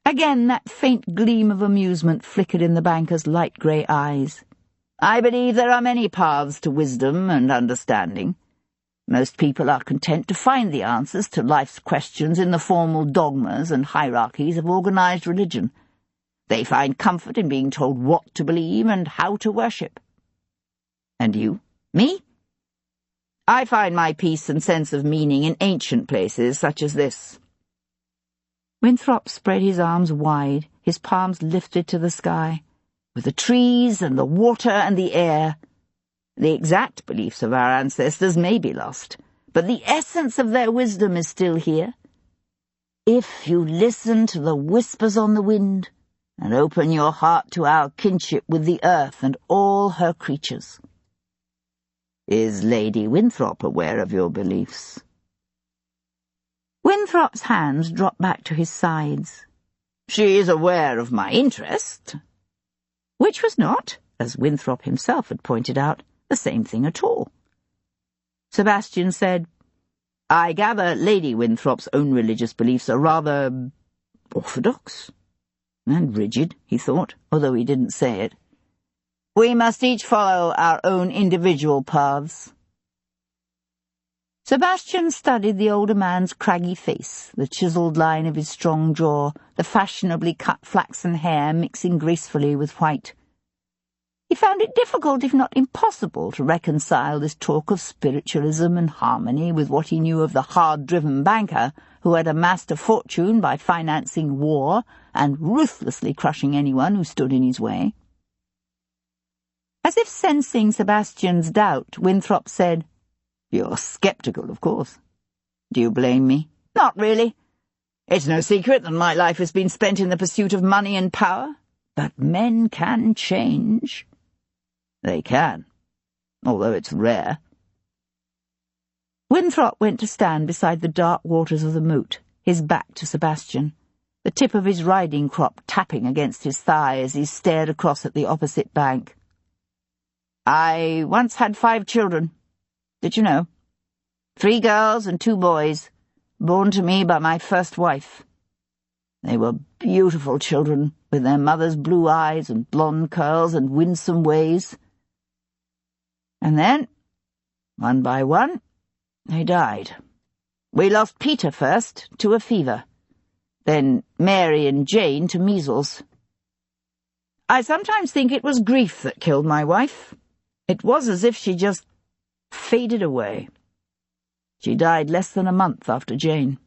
Again that faint gleam of amusement flickered in the banker's light grey eyes. "I believe there are many paths to wisdom and understanding. Most people are content to find the answers to life's questions in the formal dogmas and hierarchies of organized religion. They find comfort in being told what to believe and how to worship. And you? Me? I find my peace and sense of meaning in ancient places such as this." Winthrop spread his arms wide, his palms lifted to the sky. "With the trees and the water and the air. The exact beliefs of our ancestors may be lost, but the essence of their wisdom is still here. If you listen to the whispers on the wind, and open your heart to our kinship with the earth and all her creatures." "Is Lady Winthrop aware of your beliefs?" Winthrop's hands dropped back to his sides. "She is aware of my interest." Which was not, as Winthrop himself had pointed out, the same thing at all. Sebastian said, "I gather Lady Winthrop's own religious beliefs are rather orthodox and rigid," he thought, although he didn't say it. "We must each follow our own individual paths." Sebastian studied the older man's craggy face, the chiselled line of his strong jaw, the fashionably cut flaxen hair mixing gracefully with white. He found it difficult, if not impossible, to reconcile this talk of spiritualism and harmony with what he knew of the hard-driven banker who had amassed a fortune by financing war and ruthlessly crushing anyone who stood in his way. As if sensing Sebastian's doubt, Winthrop said, "You're sceptical, of course. Do you blame me?" "Not really. It's no secret that my life has been spent in the pursuit of money and power. But men can change." "They can, although it's rare." Winthrop went to stand beside the dark waters of the moat, his back to Sebastian, the tip of his riding crop tapping against his thigh as he stared across at the opposite bank. "I once had 5 children. Did you know? 3 girls and 2 boys, born to me by my first wife. They were beautiful children, with their mother's blue eyes and blonde curls and winsome ways. And then, one by one, they died. We lost Peter first, to a fever. Then Mary and Jane to measles. I sometimes think it was grief that killed my wife. It was as if she just faded away. She died less than a month after Jane."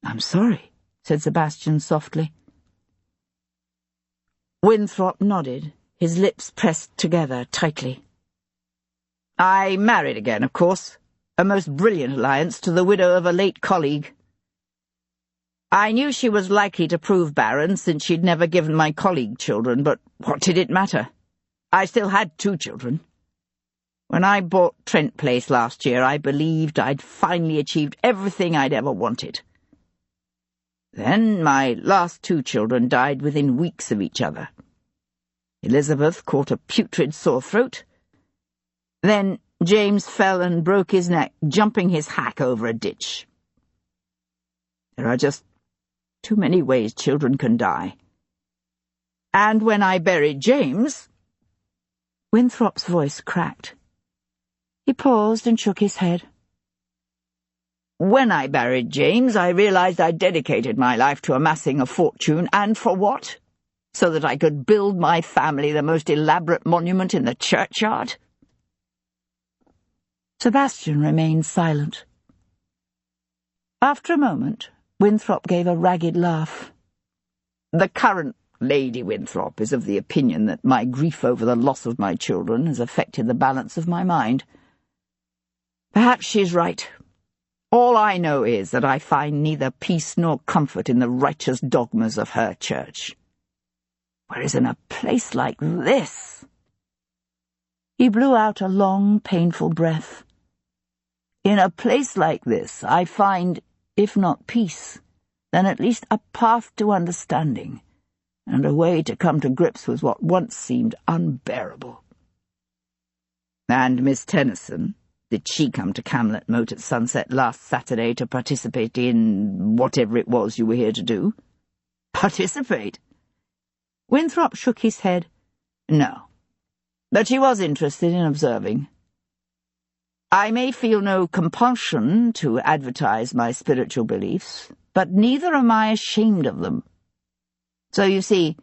"I'm sorry," said Sebastian softly. Winthrop nodded, his lips pressed together tightly. "I married again, of course. A most brilliant alliance to the widow of a late colleague. I knew she was likely to prove barren, since she'd never given my colleague children, but what did it matter? I still had 2 children. When I bought Trent Place last year, I believed I'd finally achieved everything I'd ever wanted. Then my last 2 children died within weeks of each other. Elizabeth caught a putrid sore throat. Then James fell and broke his neck, jumping his hack over a ditch. There are just too many ways children can die. And when I buried James—" Winthrop's voice cracked. He paused and shook his head. "When I buried James, I realized I'd dedicated my life to amassing a fortune, and for what? So that I could build my family the most elaborate monument in the churchyard?" Sebastian remained silent. After a moment, Winthrop gave a ragged laugh. "The current Lady Winthrop is of the opinion that my grief over the loss of my children has affected the balance of my mind. Perhaps she's right. All I know is that I find neither peace nor comfort in the righteous dogmas of her church. Whereas in a place like this—" He blew out a long, painful breath. "In a place like this, I find, if not peace, then at least a path to understanding, and a way to come to grips with what once seemed unbearable." "And Miss Tennyson, did she come to Camlet Moat at sunset last Saturday to participate in whatever it was you were here to do?" Participate? Winthrop shook his head. No. But she was interested in observing. I may feel no compulsion to advertise my spiritual beliefs, but neither am I ashamed of them. So you see,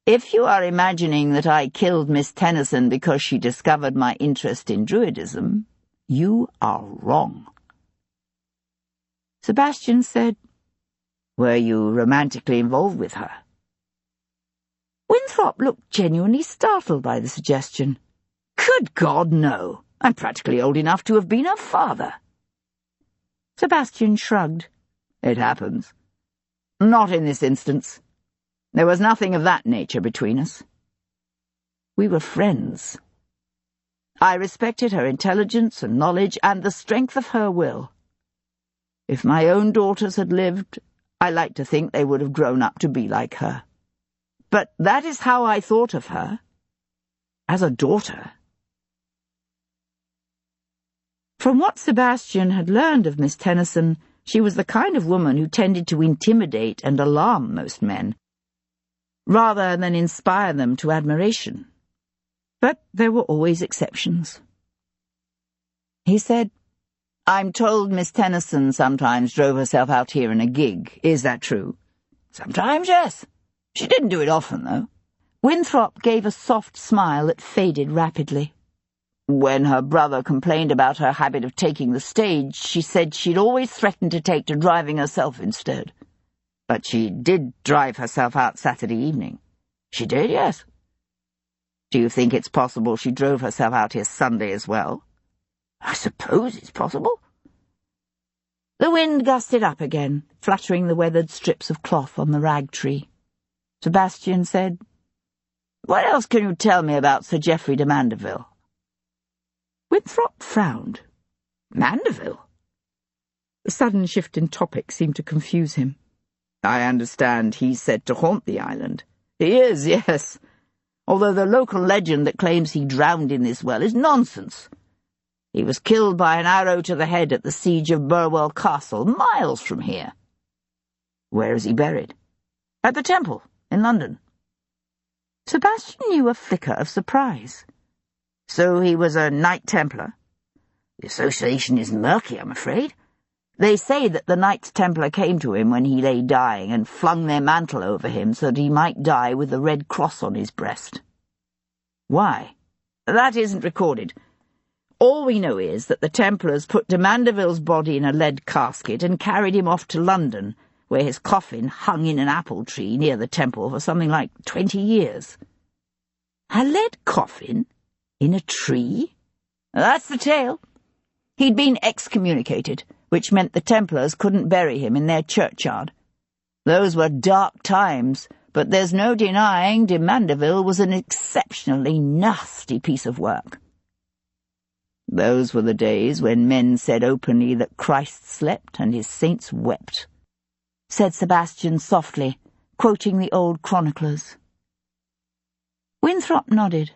if you are imagining that I killed Miss Tennyson because she discovered my interest in Druidism, you are wrong. Sebastian said, Were you romantically involved with her? Winthrop looked genuinely startled by the suggestion. Good God, no. I'm practically old enough to have been her father. Sebastian shrugged. It happens. Not in this instance. There was nothing of that nature between us. We were friends. I respected her intelligence and knowledge and the strength of her will. If my own daughters had lived, I like to think they would have grown up to be like her. But that is how I thought of her. As a daughter. From what Sebastian had learned of Miss Tennyson, she was the kind of woman who tended to intimidate and alarm most men, rather than inspire them to admiration. But there were always exceptions. He said, I'm told Miss Tennyson sometimes drove herself out here in a gig. Is that true? Sometimes, yes. She didn't do it often, though. Winthrop gave a soft smile that faded rapidly. When her brother complained about her habit of taking the stage, she said she'd always threatened to take to driving herself instead. But she did drive herself out Saturday evening. She did, yes. Do you think it's possible she drove herself out here Sunday as well? I suppose it's possible. The wind gusted up again, fluttering the weathered strips of cloth on the rag tree. Sebastian said, What else can you tell me about Sir Geoffrey de Mandeville? Winthrop frowned. Mandeville? The sudden shift in topic seemed to confuse him. I understand he's said to haunt the island. He is, yes. Although the local legend that claims he drowned in this well is nonsense. He was killed by an arrow to the head at the siege of Burwell Castle, miles from here. Where is he buried? At the Temple, in London. Sebastian knew a flicker of surprise. So he was a Knight Templar? The association is murky, I'm afraid. They say that the Knights Templar came to him when he lay dying and flung their mantle over him so that he might die with the red cross on his breast. Why? That isn't recorded. All we know is that the Templars put de Mandeville's body in a lead casket and carried him off to London, where his coffin hung in an apple tree near the temple for something like 20 years. A lead coffin? In a tree? That's the tale. He'd been excommunicated, which meant the Templars couldn't bury him in their churchyard. Those were dark times, but there's no denying de Mandeville was an exceptionally nasty piece of work. Those were the days when men said openly that Christ slept and his saints wept, said Sebastian softly, quoting the old chroniclers. Winthrop nodded.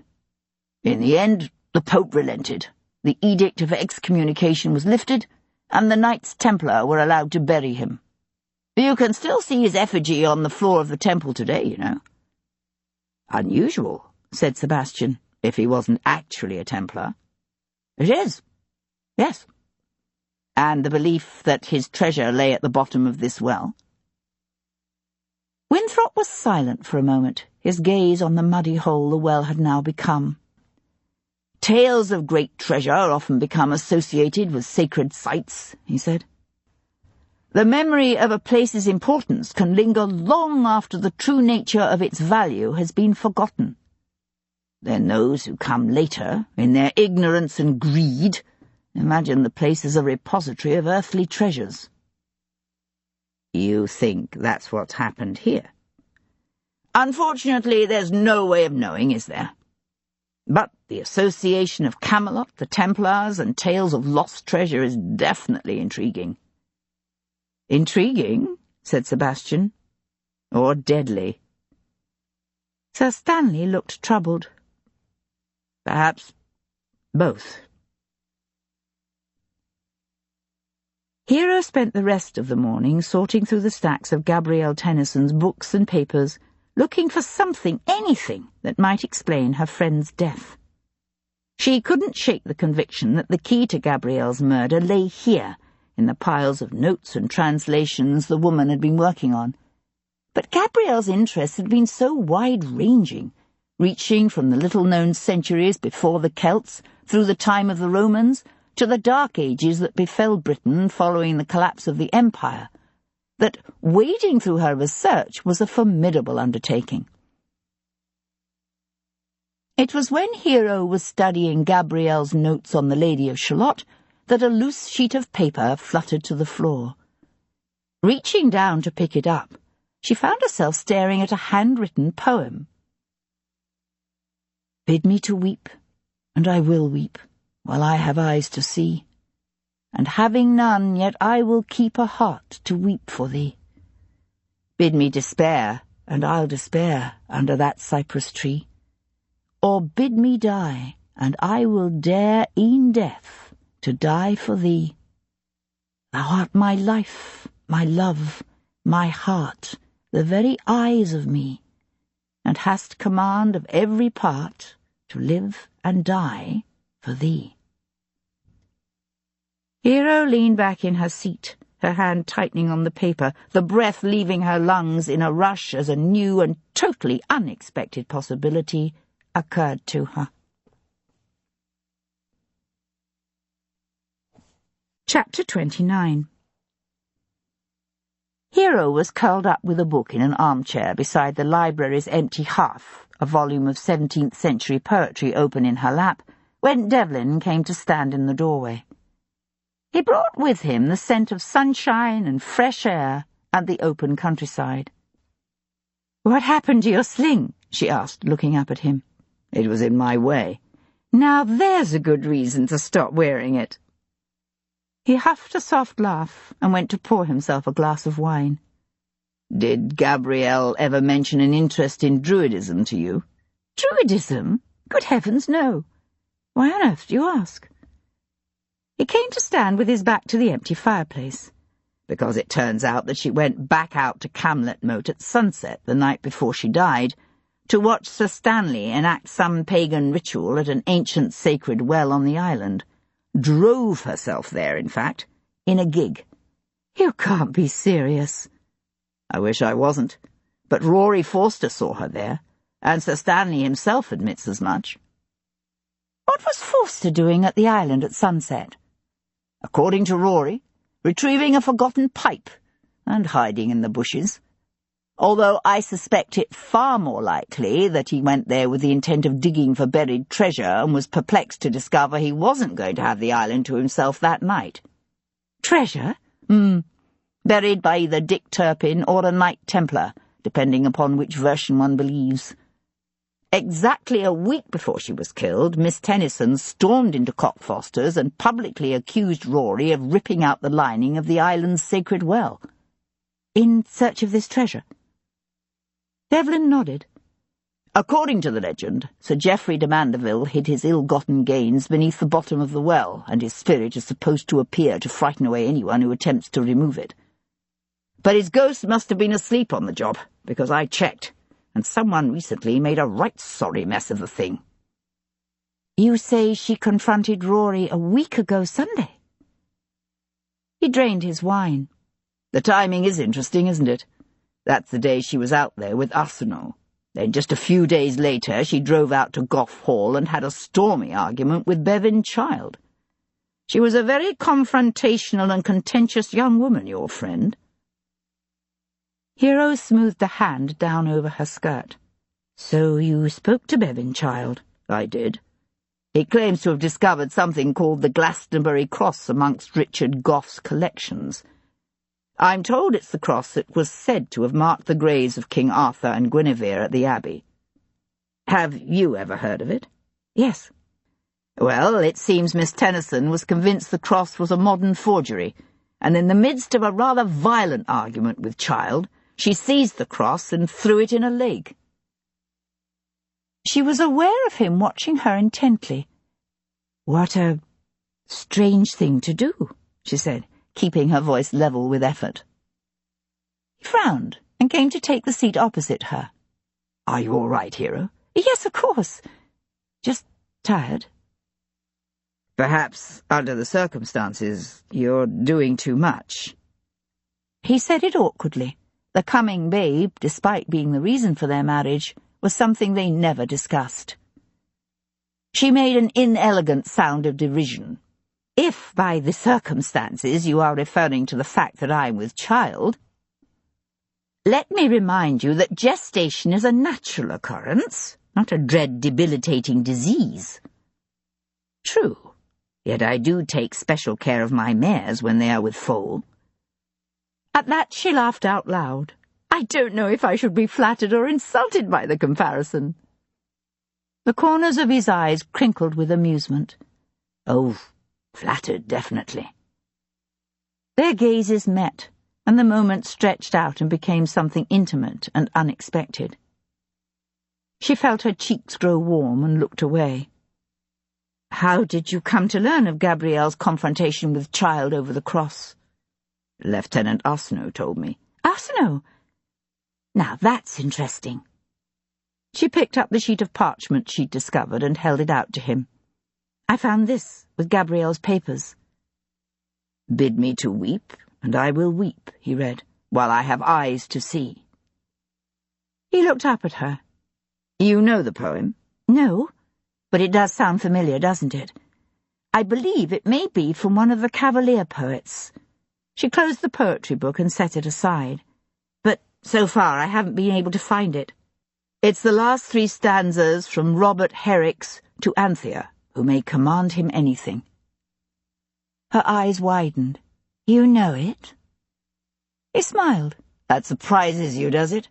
In the end, the Pope relented. The edict of excommunication was lifted, and the Knights Templar were allowed to bury him. You can still see his effigy on the floor of the temple today, you know. Unusual, said Sebastian, if he wasn't actually a Templar. It is. Yes. And the belief that his treasure lay at the bottom of this well? Winthrop was silent for a moment, his gaze on the muddy hole the well had now become. Tales of great treasure often become associated with sacred sites, he said. The memory of a place's importance can linger long after the true nature of its value has been forgotten. Then those who come later, in their ignorance and greed, imagine the place as a repository of earthly treasures. You think that's what's happened here? Unfortunately, there's no way of knowing, is there? But the association of Camelot, the Templars, and tales of lost treasure is definitely intriguing. Intriguing, said Sebastian, or deadly? Sir Stanley looked troubled. Perhaps both. Hero spent the rest of the morning sorting through the stacks of Gabrielle Tennyson's books and papers, looking for something, anything, that might explain her friend's death. She couldn't shake the conviction that the key to Gabrielle's murder lay here, in the piles of notes and translations the woman had been working on. But Gabrielle's interests had been so wide-ranging, reaching from the little-known centuries before the Celts, through the time of the Romans, to the Dark Ages that befell Britain following the collapse of the Empire, that wading through her research was a formidable undertaking. It was when Hero was studying Gabrielle's notes on the Lady of Shalott that a loose sheet of paper fluttered to the floor. Reaching down to pick it up, she found herself staring at a handwritten poem. "Bid me to weep, and I will weep, while I have eyes to see. And having none, yet I will keep a heart to weep for thee. Bid me despair, and I'll despair under that cypress tree. Or bid me die, and I will dare e'en death to die for thee. Thou art my life, my love, my heart, the very eyes of me, and hast command of every part to live and die for thee." Hero leaned back in her seat, her hand tightening on the paper, the breath leaving her lungs in a rush as a new and totally unexpected possibility occurred to her. Chapter 29. Hero was curled up with a book in an armchair beside the library's empty hearth, a volume of 17th-century poetry open in her lap, when Devlin came to stand in the doorway. He brought with him the scent of sunshine and fresh air and the open countryside. "What happened to your sling?" she asked, looking up at him. "It was in my way." "Now there's a good reason to stop wearing it." He huffed a soft laugh and went to pour himself a glass of wine. "Did Gabrielle ever mention an interest in Druidism to you?" "Druidism? Good heavens, no. Why on earth do you ask?" He came to stand with his back to the empty fireplace. "Because it turns out that she went back out to Camlet Moat at sunset the night before she died, to watch Sir Stanley enact some pagan ritual at an ancient sacred well on the island. Drove herself there, in fact, in a gig." "You can't be serious." "I wish I wasn't, but Rory Forster saw her there, and Sir Stanley himself admits as much." "What was Forster doing at the island at sunset?" "According to Rory, retrieving a forgotten pipe and hiding in the bushes. Although I suspect it far more likely that he went there with the intent of digging for buried treasure and was perplexed to discover he wasn't going to have the island to himself that night." "Treasure?" Buried by either Dick Turpin or a Knight Templar, depending upon which version one believes. Exactly a week before she was killed, Miss Tennyson stormed into Cockfosters and publicly accused Rory of ripping out the lining of the island's sacred well. "In search of this treasure?" Devlin nodded. "According to the legend, Sir Geoffrey de Mandeville hid his ill-gotten gains beneath the bottom of the well, and his spirit is supposed to appear to frighten away anyone who attempts to remove it. But his ghost must have been asleep on the job, because I checked, and someone recently made a right sorry mess of the thing." "You say she confronted Rory a week ago Sunday?" He drained his wine. "The timing is interesting, isn't it? That's the day she was out there with Arsenault. Then just a few days later she drove out to Gough Hall and had a stormy argument with Bevan Child. She was a very confrontational and contentious young woman, your friend." Hero smoothed a hand down over her skirt. "So you spoke to Bevan Child?" "I did. He claims to have discovered something called the Glastonbury Cross amongst Richard Gough's collections. I'm told it's the cross that was said to have marked the graves of King Arthur and Guinevere at the Abbey. Have you ever heard of it?" "Yes." "Well, it seems Miss Tennyson was convinced the cross was a modern forgery, and in the midst of a rather violent argument with Child, she seized the cross and threw it in a lake." She was aware of him watching her intently. "What a strange thing to do," she said. keeping her voice level with effort. He frowned and came to take the seat opposite her. "Are you all right, Hero?" "Yes, of course. Just tired." "Perhaps, under the circumstances, you're doing too much." He said it awkwardly. The coming babe, despite being the reason for their marriage, was something they never discussed. She made an inelegant sound of derision. "If by the circumstances you are referring to the fact that I'm with child, let me remind you that gestation is a natural occurrence, not a dread debilitating disease." "True, yet I do take special care of my mares when they are with foal." At that she laughed out loud. I don't know if I should be flattered or insulted by the comparison. The corners of his eyes crinkled with amusement. "Oh, flattered, definitely." Their gazes met, and the moment stretched out and became something intimate and unexpected. She felt her cheeks grow warm and looked away. "How did you come to learn of Gabrielle's confrontation with Child over the cross?" "Lieutenant Arsinoe told me." "Arsinoe? Now that's interesting." She picked up the sheet of parchment she'd discovered and held it out to him. "I found this, with Gabrielle's papers." "Bid me to weep, and I will weep," he read, "while I have eyes to see." He looked up at her. "You know the poem?" "No, but it does sound familiar, doesn't it? I believe it may be from one of the Cavalier poets." She closed the poetry book and set it aside. "But so far I haven't been able to find it. It's the last 3 stanzas from Robert Herrick's To Anthea, who may command him anything." Her eyes widened. "You know it?" He smiled. "That surprises you, does it?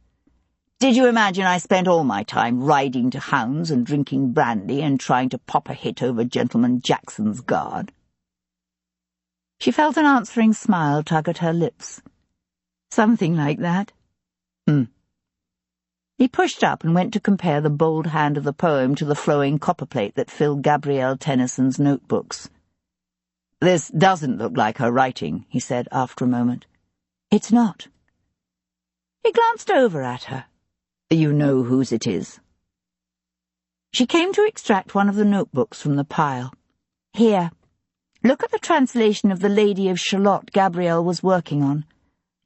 Did you imagine I spent all my time riding to hounds and drinking brandy and trying to pop a hit over Gentleman Jackson's guard?" She felt an answering smile tug at her lips. "Something like that." He pushed up and went to compare the bold hand of the poem to the flowing copperplate that filled Gabrielle Tennyson's notebooks. "This doesn't look like her writing," he said after a moment. "It's not." He glanced over at her. "You know whose it is?" She came to extract one of the notebooks from the pile. "Here, look at the translation of The Lady of Shalott Gabrielle was working on.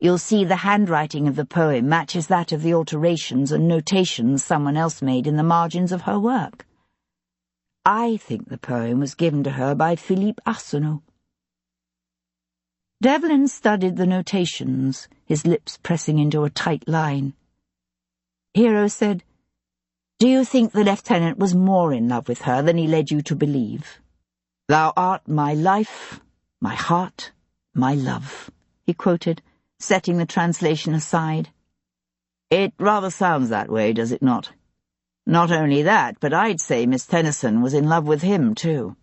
You'll see the handwriting of the poem matches that of the alterations and notations someone else made in the margins of her work. I think the poem was given to her by Philippe Arsenault." Devlin studied the notations, his lips pressing into a tight line. Hero said, "Do you think the lieutenant was more in love with her than he led you to believe?" "Thou art my life, my heart, my love," he quoted, setting the translation aside. "It rather sounds that way, does it not? Not only that, but I'd say Miss Tennyson was in love with him, too."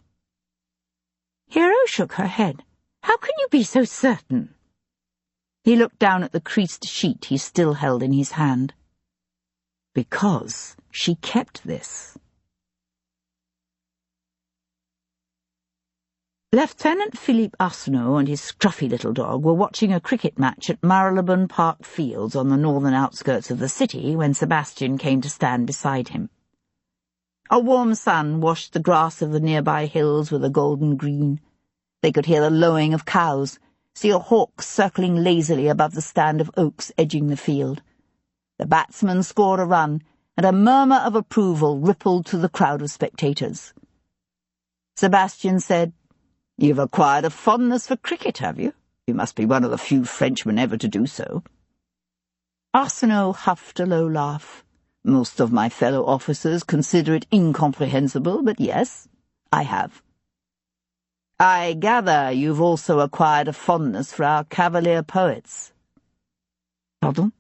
Hero shook her head. "How can you be so certain?" He looked down at the creased sheet he still held in his hand. "Because she kept this." Lieutenant Philippe Arsenault and his scruffy little dog were watching a cricket match at Marylebone Park Fields on the northern outskirts of the city when Sebastian came to stand beside him. A warm sun washed the grass of the nearby hills with a golden green. They could hear the lowing of cows, see a hawk circling lazily above the stand of oaks edging the field. The batsman scored a run, and a murmur of approval rippled through the crowd of spectators. Sebastian said, "You've acquired a fondness for cricket, have you? You must be one of the few Frenchmen ever to do so." Arsenault huffed a low laugh. "Most of my fellow officers consider it incomprehensible, but yes, I have." "I gather you've also acquired a fondness for our Cavalier poets." "Pardon?"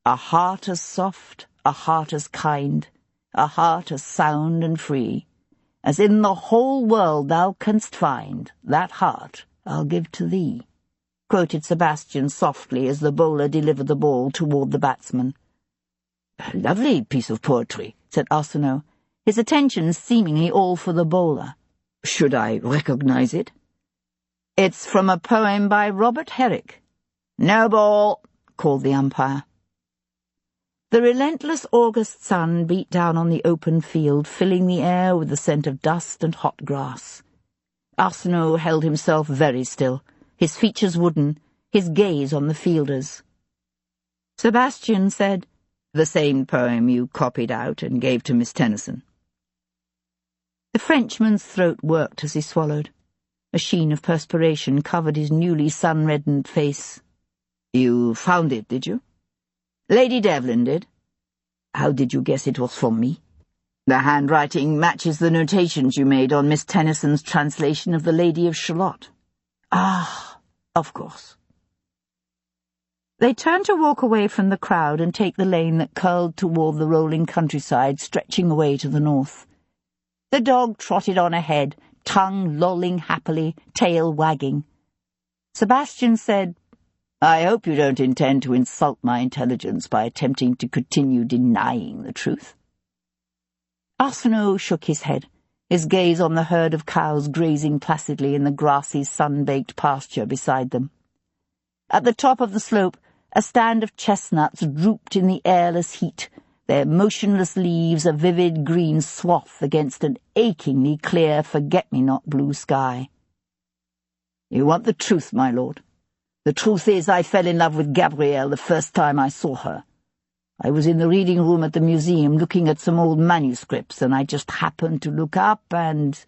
"A heart as soft, a heart as kind, a heart as sound and free, as in the whole world thou canst find, that heart I'll give to thee," quoted Sebastian softly as the bowler delivered the ball toward the batsman. "A lovely piece of poetry," said Arsenault, his attention seemingly all for the bowler. "Should I recognize it?" It's from a poem by Robert Herrick. No ball, called the umpire. The relentless August sun beat down on the open field, filling the air with the scent of dust and hot grass. Arsenault held himself very still, his features wooden, his gaze on the fielders. Sebastian said, "The same poem you copied out and gave to Miss Tennyson." The Frenchman's throat worked as he swallowed. A sheen of perspiration covered his newly sun-reddened face. "You found it, did you?" "Lady Devlin did." "How did you guess it was from me?" "The handwriting matches the notations you made on Miss Tennyson's translation of The Lady of Shalott." "Ah, of course." They turned to walk away from the crowd and take the lane that curled toward the rolling countryside, stretching away to the north. The dog trotted on ahead, tongue lolling happily, tail wagging. Sebastian said, "I hope you don't intend to insult my intelligence by attempting to continue denying the truth." Arsenault shook his head, his gaze on the herd of cows grazing placidly in the grassy, sun-baked pasture beside them. At the top of the slope, a stand of chestnuts drooped in the airless heat, their motionless leaves a vivid green swath against an achingly clear forget-me-not blue sky. "You want the truth, my lord? The truth is I fell in love with Gabrielle the first time I saw her. I was in the reading room at the museum looking at some old manuscripts, and I just happened to look up, and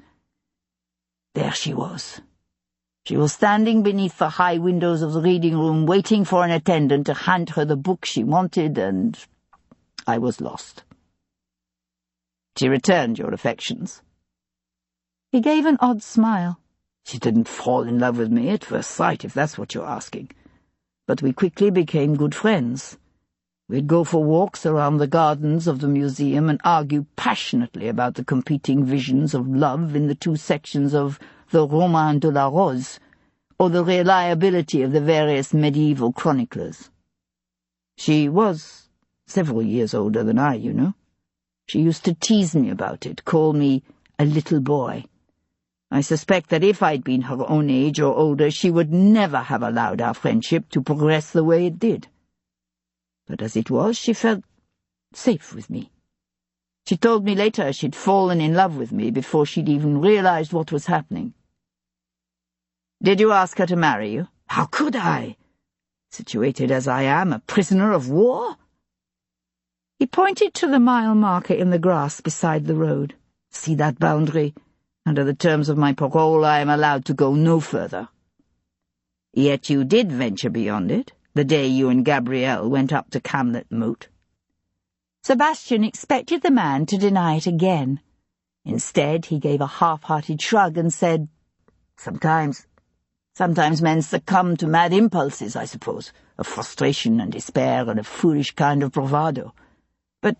there she was. She was standing beneath the high windows of the reading room, waiting for an attendant to hand her the book she wanted, and I was lost." "She returned your affections?" He gave an odd smile. "She didn't fall in love with me at first sight, if that's what you're asking. But we quickly became good friends. We'd go for walks around the gardens of the museum and argue passionately about the competing visions of love in the two sections of the Roman de la Rose, or the reliability of the various medieval chroniclers. She was several years older than I, you know. She used to tease me about it, call me a little boy. I suspect that if I'd been her own age or older, she would never have allowed our friendship to progress the way it did. But as it was, she felt safe with me. She told me later she'd fallen in love with me before she'd even realized what was happening." "Did you ask her to marry you?" "How could I? Situated as I am, a prisoner of war?" He pointed to the mile marker in the grass beside the road. "See that boundary? Under the terms of my parole, I am allowed to go no further." "Yet you did venture beyond it, the day you and Gabrielle went up to Camlet Moat." Sebastian expected the man to deny it again. Instead, he gave a half-hearted shrug and said, Sometimes men succumb to mad impulses, I suppose, of frustration and despair and a foolish kind of bravado. But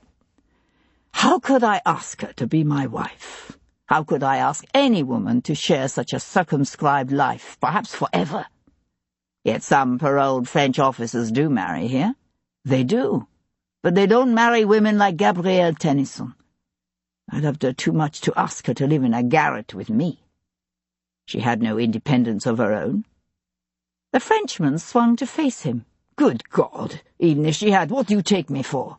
how could I ask her to be my wife? How could I ask any woman to share such a circumscribed life, perhaps forever? Yet some paroled French officers do marry here. They do. But they don't marry women like Gabrielle Tennyson. I loved her too much to ask her to live in a garret with me. She had no independence of her own. The Frenchman swung to face him. "Good God! Even if she had, what do you take me for?"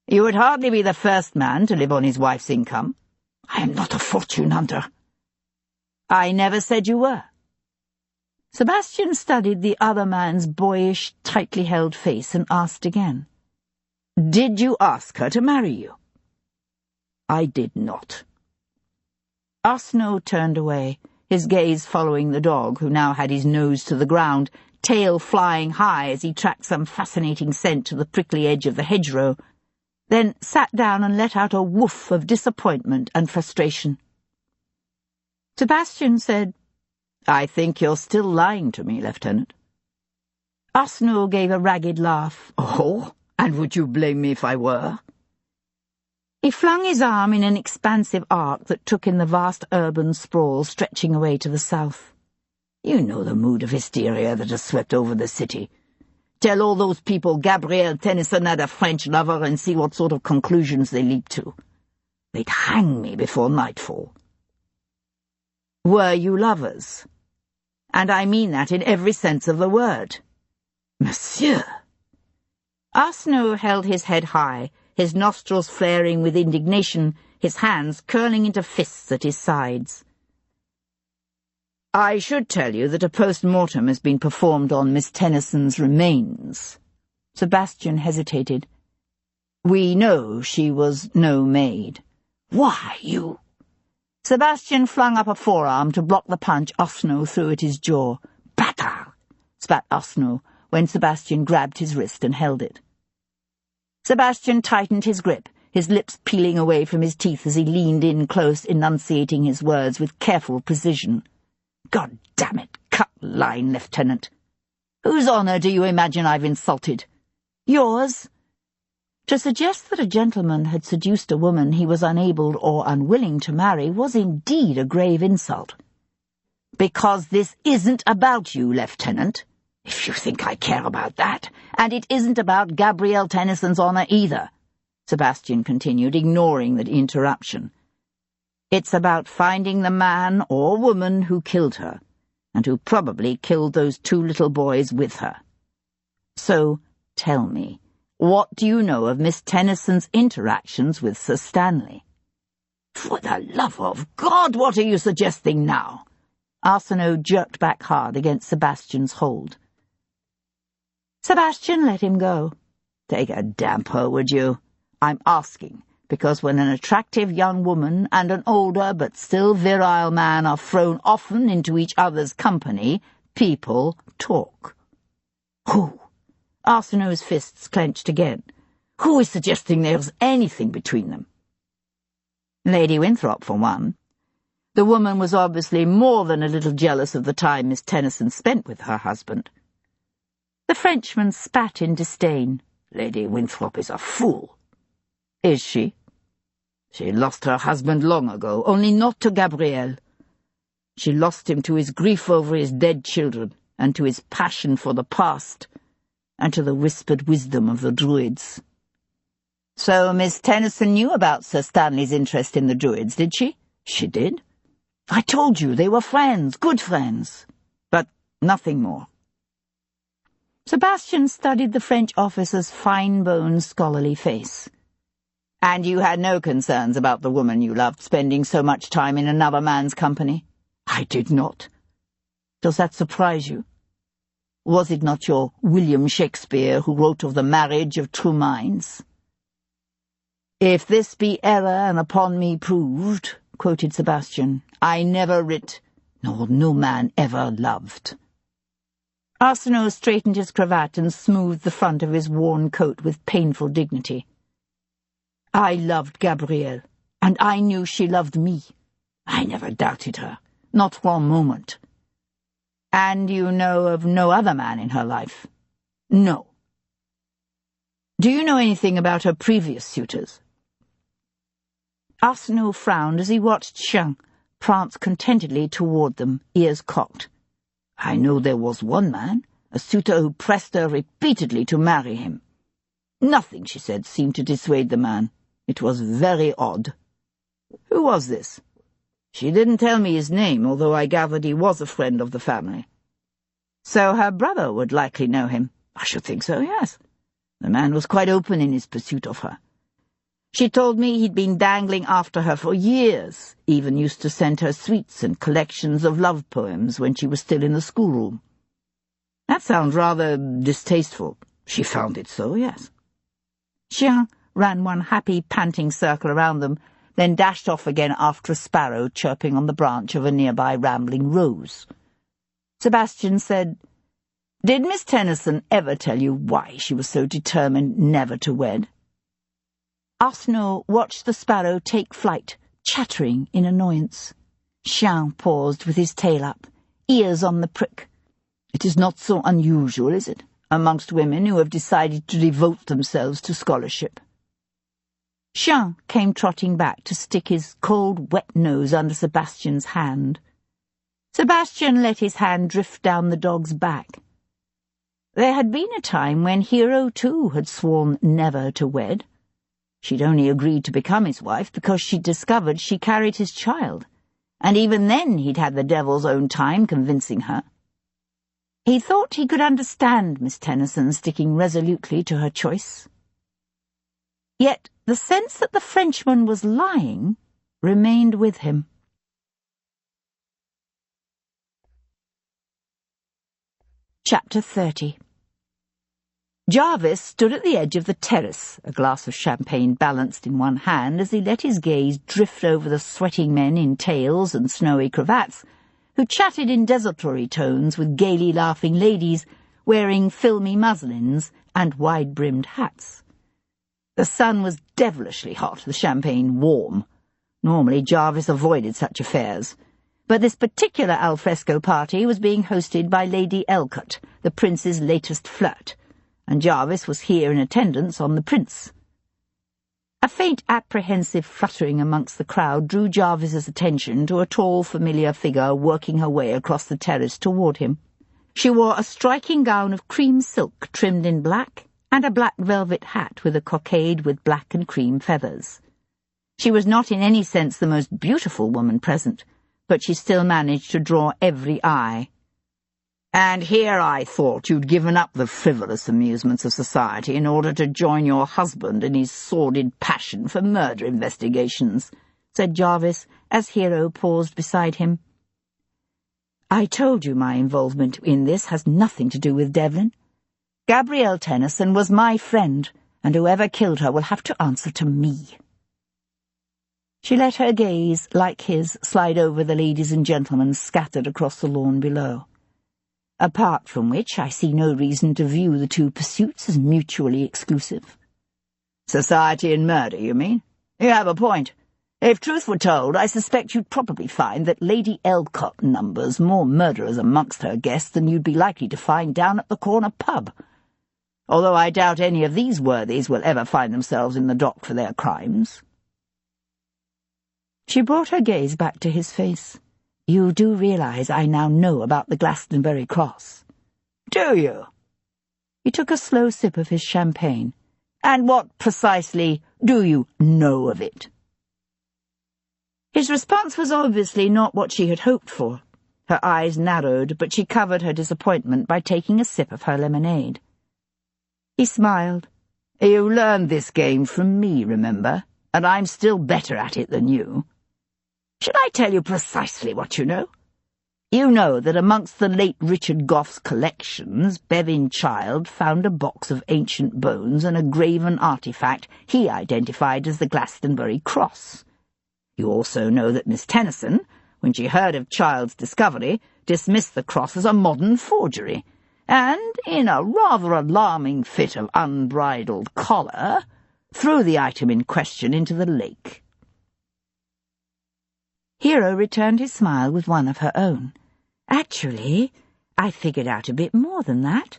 "You would hardly be the first man to live on his wife's income." "I am not a fortune hunter." "I never said you were." Sebastian studied the other man's boyish, tightly held face and asked again, "Did you ask her to marry you?" "I did not." Arsenault turned away, his gaze following the dog, who now had his nose to the ground, tail flying high as he tracked some fascinating scent to the prickly edge of the hedgerow, then sat down and let out a woof of disappointment and frustration. Sebastian said, "I think you're still lying to me, Lieutenant." Arsenault gave a ragged laugh. "Oh, and would you blame me if I were?" He flung his arm in an expansive arc that took in the vast urban sprawl stretching away to the south. "You know the mood of hysteria that has swept over the city. Tell all those people Gabrielle Tennyson had a French lover and see what sort of conclusions they leap to. They'd hang me before nightfall." "Were you lovers?" and I mean that in every sense of the word. Monsieur! Arsenault held his head high, his nostrils flaring with indignation, his hands curling into fists at his sides. I should tell you that a post-mortem has been performed on Miss Tennyson's remains. Sebastian hesitated. We know she was no maid. Why, you... Sebastian flung up a forearm to block the punch Arsenault threw at his jaw. Bâtard! Spat Arsenault when Sebastian grabbed his wrist and held it. Sebastian tightened his grip, his lips peeling away from his teeth as he leaned in close, enunciating his words with careful precision. God damn it, cut line, Lieutenant. Whose honour do you imagine I've insulted? Yours? To suggest that a gentleman had seduced a woman he was unable or unwilling to marry was indeed a grave insult. Because this isn't about you, Lieutenant. If you think I care about that. And it isn't about Gabrielle Tennyson's honour either, Sebastian continued, ignoring the interruption. It's about finding the man or woman who killed her, and who probably killed those 2 little boys with her. So, tell me, what do you know of Miss Tennyson's interactions with Sir Stanley? For the love of God, what are you suggesting now? Arsenault jerked back hard against Sebastian's hold. Sebastian let him go. Take a damper, would you? I'm asking, because when an attractive young woman and an older but still virile man are thrown often into each other's company, people talk. Who? Arsenault's fists clenched again. Who is suggesting there's anything between them? Lady Winthrop, for one. The woman was obviously more than a little jealous of the time Miss Tennyson spent with her husband. The Frenchman spat in disdain. Lady Winthrop is a fool. Is she? She lost her husband long ago, only not to Gabrielle. She lost him to his grief over his dead children, and to his passion for the past, and to the whispered wisdom of the Druids. So Miss Tennyson knew about Sir Stanley's interest in the Druids, did she? She did. I told you, they were friends, good friends. But nothing more. Sebastian studied the French officer's fine-boned, scholarly face. And you had no concerns about the woman you loved spending so much time in another man's company? I did not. Does that surprise you? Was it not your William Shakespeare who wrote of the marriage of true minds? If this be error and upon me proved, quoted Sebastian, I never writ, nor no man ever loved. Arsenault straightened his cravat and smoothed the front of his worn coat with painful dignity. I loved Gabrielle, and I knew she loved me. I never doubted her, not for a moment. And you know of no other man in her life? No. Do you know anything about her previous suitors? Arsenault frowned as he watched Chien prance contentedly toward them, ears cocked. I know there was one man, a suitor who pressed her repeatedly to marry him. Nothing, she said, seemed to dissuade the man. It was very odd. Who was this? She didn't tell me his name, although I gathered he was a friend of the family. So her brother would likely know him. I should think so, yes. The man was quite open in his pursuit of her. She told me he'd been dangling after her for years, even used to send her sweets and collections of love poems when she was still in the schoolroom. That sounds rather distasteful. She found it so, yes. Chien ran one happy, panting circle around them, then dashed off again after a sparrow chirping on the branch of a nearby rambling rose. Sebastian said, Did Miss Tennyson ever tell you why she was so determined never to wed? Arsenault watched the sparrow take flight, chattering in annoyance. Chien paused with his tail up, ears on the prick. It is not so unusual, is it, amongst women who have decided to devote themselves to scholarship? Chien came trotting back to stick his cold, wet nose under Sebastian's hand. Sebastian let his hand drift down the dog's back. There had been a time when Hero, too, had sworn never to wed. She'd only agreed to become his wife because she'd discovered she carried his child, and even then he'd had the devil's own time convincing her. He thought he could understand Miss Tennyson sticking resolutely to her choice. Yet the sense that the Frenchman was lying remained with him. Chapter 30. Jarvis stood at the edge of the terrace, a glass of champagne balanced in one hand, as he let his gaze drift over the sweating men in tails and snowy cravats, who chatted in desultory tones with gaily laughing ladies wearing filmy muslins and wide-brimmed hats. The sun was devilishly hot, the champagne warm. Normally Jarvis avoided such affairs, but this particular alfresco party was being hosted by Lady Elcott, the prince's latest flirt, and Jarvis was here in attendance on the prince. A faint apprehensive fluttering amongst the crowd drew Jarvis's attention to a tall, familiar figure working her way across the terrace toward him. She wore a striking gown of cream silk trimmed in black, and a black velvet hat with a cockade with black and cream feathers. She was not in any sense the most beautiful woman present, but she still managed to draw every eye. "And here I thought you'd given up the frivolous amusements of society in order to join your husband in his sordid passion for murder investigations," said Jarvis, as Hero paused beside him. "I told you my involvement in this has nothing to do with Devlin. Gabrielle Tennyson was my friend, and whoever killed her will have to answer to me." She let her gaze, like his, slide over the ladies and gentlemen scattered across the lawn below. "Apart from which, I see no reason to view the two pursuits as mutually exclusive." "Society and murder, you mean? You have a point. If truth were told, I suspect you'd probably find that Lady Elcott numbers more murderers amongst her guests than you'd be likely to find down at the corner pub. Although I doubt any of these worthies will ever find themselves in the dock for their crimes." She brought her gaze back to his face. "You do realize I now know about the Glastonbury Cross?" "Do you?" He took a slow sip of his champagne. "And what precisely do you know of it?" His response was obviously not what she had hoped for. Her eyes narrowed, but she covered her disappointment by taking a sip of her lemonade. He smiled. "You learned this game from me, remember? And I'm still better at it than you. Should I tell you precisely what you know? You know that amongst the late Richard Gough's collections, Bevan Child found a box of ancient bones and a graven artifact he identified as the Glastonbury Cross. You also know that Miss Tennyson, when she heard of Child's discovery, dismissed the cross as a modern forgery, and, in a rather alarming fit of unbridled choler, threw the item in question into the lake." Hero returned his smile with one of her own. "Actually, I figured out a bit more than that.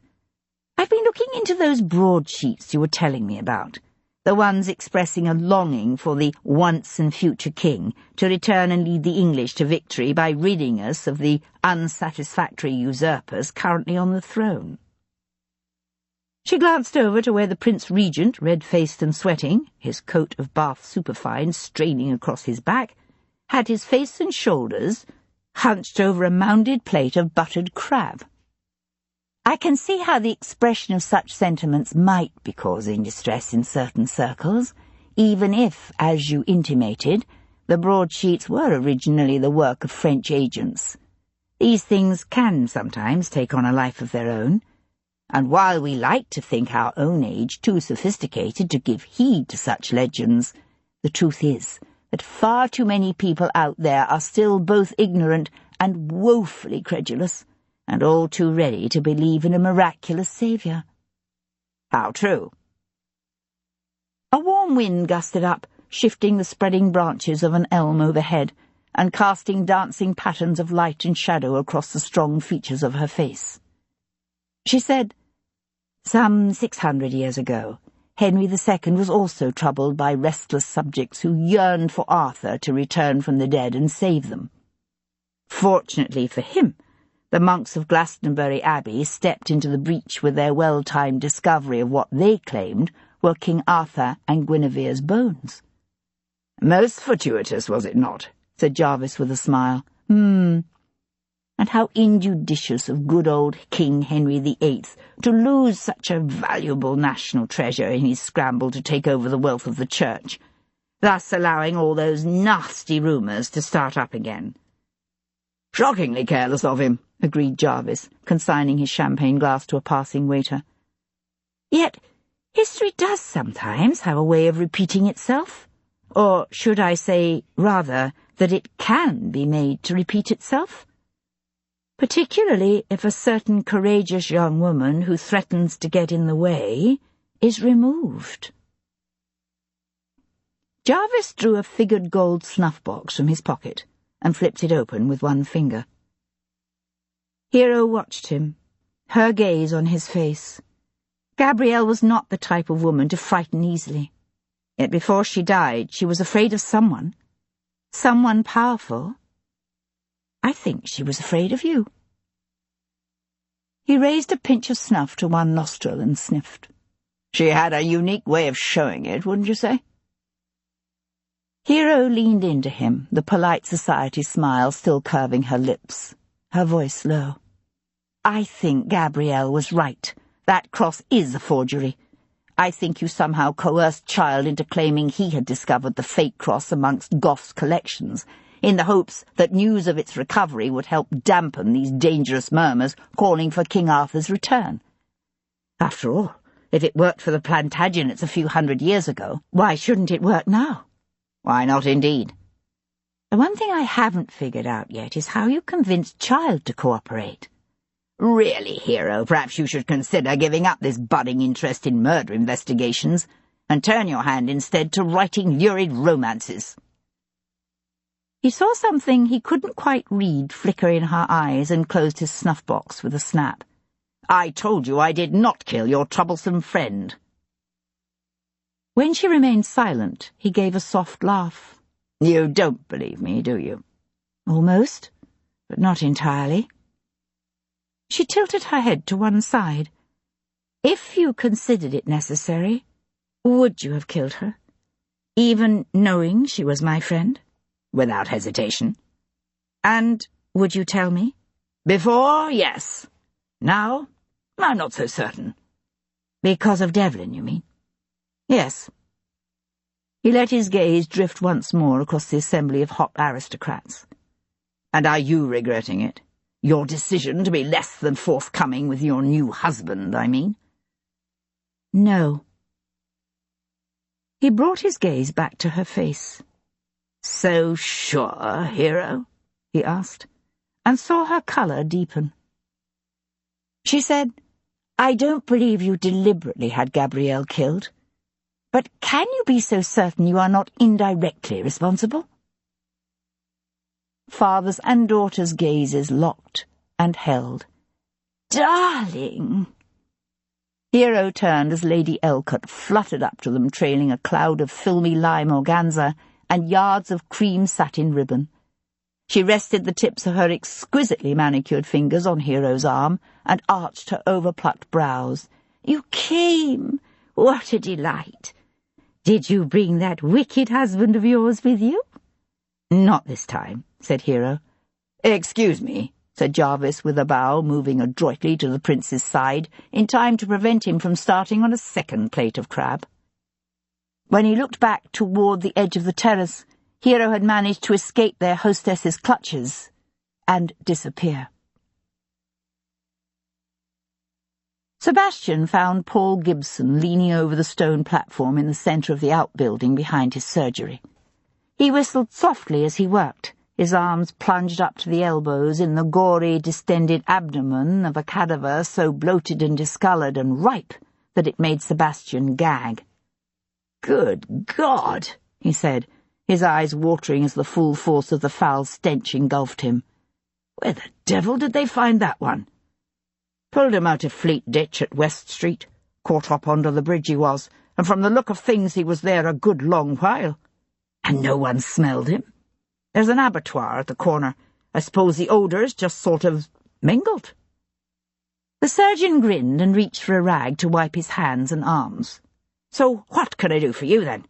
I've been looking into those broadsheets you were telling me about, the ones expressing a longing for the once and future king to return and lead the English to victory by ridding us of the unsatisfactory usurpers currently on the throne." She glanced over to where the Prince Regent, red-faced and sweating, his coat of Bath superfine straining across his back, had his face and shoulders hunched over a mounded plate of buttered crab. "I can see how the expression of such sentiments might be causing distress in certain circles, even if, as you intimated, the broadsheets were originally the work of French agents. These things can sometimes take on a life of their own, and while we like to think our own age too sophisticated to give heed to such legends, the truth is that far too many people out there are still both ignorant and woefully credulous, and all too ready to believe in a miraculous saviour." "How true?" A warm wind gusted up, shifting the spreading branches of an elm overhead, and casting dancing patterns of light and shadow across the strong features of her face. She said, "Some 600 years ago, Henry II was also troubled by restless subjects who yearned for Arthur to return from the dead and save them. Fortunately for him, the monks of Glastonbury Abbey stepped into the breach with their well-timed discovery of what they claimed were King Arthur and Guinevere's bones." "Most fortuitous, was it not?" said Jarvis with a smile. And how injudicious of good old King Henry VIII to lose such a valuable national treasure in his scramble to take over the wealth of the church, thus allowing all those nasty rumours to start up again. Shockingly careless of him, agreed Jarvis, consigning his champagne glass to a passing waiter. Yet history does sometimes have a way of repeating itself. Or should I say, rather, that it can be made to repeat itself? Particularly if a certain courageous young woman who threatens to get in the way is removed. Jarvis drew a figured gold snuff-box from his pocket and flipped it open with one finger. Hero watched him, her gaze on his face. Gabrielle was not the type of woman to frighten easily. Yet before she died, she was afraid of someone. Someone powerful. I think she was afraid of you. He raised a pinch of snuff to one nostril and sniffed. She had a unique way of showing it, wouldn't you say? Hero leaned into him, the polite society smile still curving her lips, her voice low. I think Gabrielle was right. That cross is a forgery. I think you somehow coerced Child into claiming he had discovered the fake cross amongst Goff's collections, in the hopes that news of its recovery would help dampen these dangerous murmurs calling for King Arthur's return. After all, if it worked for the Plantagenets a few hundred years ago, why shouldn't it work now? Why not, indeed? The one thing I haven't figured out yet is how you convinced Child to cooperate. Really, Hero, perhaps you should consider giving up this budding interest in murder investigations and turn your hand instead to writing lurid romances. He saw something he couldn't quite read flicker in her eyes and closed his snuff-box with a snap. I told you I did not kill your troublesome friend. When she remained silent, he gave a soft laugh. You don't believe me, do you? Almost, but not entirely. She tilted her head to one side. If you considered it necessary, would you have killed her, even knowing she was my friend? Without hesitation. And would you tell me? Before, yes. Now, I'm not so certain. Because of Devlin, you mean? Yes. He let his gaze drift once more across the assembly of hot aristocrats. And are you regretting it? Your decision to be less than forthcoming with your new husband, I mean? No. He brought his gaze back to her face. So sure, Hero? He asked, and saw her colour deepen. She said, I don't believe you deliberately had Gabrielle killed. But can you be so certain you are not indirectly responsible? Father's and daughter's gazes locked and held. Darling! Hero turned as Lady Elcott fluttered up to them trailing a cloud of filmy lime organza and yards of cream satin ribbon. She rested the tips of her exquisitely manicured fingers on Hero's arm and arched her over-plucked brows. You came! What a delight! Did you bring that wicked husband of yours with you? Not this time, said Hero. Excuse me, said Jarvis with a bow, moving adroitly to the prince's side, in time to prevent him from starting on a second plate of crab. When he looked back toward the edge of the terrace, Hero had managed to escape their hostess's clutches and disappear. Sebastian found Paul Gibson leaning over the stone platform in the centre of the outbuilding behind his surgery. He whistled softly as he worked, his arms plunged up to the elbows in the gory, distended abdomen of a cadaver so bloated and discoloured and ripe that it made Sebastian gag. Good God, he said, his eyes watering as the full force of the foul stench engulfed him. Where the devil did they find that one? Pulled him out of Fleet Ditch at West Street. Caught up under the bridge he was, and from the look of things he was there a good long while. And no one smelled him? There's an abattoir at the corner. I suppose the odours just sort of mingled. The surgeon grinned and reached for a rag to wipe his hands and arms. So what can I do for you, then?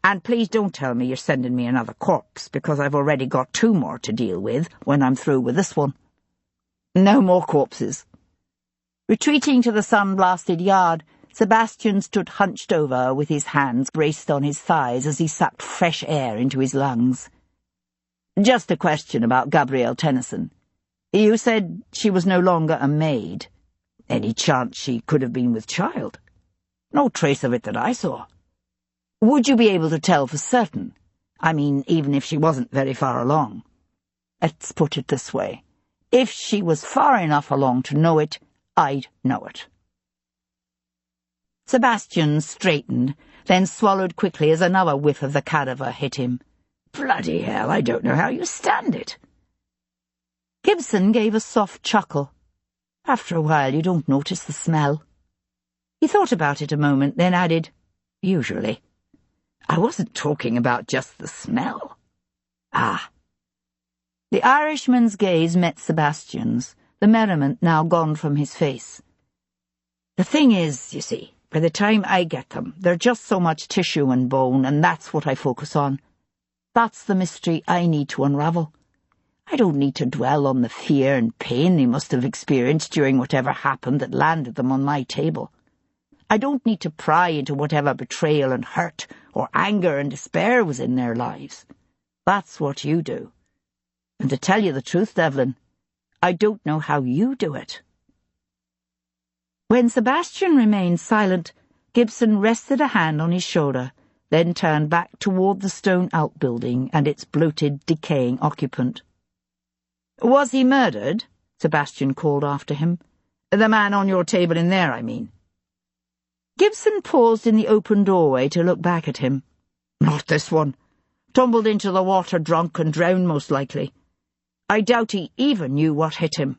And please don't tell me you're sending me another corpse, because I've already got 2 more to deal with when I'm through with this one. No more corpses. Retreating to the sun-blasted yard, Sebastian stood hunched over with his hands braced on his thighs as he sucked fresh air into his lungs. Just a question about Gabrielle Tennyson. You said she was no longer a maid. Any chance she could have been with child? No trace of it that I saw. Would you be able to tell for certain? I mean, even if she wasn't very far along. Let's put it this way. If she was far enough along to know it, I'd know it. Sebastian straightened, then swallowed quickly as another whiff of the cadaver hit him. Bloody hell, I don't know how you stand it. Gibson gave a soft chuckle. After a while you don't notice the smell. He thought about it a moment, then added, Usually. I wasn't talking about just the smell. Ah. The Irishman's gaze met Sebastian's, the merriment now gone from his face. The thing is, you see, by the time I get them, they're just so much tissue and bone, and that's what I focus on. That's the mystery I need to unravel. I don't need to dwell on the fear and pain they must have experienced during whatever happened that landed them on my table. I don't need to pry into whatever betrayal and hurt or anger and despair was in their lives. That's what you do. And to tell you the truth, Devlin, I don't know how you do it. When Sebastian remained silent, Gibson rested a hand on his shoulder, then turned back toward the stone outbuilding and its bloated, decaying occupant. Was he murdered? Sebastian called after him. The man on your table in there, I mean. Gibson paused in the open doorway to look back at him. Not this one. Tumbled into the water drunk and drowned, most likely. I doubt he even knew what hit him.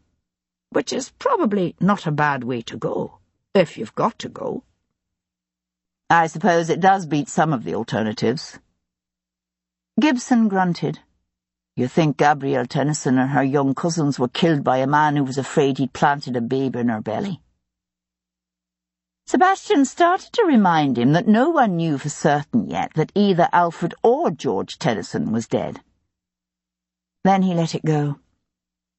Which is probably not a bad way to go, if you've got to go. I suppose it does beat some of the alternatives. Gibson grunted. You think Gabrielle Tennyson and her young cousins were killed by a man who was afraid he'd planted a babe in her belly? Sebastian started to remind him that no one knew for certain yet that either Alfred or George Tennyson was dead. Then he let it go.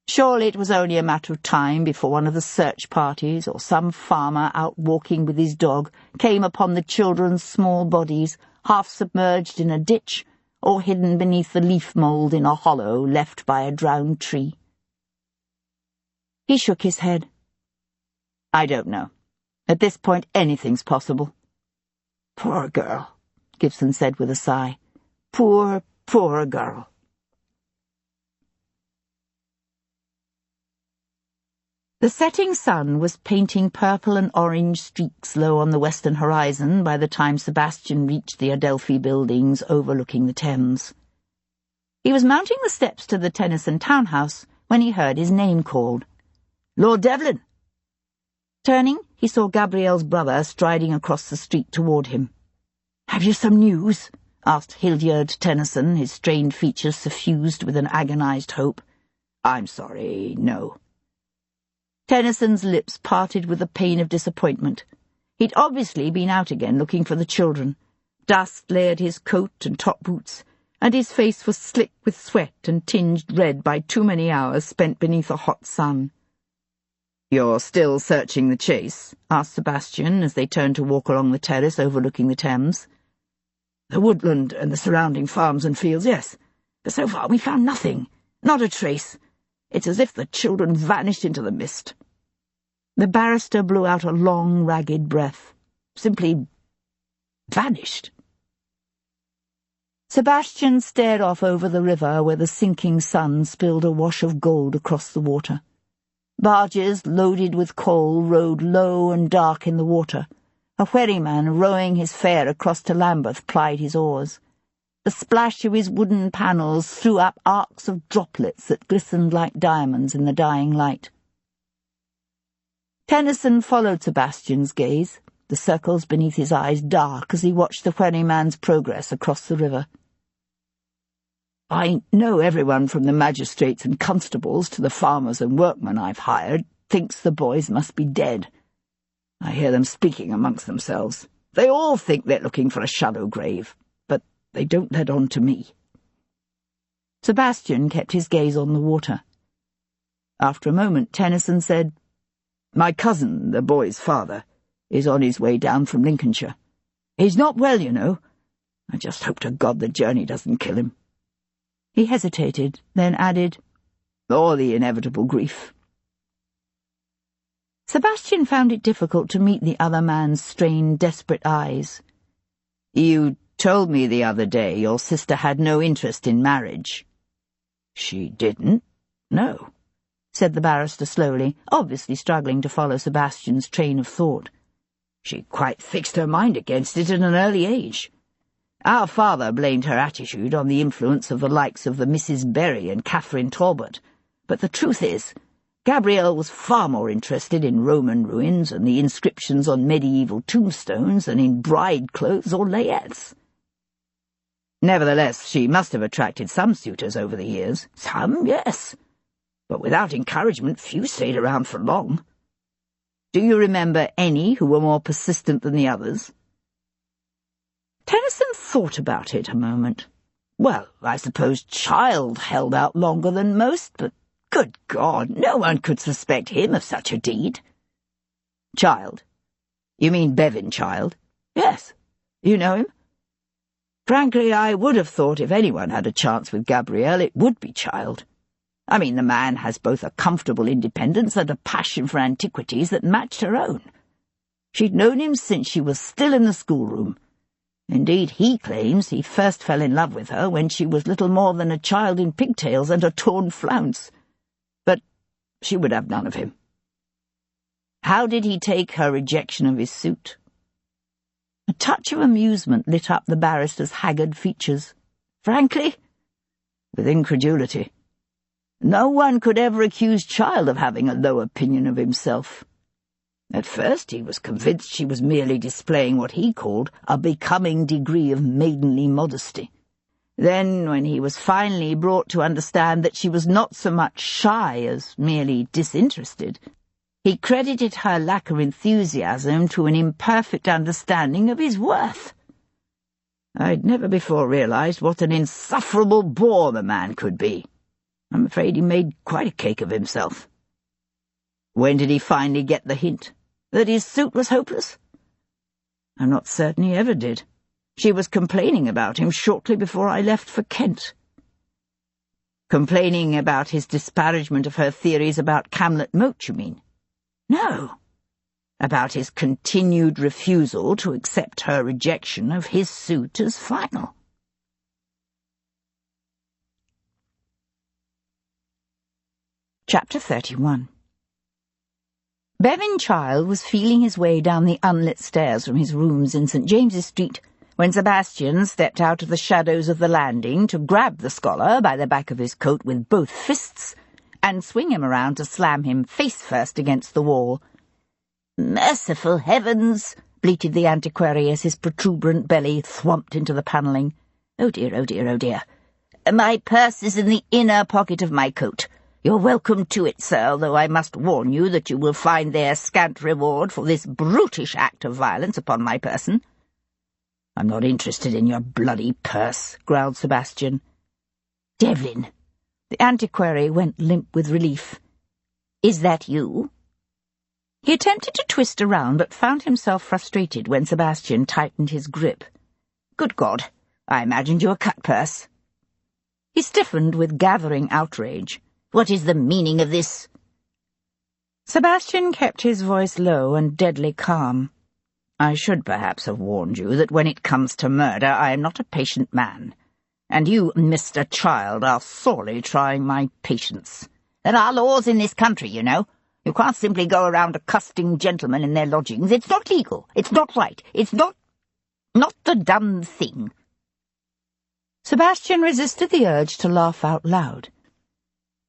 Surely it was only a matter of time before one of the search parties or some farmer out walking with his dog came upon the children's small bodies, half submerged in a ditch or hidden beneath the leaf mould in a hollow left by a drowned tree. He shook his head. I don't know. At this point, anything's possible. Poor girl, Gibson said with a sigh. Poor, poor girl. The setting sun was painting purple and orange streaks low on the western horizon by the time Sebastian reached the Adelphi buildings overlooking the Thames. He was mounting the steps to the Tennyson townhouse when he heard his name called. Lord Devlin! Turning, he saw Gabrielle's brother striding across the street toward him. Have you some news? Asked Hildyard Tennyson, his strained features suffused with an agonized hope. I'm sorry, no. Tennyson's lips parted with the pain of disappointment. He'd obviously been out again looking for the children. Dust layered his coat and top boots, and his face was slick with sweat and tinged red by too many hours spent beneath a hot sun. You're still searching the chase? Asked Sebastian as they turned to walk along the terrace overlooking the Thames. The woodland and the surrounding farms and fields, yes. But so far we found nothing. Not a trace. It's as if the children vanished into the mist. The barrister blew out a long, ragged breath. Simply vanished. Sebastian stared off over the river where the sinking sun spilled a wash of gold across the water. Barges loaded with coal rode low and dark in the water. A wherryman rowing his fare across to Lambeth plied his oars. The splash of his wooden panels threw up arcs of droplets that glistened like diamonds in the dying light. Tennyson followed Sebastian's gaze, the circles beneath his eyes dark as he watched the wherryman's progress across the river. I know everyone from the magistrates and constables to the farmers and workmen I've hired thinks the boys must be dead. I hear them speaking amongst themselves. They all think they're looking for a shallow grave, but they don't let on to me. Sebastian kept his gaze on the water. After a moment, Tennyson said, "My cousin, the boy's father, is on his way down from Lincolnshire. He's not well, you know. I just hope to God the journey doesn't kill him." He hesitated, then added, "Or the inevitable grief." Sebastian found it difficult to meet the other man's strained, desperate eyes. "You told me the other day your sister had no interest in marriage." "She didn't? No," said the barrister slowly, obviously struggling to follow Sebastian's train of thought. "She quite fixed her mind against it at an early age. Our father blamed her attitude on the influence of the likes of the Mrs. Berry and Catherine Talbot, but the truth is, Gabrielle was far more interested in Roman ruins and the inscriptions on medieval tombstones than in bride clothes or layettes. Nevertheless, she must have attracted some suitors over the years. Some, yes. But without encouragement, few stayed around for long. Do you remember any who were more persistent than the others?" Tennyson thought about it a moment. "Well, I suppose Child held out longer than most, but good God, no one could suspect him of such a deed." "Child? You mean Bevan Child?" "Yes. You know him?" "Frankly, I would have thought if anyone had a chance with Gabrielle, it would be Child. I mean, the man has both a comfortable independence and a passion for antiquities that matched her own. She'd known him since she was still in the schoolroom. Indeed, he claims he first fell in love with her when she was little more than a child in pigtails and a torn flounce. But she would have none of him." "How did he take her rejection of his suit?" A touch of amusement lit up the barrister's haggard features. "Frankly, with incredulity. No one could ever accuse Child of having a low opinion of himself. At first he was convinced she was merely displaying what he called a becoming degree of maidenly modesty. Then, when he was finally brought to understand that she was not so much shy as merely disinterested, he credited her lack of enthusiasm to an imperfect understanding of his worth. I'd never before realized what an insufferable bore the man could be. I'm afraid he made quite a cake of himself." "When did he finally get the hint? That his suit was hopeless?" "I'm not certain he ever did. She was complaining about him shortly before I left for Kent." "Complaining about his disparagement of her theories about Camlet Moat, you mean?" "No. About his continued refusal to accept her rejection of his suit as final." Chapter 31. Bevan Child was feeling his way down the unlit stairs from his rooms in St. James's Street when Sebastian stepped out of the shadows of the landing to grab the scholar by the back of his coat with both fists and swing him around to slam him face first against the wall. "Merciful heavens!" bleated the antiquary as his protuberant belly thwomped into the panelling. "Oh dear, oh dear, oh dear. My purse is in the inner pocket of my coat. You're welcome to it, sir, though I must warn you that you will find there scant reward for this brutish act of violence upon my person." "I'm not interested in your bloody purse," growled Sebastian. "Devlin." The antiquary went limp with relief. "Is that you?" He attempted to twist around, but found himself frustrated when Sebastian tightened his grip. "Good God, I imagined you a cut-purse." He stiffened with gathering outrage. "What is the meaning of this?" Sebastian kept his voice low and deadly calm. "I should perhaps have warned you that when it comes to murder I am not a patient man, and you, Mr. Child, are sorely trying my patience." "There are laws in this country, you know. You can't simply go around accosting gentlemen in their lodgings. It's not legal. It's not right. It's not the done thing." Sebastian resisted the urge to laugh out loud.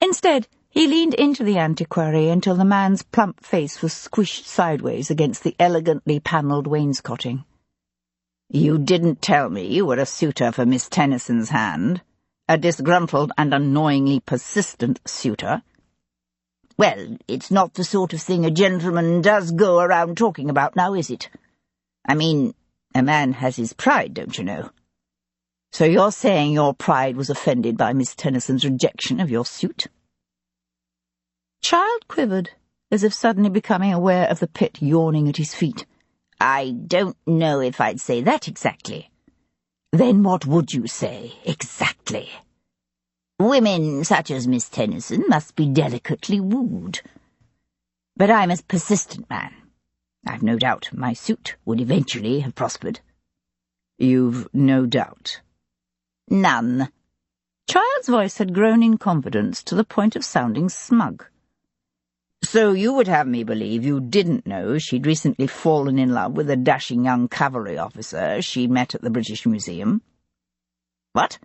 Instead, he leaned into the antiquary until the man's plump face was squished sideways against the elegantly panelled wainscoting. "You didn't tell me you were a suitor for Miss Tennyson's hand, a disgruntled and annoyingly persistent suitor." "Well, it's not the sort of thing a gentleman does go around talking about now, is it? I mean, a man has his pride, don't you know?" "So you're saying your pride was offended by Miss Tennyson's rejection of your suit?" Child quivered, as if suddenly becoming aware of the pit yawning at his feet. I don't know if I'd say that exactly. Then what would you say, exactly? Women such as Miss Tennyson must be delicately wooed. But I'm a persistent man. I've no doubt my suit would eventually have prospered. You've no doubt? None. Child's voice had grown in confidence to the point of sounding smug. So you would have me believe you didn't know she'd recently fallen in love with a dashing young cavalry officer she met at the British Museum? What?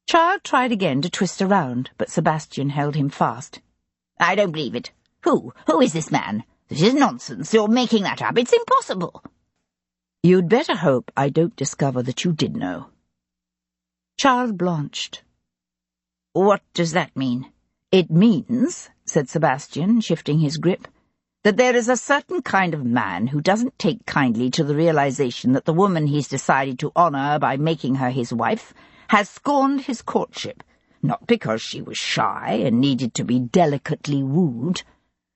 Child tried again to twist around, but Sebastian held him fast. I don't believe it. Who? Who is this man? This is nonsense. You're making that up. It's impossible. You'd better hope I don't discover that you did know. Child blanched. What does that mean? It means, said Sebastian, shifting his grip, that there is a certain kind of man who doesn't take kindly to the realization that the woman he's decided to honor by making her his wife has scorned his courtship, not because she was shy and needed to be delicately wooed,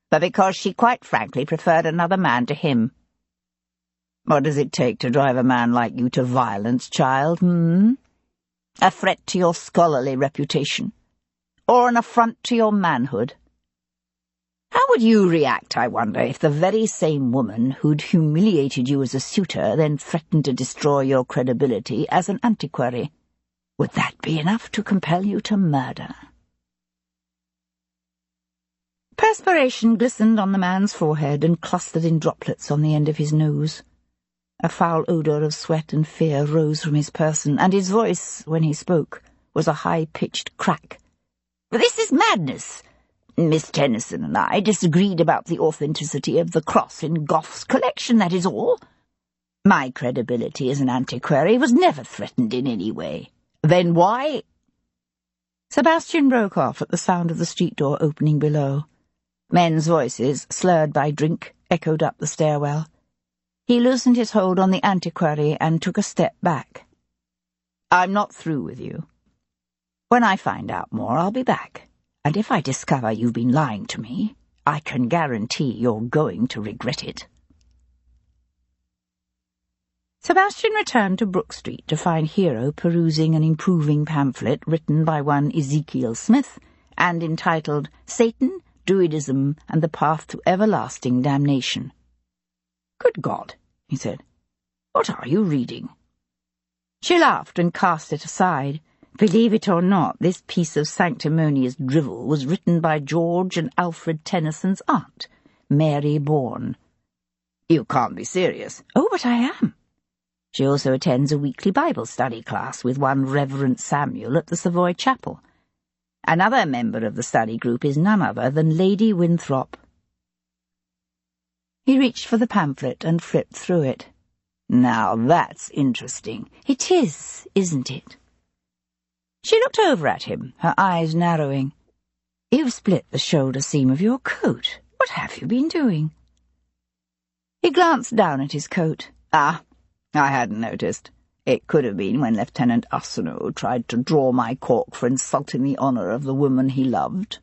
but because she quite frankly preferred another man to him. What does it take to drive a man like you to violence, child, A threat to your scholarly reputation? Or an affront to your manhood? How would you react, I wonder, if the very same woman who'd humiliated you as a suitor then threatened to destroy your credibility as an antiquary? Would that be enough to compel you to murder? Perspiration glistened on the man's forehead and clustered in droplets on the end of his nose. A foul odour of sweat and fear rose from his person, and his voice, when he spoke, was a high-pitched crack. This is madness. Miss Tennyson and I disagreed about the authenticity of the cross in Gough's collection, that is all. My credibility as an antiquary was never threatened in any way. Then why— Sebastian broke off at the sound of the street door opening below. Men's voices, slurred by drink, echoed up the stairwell. He loosened his hold on the antiquary and took a step back. I'm not through with you. When I find out more, I'll be back, and if I discover you've been lying to me, I can guarantee you're going to regret it. Sebastian returned to Brook Street to find Hero perusing an improving pamphlet written by one Ezekiel Smith and entitled Satan, Druidism, and the Path to Everlasting Damnation. Good God, he said. What are you reading? She laughed and cast it aside. Believe it or not, this piece of sanctimonious drivel was written by George and Alfred Tennyson's aunt, Mary Bourne. You can't be serious. Oh, but I am. She also attends a weekly Bible study class with one Reverend Samuel at the Savoy Chapel. Another member of the study group is none other than Lady Winthrop. He reached for the pamphlet and flipped through it. Now that's interesting. It is, isn't it? She looked over at him, her eyes narrowing. You've split the shoulder seam of your coat. What have you been doing? He glanced down at his coat. Ah, I hadn't noticed. It could have been when Lieutenant Arsinoe tried to draw my cork for insulting the honour of the woman he loved.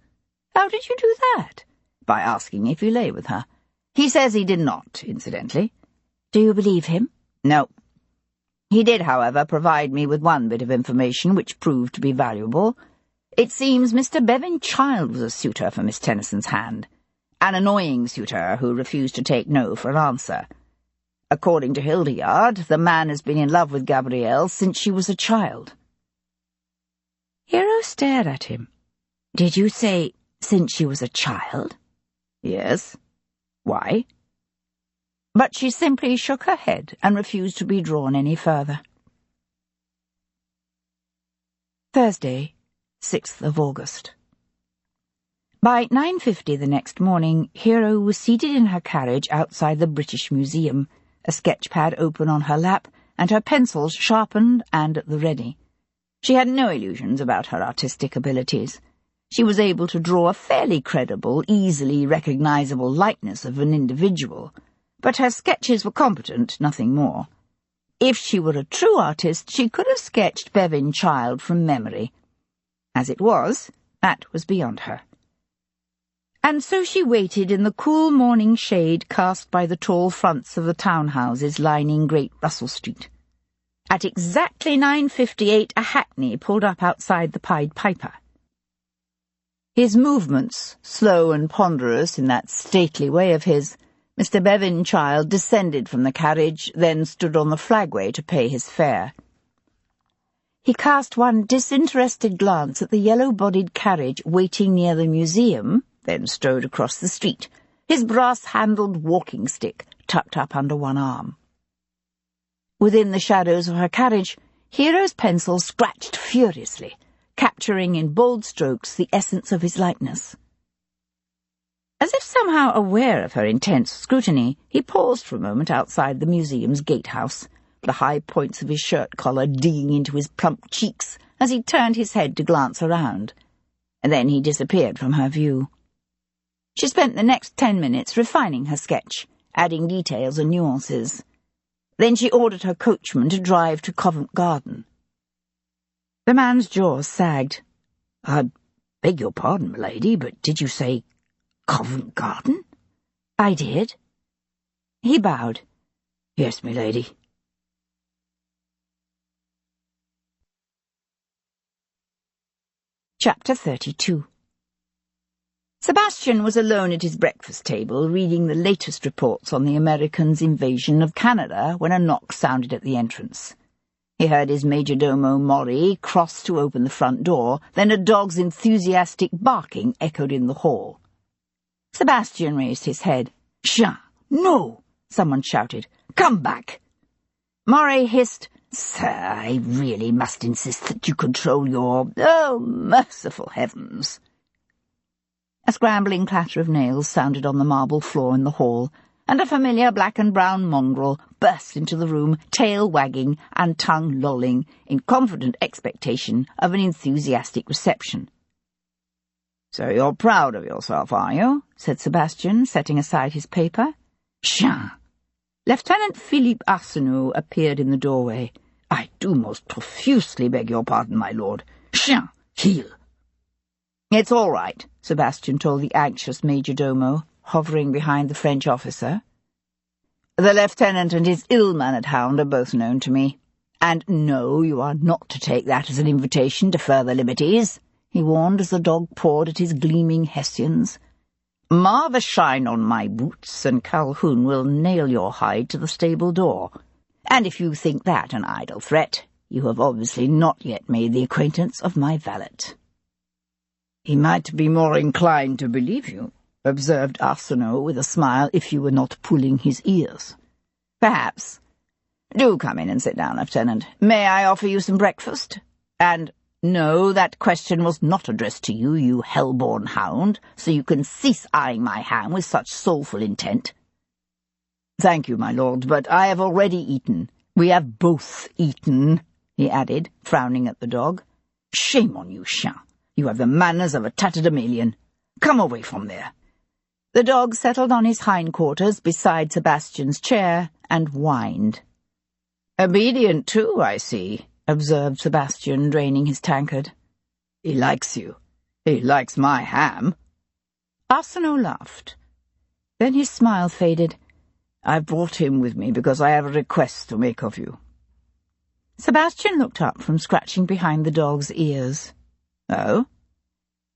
How did you do that? By asking if he lay with her. He says he did not, incidentally. Do you believe him? No. He did, however, provide me with one bit of information which proved to be valuable. It seems Mr. Bevan Child was a suitor for Miss Tennyson's hand, an annoying suitor who refused to take no for an answer. According to Hildyard, the man has been in love with Gabrielle since she was a child. Hero stared at him. Did you say, since she was a child? Yes. Why? But she simply shook her head and refused to be drawn any further. Thursday, 6th of August. By 9:50 the next morning, Hero was seated in her carriage outside the British Museum, a sketchpad open on her lap, and her pencils sharpened and at the ready. She had no illusions about her artistic abilities. She was able to draw a fairly credible, easily recognizable likeness of an individual, but her sketches were competent, nothing more. If she were a true artist, she could have sketched Bevan Child from memory. As it was, that was beyond her. And so she waited in the cool morning shade cast by the tall fronts of the townhouses lining Great Russell Street. At exactly 9:58, a hackney pulled up outside the Pied Piper. His movements, slow and ponderous in that stately way of his, Mr. Bevanchild descended from the carriage, then stood on the flagway to pay his fare. He cast one disinterested glance at the yellow-bodied carriage waiting near the museum, then strode across the street, his brass-handled walking stick tucked up under one arm. Within the shadows of her carriage, Hero's pencil scratched furiously, capturing in bold strokes the essence of his likeness. As if somehow aware of her intense scrutiny, he paused for a moment outside the museum's gatehouse, the high points of his shirt collar digging into his plump cheeks as he turned his head to glance around, and then he disappeared from her view. She spent the next 10 minutes refining her sketch, adding details and nuances. Then she ordered her coachman to drive to Covent Garden. The man's jaws sagged. "I beg your pardon, m'lady, but did you say Covent Garden?" "I did." He bowed. "Yes, m'lady." Chapter 32. Sebastian was alone at his breakfast table, reading the latest reports on the Americans' invasion of Canada, when a knock sounded at the entrance. He heard his majordomo Maury cross to open the front door, then a dog's enthusiastic barking echoed in the hall. Sebastian raised his head. "Chien, no!" someone shouted. "Come back!" Maury hissed, "Sir, I really must insist that you control your— Oh, merciful heavens!" A scrambling clatter of nails sounded on the marble floor in the hall, and a familiar black and brown mongrel burst into the room, tail wagging and tongue lolling, in confident expectation of an enthusiastic reception. "So you're proud of yourself, are you?" said Sebastian, setting aside his paper. "Chien!" Lieutenant Philippe Arsenault appeared in the doorway. "I do most profusely beg your pardon, my lord. Chien, heel!" "It's all right," Sebastian told the anxious majordomo, hovering behind the French officer. "The lieutenant and his ill-mannered hound are both known to me. And no, you are not to take that as an invitation to further liberties," he warned as the dog pawed at his gleaming hessians. "Mar the shine on my boots, and Calhoun will nail your hide to the stable door. And if you think that an idle threat, you have obviously not yet made the acquaintance of my valet." "He might be more inclined to believe you," observed Arsenault with a smile, "if you were not pulling his ears." "Perhaps. Do come in and sit down, Lieutenant. May I offer you some breakfast? And no, that question was not addressed to you, you hell-born hound, so you can cease eyeing my ham with such soulful intent." "Thank you, my lord, but I have already eaten. We have both eaten," he added, frowning at the dog. "Shame on you, chien. You have the manners of a tatterdemalion. Come away from there." The dog settled on his hindquarters beside Sebastian's chair and whined. "Obedient, too, I see," observed Sebastian, draining his tankard. "He likes you. He likes my ham." Arsenault laughed. Then his smile faded. "I've brought him with me because I have a request to make of you." Sebastian looked up from scratching behind the dog's ears. "Oh?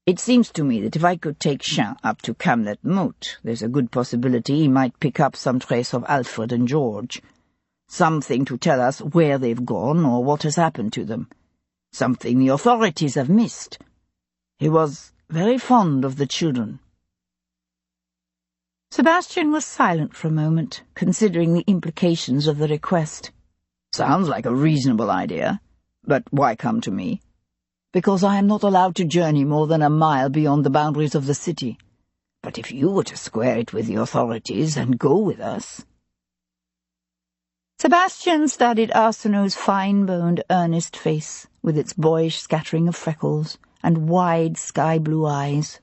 It seems to me that if I could take Chien up to Camlet Moat, there's a good possibility he might pick up some trace of Alfred and George. Something to tell us where they've gone or what has happened to them. Something the authorities have missed. He was very fond of the children." Sebastian was silent for a moment, considering the implications of the request. "Sounds like a reasonable idea. But why come to me?" "Because I am not allowed to journey more than a mile beyond the boundaries of the city. But if you were to square it with the authorities and go with us—" Sebastian studied Arsenault's fine-boned, earnest face, with its boyish scattering of freckles and wide sky-blue eyes.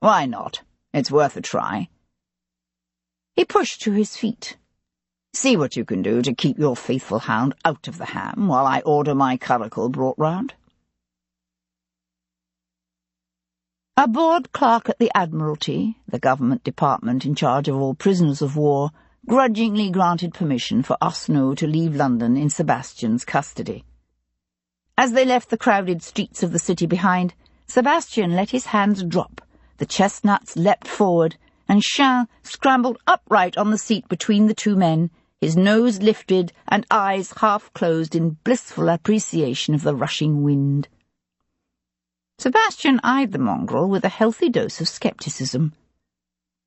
"Why not? It's worth a try." He pushed to his feet. "See what you can do to keep your faithful hound out of the ham while I order my curricle brought round." A board clerk at the Admiralty, the government department in charge of all prisoners of war, grudgingly granted permission for Arsène to leave London in Sebastian's custody. As they left the crowded streets of the city behind, Sebastian let his hands drop, the chestnuts leapt forward, and Charles scrambled upright on the seat between the two men, his nose lifted and eyes half closed in blissful appreciation of the rushing wind. Sebastian eyed the mongrel with a healthy dose of scepticism.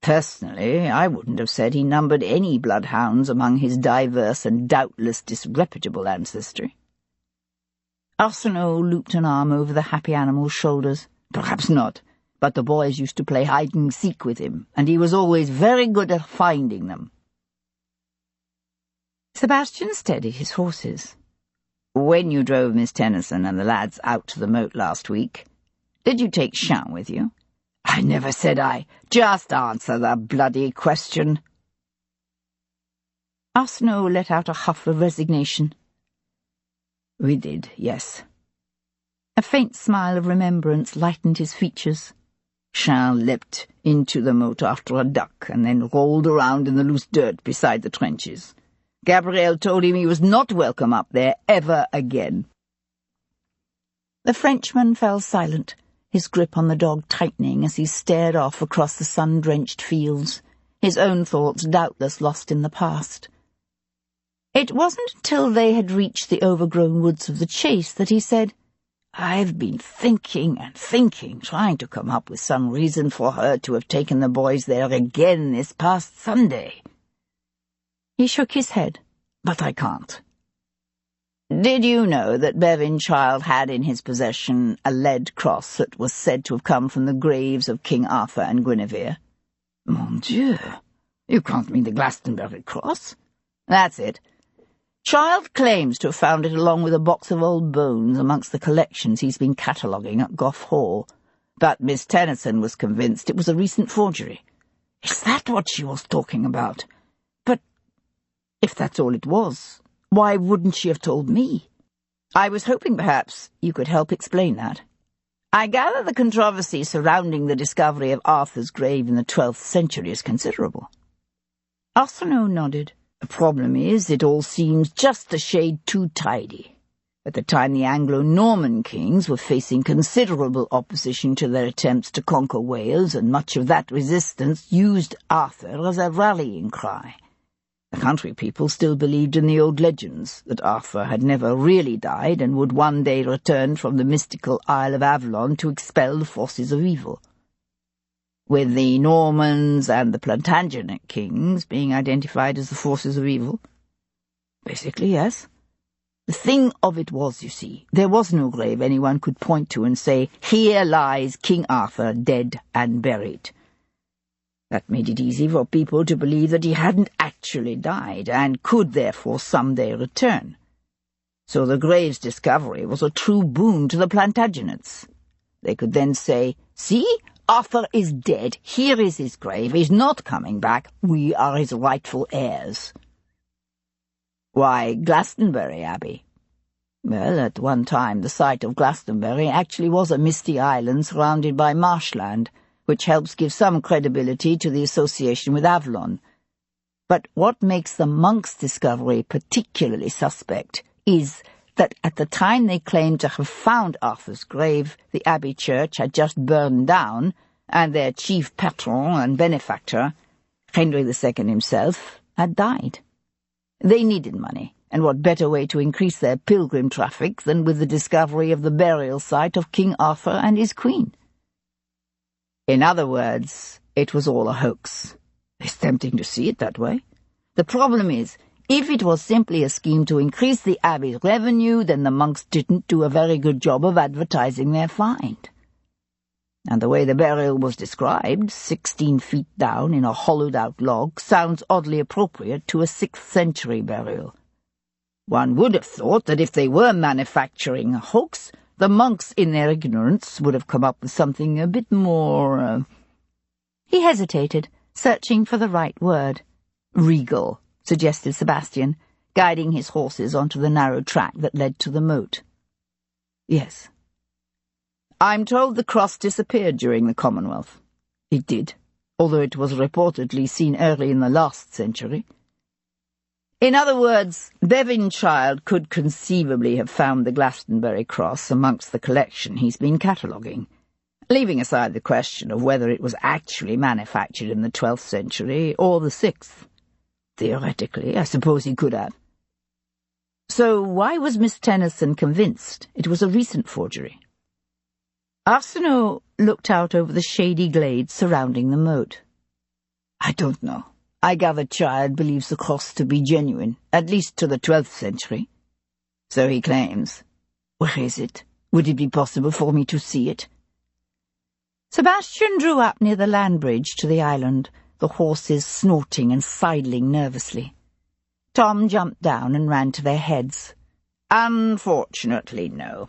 Personally, I wouldn't have said he numbered any bloodhounds among his diverse and doubtless disreputable ancestry. Arsène looped an arm over the happy animal's shoulders. Perhaps not, but the boys used to play hide-and-seek with him, and he was always very good at finding them. Sebastian steadied his horses. When you drove Miss Tennyson and the lads out to the moat last week, did you take Jean with you? I never said I. Just answer the bloody question. Arsène let out a huff of resignation. We did, yes. A faint smile of remembrance lightened his features. Jean leapt into the moat after a duck and then rolled around in the loose dirt beside the trenches. Gabrielle told him he was not welcome up there ever again. The Frenchman fell silent, his grip on the dog tightening as he stared off across the sun-drenched fields, his own thoughts doubtless lost in the past. It wasn't until they had reached the overgrown woods of the chase that he said, I've been thinking and thinking, trying to come up with some reason for her to have taken the boys there again this past Sunday. He shook his head, but I can't. Did you know that Bevin Child had in his possession a lead cross that was said to have come from the graves of King Arthur and Guinevere? Mon Dieu, you can't mean the Glastonbury cross? That's it. Child claims to have found it along with a box of old bones amongst the collections he's been cataloguing at Gough Hall, but Miss Tennyson was convinced it was a recent forgery. Is that what she was talking about? But if that's all it was, why wouldn't she have told me? I was hoping perhaps you could help explain that. I gather the controversy surrounding the discovery of Arthur's grave in the 12th century is considerable. Arsène nodded. The problem is, it all seems just a shade too tidy. At the time the Anglo-Norman kings were facing considerable opposition to their attempts to conquer Wales, and much of that resistance used Arthur as a rallying cry. The country people still believed in the old legends, that Arthur had never really died and would one day return from the mystical Isle of Avalon to expel the forces of evil. With the Normans and the Plantagenet kings being identified as the forces of evil? Basically, yes. The thing of it was, you see, there was no grave anyone could point to and say, here lies King Arthur dead and buried. That made it easy for people to believe that he hadn't actually died, and could therefore someday return. So the grave's discovery was a true boon to the Plantagenets. They could then say, see, Arthur is dead, here is his grave, he's not coming back, we are his rightful heirs. Why Glastonbury Abbey? Well, at one time the site of Glastonbury actually was a misty island surrounded by marshland, which helps give some credibility to the association with Avalon. But what makes the monks' discovery particularly suspect is that at the time they claimed to have found Arthur's grave, the abbey church had just burned down, and their chief patron and benefactor, Henry II himself, had died. They needed money, and what better way to increase their pilgrim traffic than with the discovery of the burial site of King Arthur and his queen? In other words, it was all a hoax. It's tempting to see it that way. The problem is, if it was simply a scheme to increase the abbey's revenue, then the monks didn't do a very good job of advertising their find. And the way the burial was described, 16 feet down in a hollowed-out log, sounds oddly appropriate to a 6th century burial. One would have thought that if they were manufacturing a hoax, the monks, in their ignorance, would have come up with something a bit more... He hesitated, searching for the right word. Regal, suggested Sebastian, guiding his horses onto the narrow track that led to the moat. Yes. I'm told the cross disappeared during the Commonwealth. It did, although it was reportedly seen early in the last century. In other words, Bevanchild could conceivably have found the Glastonbury cross amongst the collection he's been cataloguing, leaving aside the question of whether it was actually manufactured in the 12th century or the 6th. Theoretically, I suppose he could have. So why was Miss Tennyson convinced it was a recent forgery? Arsenault looked out over the shady glades surrounding the moat. I don't know. I gather Child believes the cross to be genuine, at least to the 12th century. So he claims. Where is it? Would it be possible for me to see it? Sebastian drew up near the land bridge to the island, the horses snorting and sidling nervously. Tom jumped down and ran to their heads. Unfortunately, no.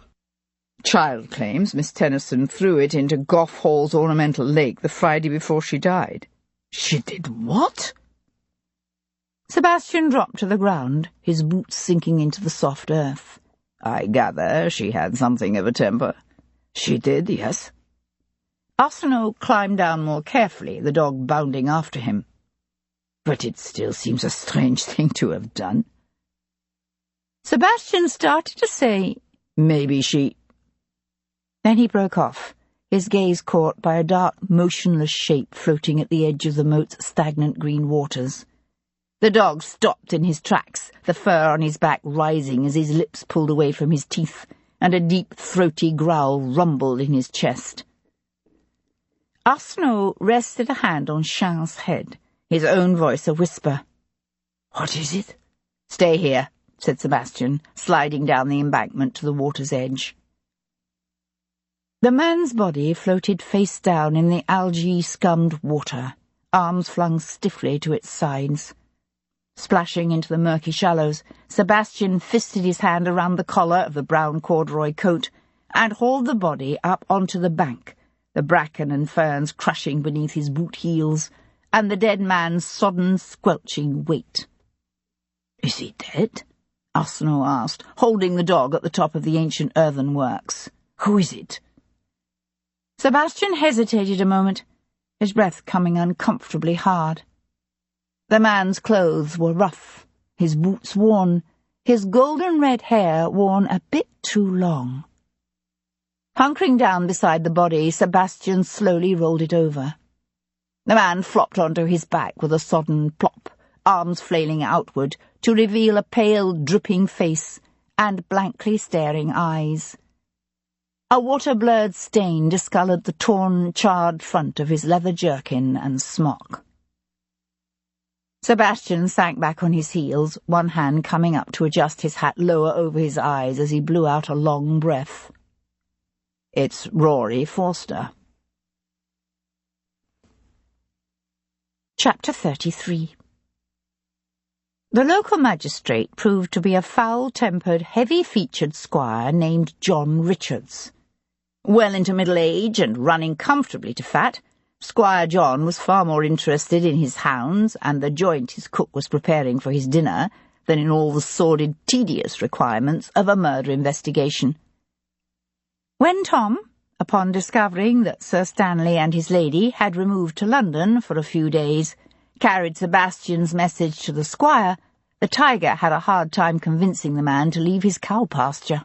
Child claims Miss Tennyson threw it into Gough Hall's ornamental lake the Friday before she died. She did what? Sebastian dropped to the ground, his boots sinking into the soft earth. I gather she had something of a temper. She did, yes. Arsenault climbed down more carefully, the dog bounding after him. But it still seems a strange thing to have done. Sebastian started to say, maybe she... Then he broke off, his gaze caught by a dark, motionless shape floating at the edge of the moat's stagnant green waters. The dog stopped in his tracks, the fur on his back rising as his lips pulled away from his teeth, and a deep, throaty growl rumbled in his chest. Arsenault rested a hand on Charles's head, his own voice a whisper. What is it? Stay here, said Sebastian, sliding down the embankment to the water's edge. The man's body floated face down in the algae-scummed water, arms flung stiffly to its sides. Splashing into the murky shallows, Sebastian fisted his hand around the collar of the brown corduroy coat and hauled the body up onto the bank, the bracken and ferns crushing beneath his boot heels, and the dead man's sodden, squelching weight. Is he dead? Arsenault asked, holding the dog at the top of the ancient earthenworks. Who is it? Sebastian hesitated a moment, his breath coming uncomfortably hard. The man's clothes were rough, his boots worn, his golden-red hair worn a bit too long. Hunkering down beside the body, Sebastian slowly rolled it over. The man flopped onto his back with a sodden plop, arms flailing outward to reveal a pale, dripping face and blankly staring eyes. A water-blurred stain discoloured the torn, charred front of his leather jerkin and smock. Sebastian sank back on his heels, one hand coming up to adjust his hat lower over his eyes as he blew out a long breath. It's Rory Forster. Chapter 33. The local magistrate proved to be a foul-tempered, heavy-featured squire named John Richards. Well into middle age and running comfortably to fat, Squire John was far more interested in his hounds and the joint his cook was preparing for his dinner than in all the sordid, tedious requirements of a murder investigation. When Tom, upon discovering that Sir Stanley and his lady had removed to London for a few days, carried Sebastian's message to the squire, the tiger had a hard time convincing the man to leave his cow pasture.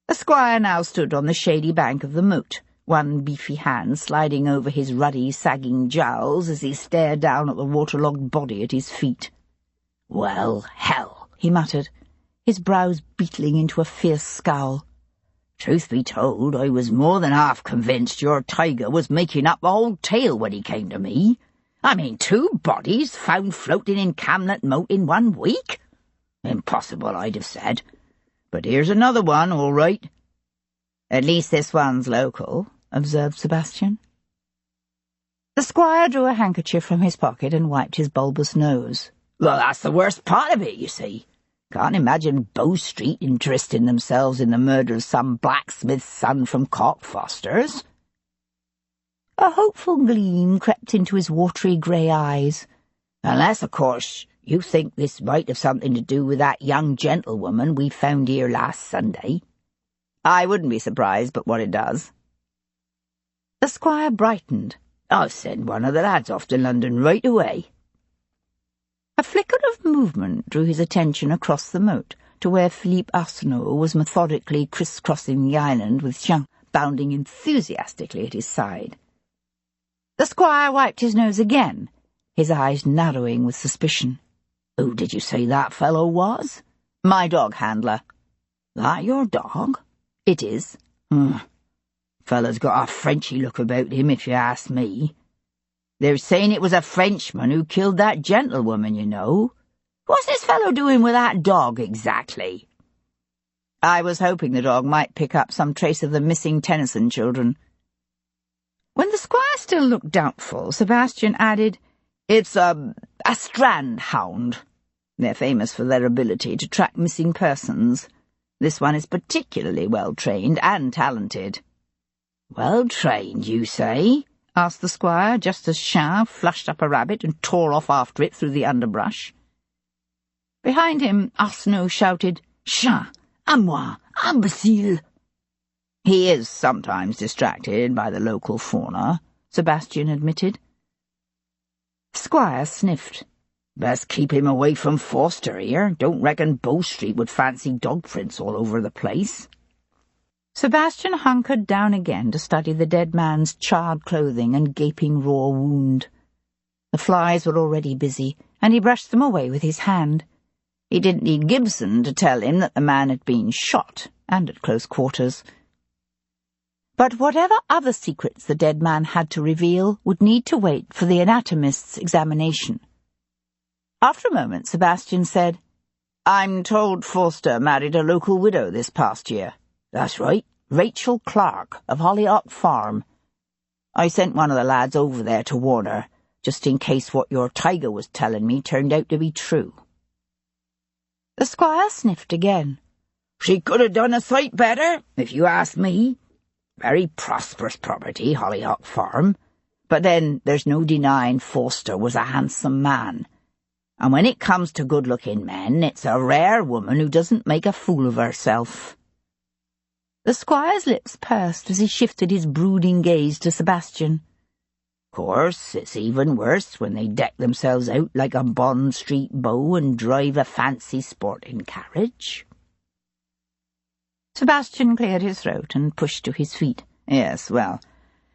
The squire now stood on the shady bank of the moat, one beefy hand sliding over his ruddy, sagging jowls as he stared down at the waterlogged body at his feet. "Well, hell," he muttered, his brows beetling into a fierce scowl. "Truth be told, I was more than half convinced your tiger was making up the whole tale when he came to me. I mean, 2 bodies found floating in Camlet Moat in 1 week? Impossible, I'd have said. But here's another one, all right." "At least this one's local," observed Sebastian. The squire drew a handkerchief from his pocket and wiped his bulbous nose. "Well, that's the worst part of it, you see. Can't imagine Bow Street interesting themselves in the murder of some blacksmith's son from Cockfosters." A hopeful gleam crept into his watery grey eyes. "Unless, of course, you think this might have something to do with that young gentlewoman we found here last Sunday." I wouldn't be surprised but what it does. The squire brightened. I'll send one of the lads off to London right away. A flicker of movement drew his attention across the moat to where Philippe Arsenault was methodically criss-crossing the island with Jean bounding enthusiastically at his side. The squire wiped his nose again, his eyes narrowing with suspicion. Who did you say that fellow was? My dog handler. That your dog? It is. Fella's got a Frenchy look about him, if you ask me. They're saying it was a Frenchman who killed that gentlewoman, you know. What's this fellow doing with that dog, exactly? I was hoping the dog might pick up some trace of the missing Tennyson children. When the squire still looked doubtful, Sebastian added, It's a strand hound. They're famous for their ability to track missing persons. This one is particularly well-trained and talented. Well-trained, you say? Asked the squire, just as Jean flushed up a rabbit and tore off after it through the underbrush. Behind him, Arsenault shouted, Jean, à moi, imbécile! He is sometimes distracted by the local fauna, Sebastian admitted. The squire sniffed. Best keep him away from Forster here. Don't reckon Bow Street would fancy dog prints all over the place. Sebastian hunkered down again to study the dead man's charred clothing and gaping raw wound. The flies were already busy, and he brushed them away with his hand. He didn't need Gibson to tell him that the man had been shot, and at close quarters. But whatever other secrets the dead man had to reveal would need to wait for the anatomist's examination. After a moment, Sebastian said, I'm told Forster married a local widow this past year. That's right, Rachel Clark, of Hollyhock Farm. I sent one of the lads over there to warn her, just in case what your tiger was telling me turned out to be true. The squire sniffed again. She could have done a sight better, if you ask me. Very prosperous property, Hollyhock Farm. But then there's no denying Forster was a handsome man. And when it comes to good-looking men, it's a rare woman who doesn't make a fool of herself. The squire's lips pursed as he shifted his brooding gaze to Sebastian. Course, it's even worse when they deck themselves out like a Bond Street beau and drive a fancy sporting carriage. Sebastian cleared his throat and pushed to his feet. Yes, well,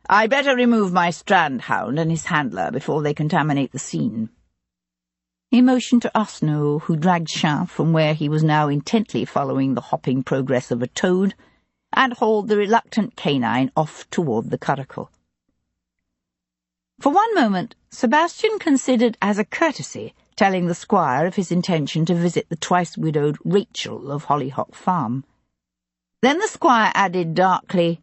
I better remove my strand hound and his handler before they contaminate the scene. He motioned to Arsenault, who dragged Jean from where he was now intently following the hopping progress of a toad, and hauled the reluctant canine off toward the curricle. For one moment, Sebastian considered as a courtesy telling the squire of his intention to visit the twice-widowed Rachel of Hollyhock Farm. Then the squire added darkly,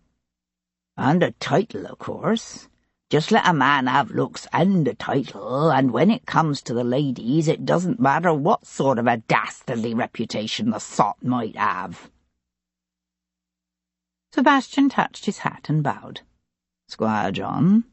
And a title, of course. Just let a man have looks and a title, and when it comes to the ladies, it doesn't matter what sort of a dastardly reputation the sot might have. Sebastian touched his hat and bowed. Squire John.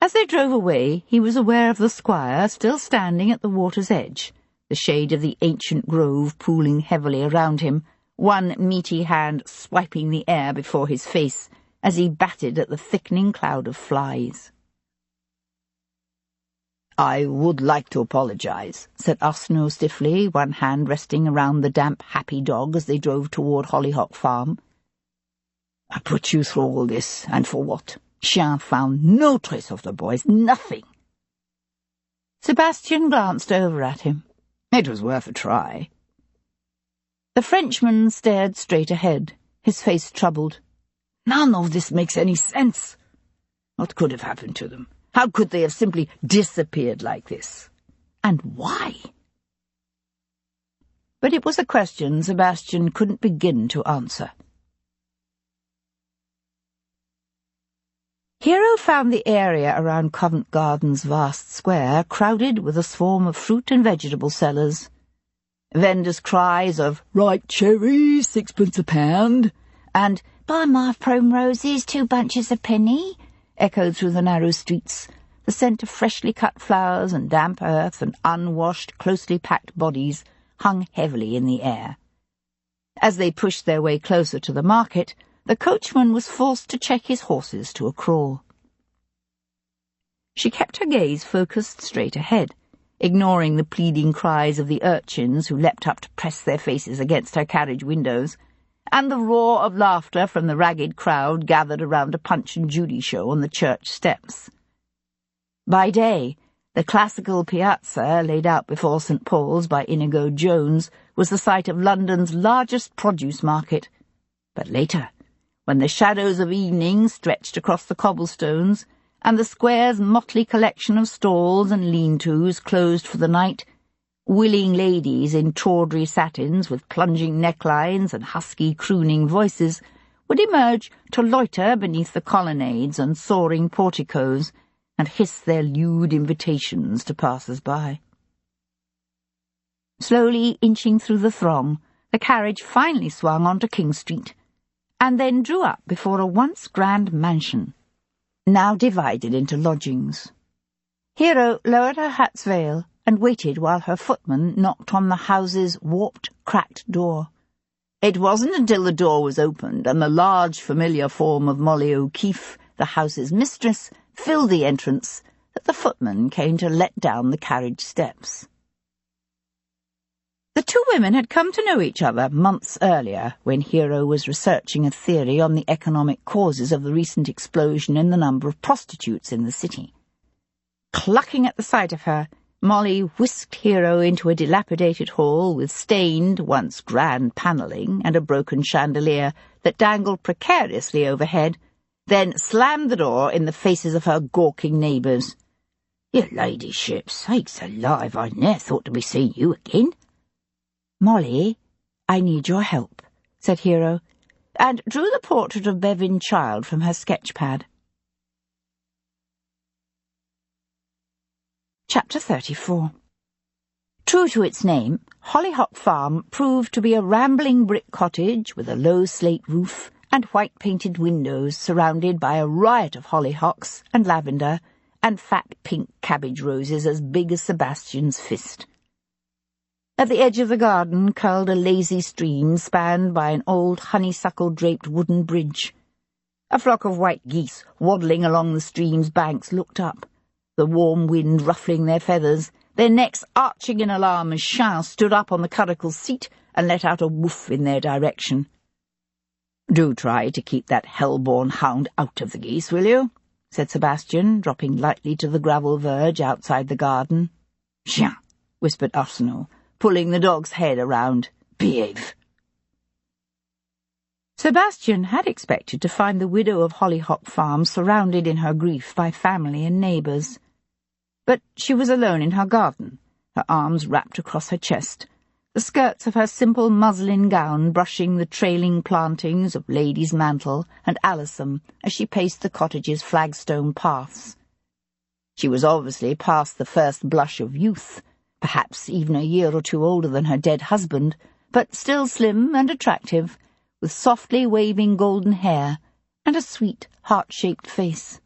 As they drove away, he was aware of the squire still standing at the water's edge, the shade of the ancient grove pooling heavily around him, one meaty hand swiping the air before his face as he batted at the thickening cloud of flies. I would like to apologize, said Arsenault stiffly, one hand resting around the damp, happy dog as they drove toward Hollyhock Farm. I put you through all this, and for what? Jean found no trace of the boys, nothing. Sebastian glanced over at him. It was worth a try. The Frenchman stared straight ahead, his face troubled. None of this makes any sense. What could have happened to them? How could they have simply disappeared like this? And why? But it was a question Sebastian couldn't begin to answer. Hero found the area around Covent Garden's vast square crowded with a swarm of fruit and vegetable sellers. Vendors' cries of, "Ripe cherries, 6pence a pound," and "Buy my primroses, 2 bunches a penny," echoed through the narrow streets, the scent of freshly cut flowers and damp earth and unwashed, closely packed bodies hung heavily in the air. As they pushed their way closer to the market, the coachman was forced to check his horses to a crawl. She kept her gaze focused straight ahead, ignoring the pleading cries of the urchins who leapt up to press their faces against her carriage windows, and the roar of laughter from the ragged crowd gathered around a Punch and Judy show on the church steps. By day, the classical piazza, laid out before St. Paul's by Inigo Jones, was the site of London's largest produce market. But later, when the shadows of evening stretched across the cobblestones, and the square's motley collection of stalls and lean-tos closed for the night, willing ladies in tawdry satins with plunging necklines and husky crooning voices would emerge to loiter beneath the colonnades and soaring porticos and hiss their lewd invitations to passers-by. Slowly inching through the throng, the carriage finally swung onto King Street, and then drew up before a once grand mansion, now divided into lodgings. Hero lowered her hat's veil and waited while her footman knocked on the house's warped, cracked door. It wasn't until the door was opened and the large, familiar form of Molly O'Keefe, the house's mistress, filled the entrance that the footman came to let down the carriage steps. The two women had come to know each other months earlier, when Hero was researching a theory on the economic causes of the recent explosion in the number of prostitutes in the city. Clucking at the sight of her, Molly whisked Hero into a dilapidated hall with stained, once grand panelling and a broken chandelier that dangled precariously overhead, then slammed the door in the faces of her gawking neighbours. "Your ladyship, sakes alive, I ne'er thought to be seeing you again." "Molly, I need your help," said Hero, and drew the portrait of Bevan Child from her sketch-pad. Chapter 34. True to its name, Hollyhock Farm proved to be a rambling brick cottage with a low slate roof and white-painted windows surrounded by a riot of hollyhocks and lavender and fat pink cabbage roses as big as Sebastian's fist. At the edge of the garden curled a lazy stream spanned by an old honeysuckle-draped wooden bridge. A flock of white geese waddling along the stream's banks looked up, the warm wind ruffling their feathers, their necks arching in alarm as Chat stood up on the curricle's seat and let out a woof in their direction. "Do try to keep that hell-born hound out of the geese, will you?" said Sebastian, dropping lightly to the gravel verge outside the garden. "Chien," whispered Arsenault, pulling the dog's head around. "Behave." Sebastian had expected to find the widow of Hollyhock Farm surrounded in her grief by family and neighbours. But she was alone in her garden, her arms wrapped across her chest, the skirts of her simple muslin gown brushing the trailing plantings of Lady's Mantle and Alyssum as she paced the cottage's flagstone paths. She was obviously past the first blush of youth, perhaps even a year or two older than her dead husband, but still slim and attractive, with softly waving golden hair and a sweet, heart-shaped face.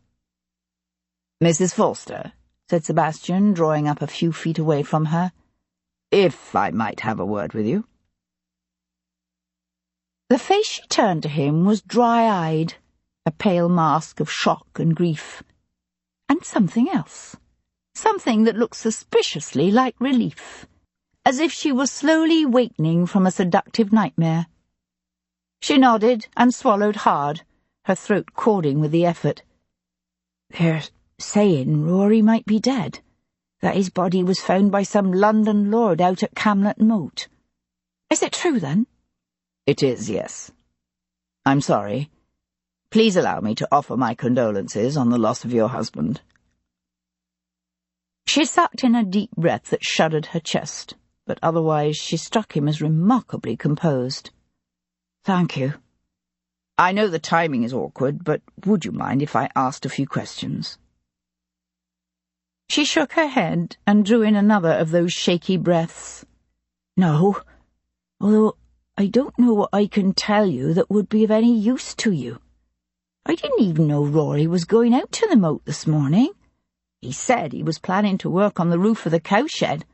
"Mrs. Forster," said Sebastian, drawing up a few feet away from her, "if I might have a word with you." The face she turned to him was dry-eyed, a pale mask of shock and grief, and something else. Something that looked suspiciously like relief, as if she was slowly wakening from a seductive nightmare. She nodded and swallowed hard, her throat cording with the effort. "They're saying Rory might be dead, that his body was found by some London lord out at Camlet Moat. Is it true, then?" "It is, yes. I'm sorry. Please allow me to offer my condolences on the loss of your husband." She sucked in a deep breath that shuddered her chest, but otherwise she struck him as remarkably composed. "Thank you. I know the timing is awkward, but would you mind if I asked a few questions?" She shook her head and drew in another of those shaky breaths. "No, although I don't know what I can tell you that would be of any use to you. I didn't even know Rory was going out to the moat this morning. He said he was planning to work on the roof of the cowshed.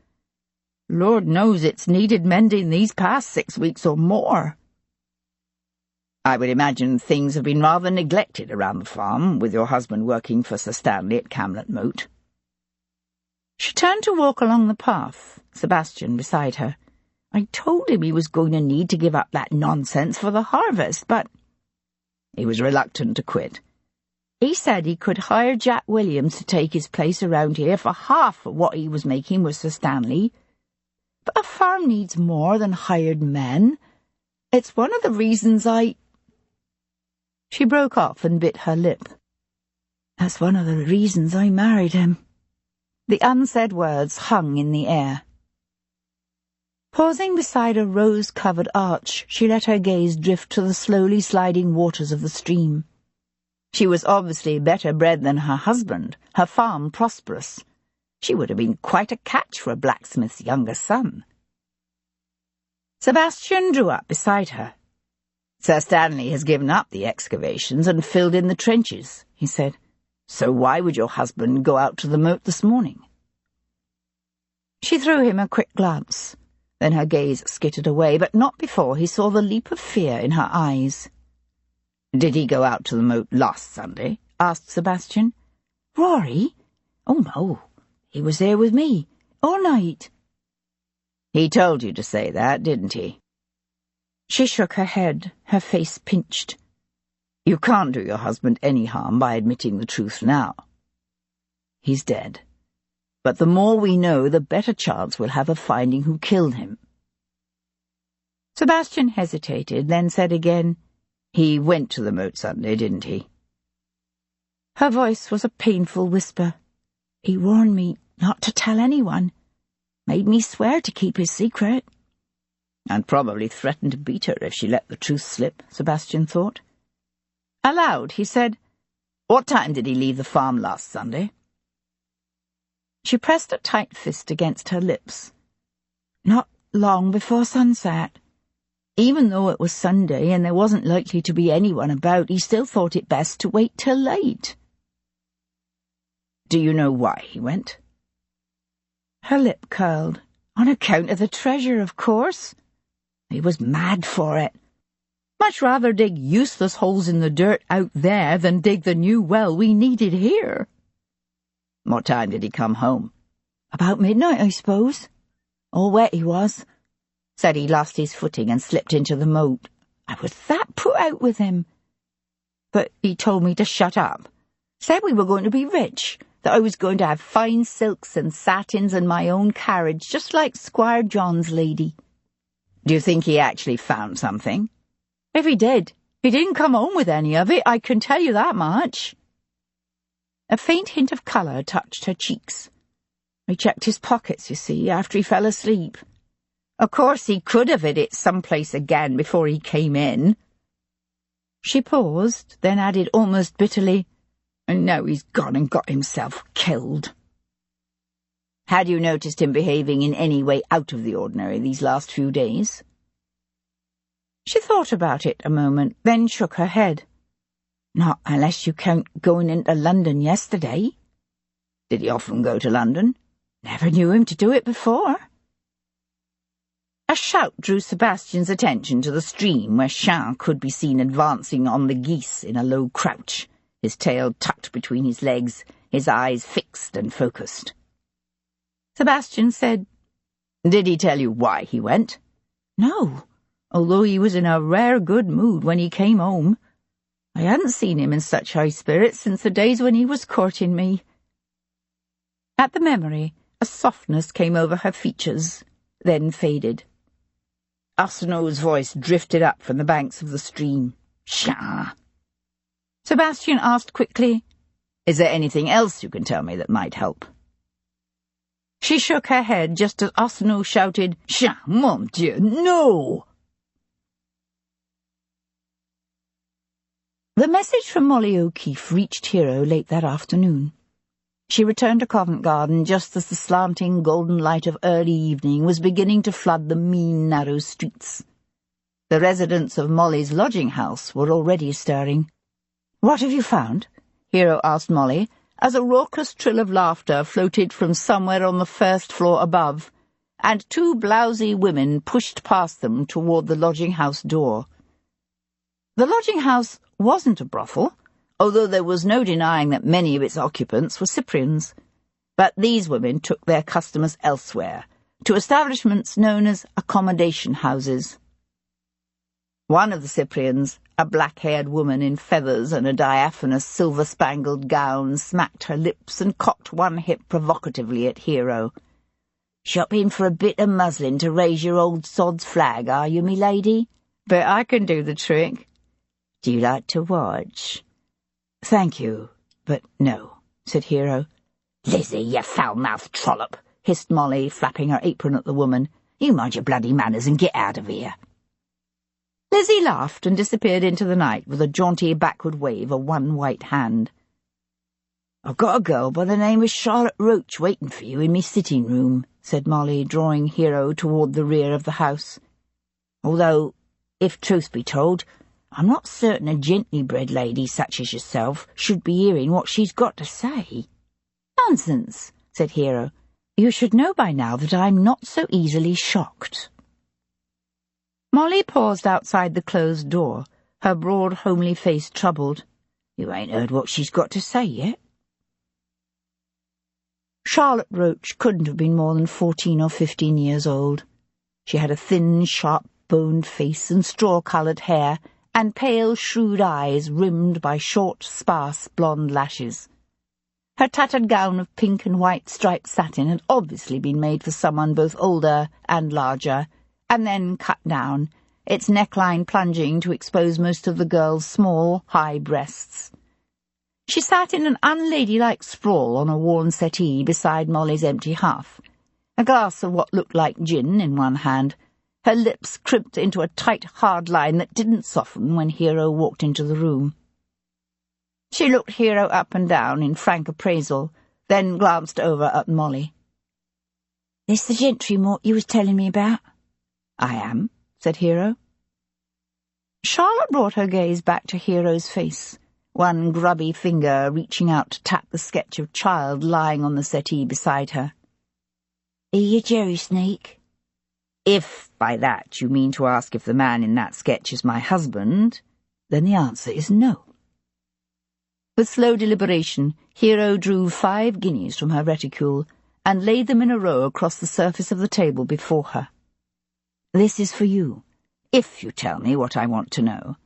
Lord knows it's needed mending these past 6 weeks or more." I would imagine things have been rather neglected around the farm, with your husband working for Sir Stanley at Camlet Moat. She turned to walk along the path, Sebastian beside her. I told him he was going to need to give up that nonsense for the harvest, but he was reluctant to quit. He said he could hire Jack Williams to take his place around here for half of what he was making with Sir Stanley. But a farm needs more than hired men. It's one of the reasons She broke off and bit her lip. That's one of the reasons I married him. The unsaid words hung in the air. Pausing beside a rose-covered arch, she let her gaze drift to the slowly sliding waters of the stream. She was obviously better bred than her husband, her farm prosperous. She would have been quite a catch for a blacksmith's younger son. Sebastian drew up beside her. Sir Stanley has given up the excavations and filled in the trenches, he said. So why would your husband go out to the moat this morning? She threw him a quick glance. Then her gaze skittered away, but not before he saw the leap of fear in her eyes. Did he go out to the moat last Sunday? Asked Sebastian. Rory? Oh, no. He was there with me, all night. He told you to say that, didn't he? She shook her head, her face pinched. You can't do your husband any harm by admitting the truth now. He's dead. But the more we know, the better chance we'll have of finding who killed him. Sebastian hesitated, then said again, He went to the moat Sunday, didn't he? Her voice was a painful whisper. He warned me not to tell anyone. Made me swear to keep his secret. And probably threatened to beat her if she let the truth slip, Sebastian thought. Aloud, he said, What time did he leave the farm last Sunday? She pressed a tight fist against her lips. Not long before sunset. Even though it was Sunday and there wasn't likely to be anyone about, he still thought it best to wait till late. Do you know why he went? Her lip curled. On account of the treasure, of course. He was mad for it. Much rather dig useless holes in the dirt out there than dig the new well we needed here. What time did he come home? About midnight, I suppose. All wet he was. Said he lost his footing and slipped into the moat. I was that put out with him. But he told me to shut up. Said we were going to be rich, that I was going to have fine silks and satins and my own carriage, just like Squire John's lady. Do you think he actually found something? If he did, he didn't come home with any of it, I can tell you that much. A faint hint of colour touched her cheeks. I checked his pockets, you see, after he fell asleep. Of course he could have hid it someplace again before he came in. She paused, then added almost bitterly, And now he's gone and got himself killed. Had you noticed him behaving in any way out of the ordinary these last few days? She thought about it a moment, then shook her head. Not unless you count going into London yesterday. Did he often go to London? Never knew him to do it before. A shout drew Sebastian's attention to the stream where Chien could be seen advancing on the geese in a low crouch, his tail tucked between his legs, his eyes fixed and focused. Sebastian said, Did he tell you why he went? No, although he was in a rare good mood when he came home. I hadn't seen him in such high spirits since the days when he was courting me. At the memory, a softness came over her features, then faded. Arsinoe's voice drifted up from the banks of the stream. Chien. Sebastian asked quickly, Is there anything else you can tell me that might help? She shook her head just as Arsinoe shouted, Chien, mon Dieu, no! The message from Molly O'Keefe reached Hero late that afternoon. She returned to Covent Garden just as the slanting golden light of early evening was beginning to flood the mean, narrow streets. The residents of Molly's lodging-house were already stirring. "What have you found?" Hero asked Molly, as a raucous trill of laughter floated from somewhere on the first floor above, and two blousy women pushed past them toward the lodging-house door. The lodging-house wasn't a brothel, although there was no denying that many of its occupants were Cyprians. But these women took their customers elsewhere, to establishments known as accommodation houses. One of the Cyprians, a black-haired woman in feathers and a diaphanous silver-spangled gown, smacked her lips and cocked one hip provocatively at Hero. "Shopping for a bit of muslin to raise your old sod's flag, are you, me lady? But I can do the trick. Do you like to watch?" "Thank you, but no," said Hero. "Lizzie, you foul-mouthed trollop," hissed Molly, flapping her apron at the woman. "You mind your bloody manners and get out of here." Lizzie laughed and disappeared into the night with a jaunty backward wave of one white hand. "I've got a girl by the name of Charlotte Roach waiting for you in me sitting-room," said Molly, drawing Hero toward the rear of the house. "Although, if truth be told, I'm not certain a gently-bred lady such as yourself should be hearing what she's got to say." "Nonsense," said Hero. "You should know by now that I'm not so easily shocked." Molly paused outside the closed door, her broad, homely face troubled. "You ain't heard what she's got to say yet?" Charlotte Roach couldn't have been more than 14 or 15 years old. She had a thin, sharp-boned face and straw-coloured hair, and pale, shrewd eyes rimmed by short, sparse, blonde lashes. Her tattered gown of pink and white striped satin had obviously been made for someone both older and larger, and then cut down, its neckline plunging to expose most of the girl's small, high breasts. She sat in an unladylike sprawl on a worn settee beside Molly's empty hearth, a glass of what looked like gin in one hand, her lips crimped into a tight, hard line that didn't soften when Hero walked into the room. She looked Hero up and down in frank appraisal, then glanced over at Molly. "This the gentry mort you was telling me about?" "I am," said Hero. Charlotte brought her gaze back to Hero's face, one grubby finger reaching out to tap the sketch of child lying on the settee beside her. "Are you a Jerry Snake?" "If by that you mean to ask if the man in that sketch is my husband, then the answer is no." With slow deliberation, Hero drew 5 guineas from her reticule and laid them in a row across the surface of the table before her. "This is for you, if you tell me what I want to know.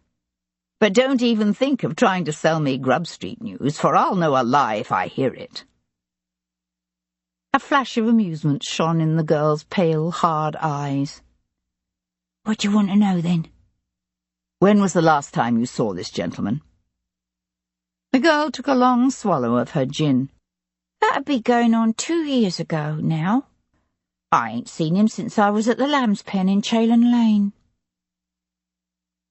But don't even think of trying to sell me Grub Street news, for I'll know a lie if I hear it." A flash of amusement shone in the girl's pale, hard eyes. "What do you want to know, then?" "When was the last time you saw this gentleman?" The girl took a long swallow of her gin. "That'd be going on 2 years ago, now. I ain't seen him since I was at the Lamb's Pen in Chalon Lane."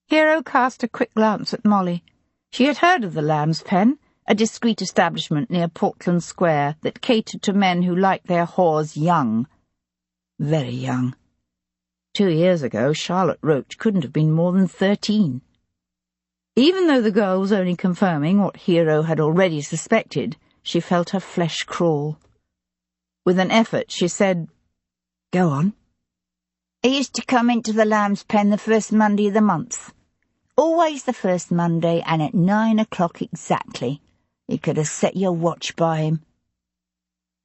Hero cast a quick glance at Molly. She had heard of the Lamb's Pen, a discreet establishment near Portland Square that catered to men who liked their whores young. Very young. 2 years ago, Charlotte Roach couldn't have been more than 13. Even though the girl was only confirming what Hero had already suspected, she felt her flesh crawl. With an effort, she said, "Go on." "He used to come into the Lamb's Pen the first Monday of the month. Always the first Monday, and at 9 o'clock exactly. You could have set your watch by him.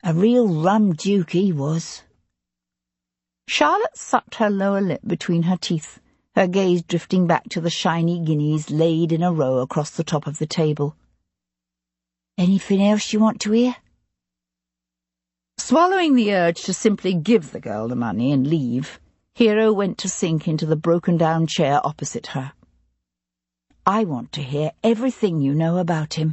A real rum duke he was." Charlotte sucked her lower lip between her teeth, her gaze drifting back to the shiny guineas laid in a row across the top of the table. "Anything else you want to hear?" Swallowing the urge to simply give the girl the money and leave, Hero went to sink into the broken-down chair opposite her. "I want to hear everything you know about him."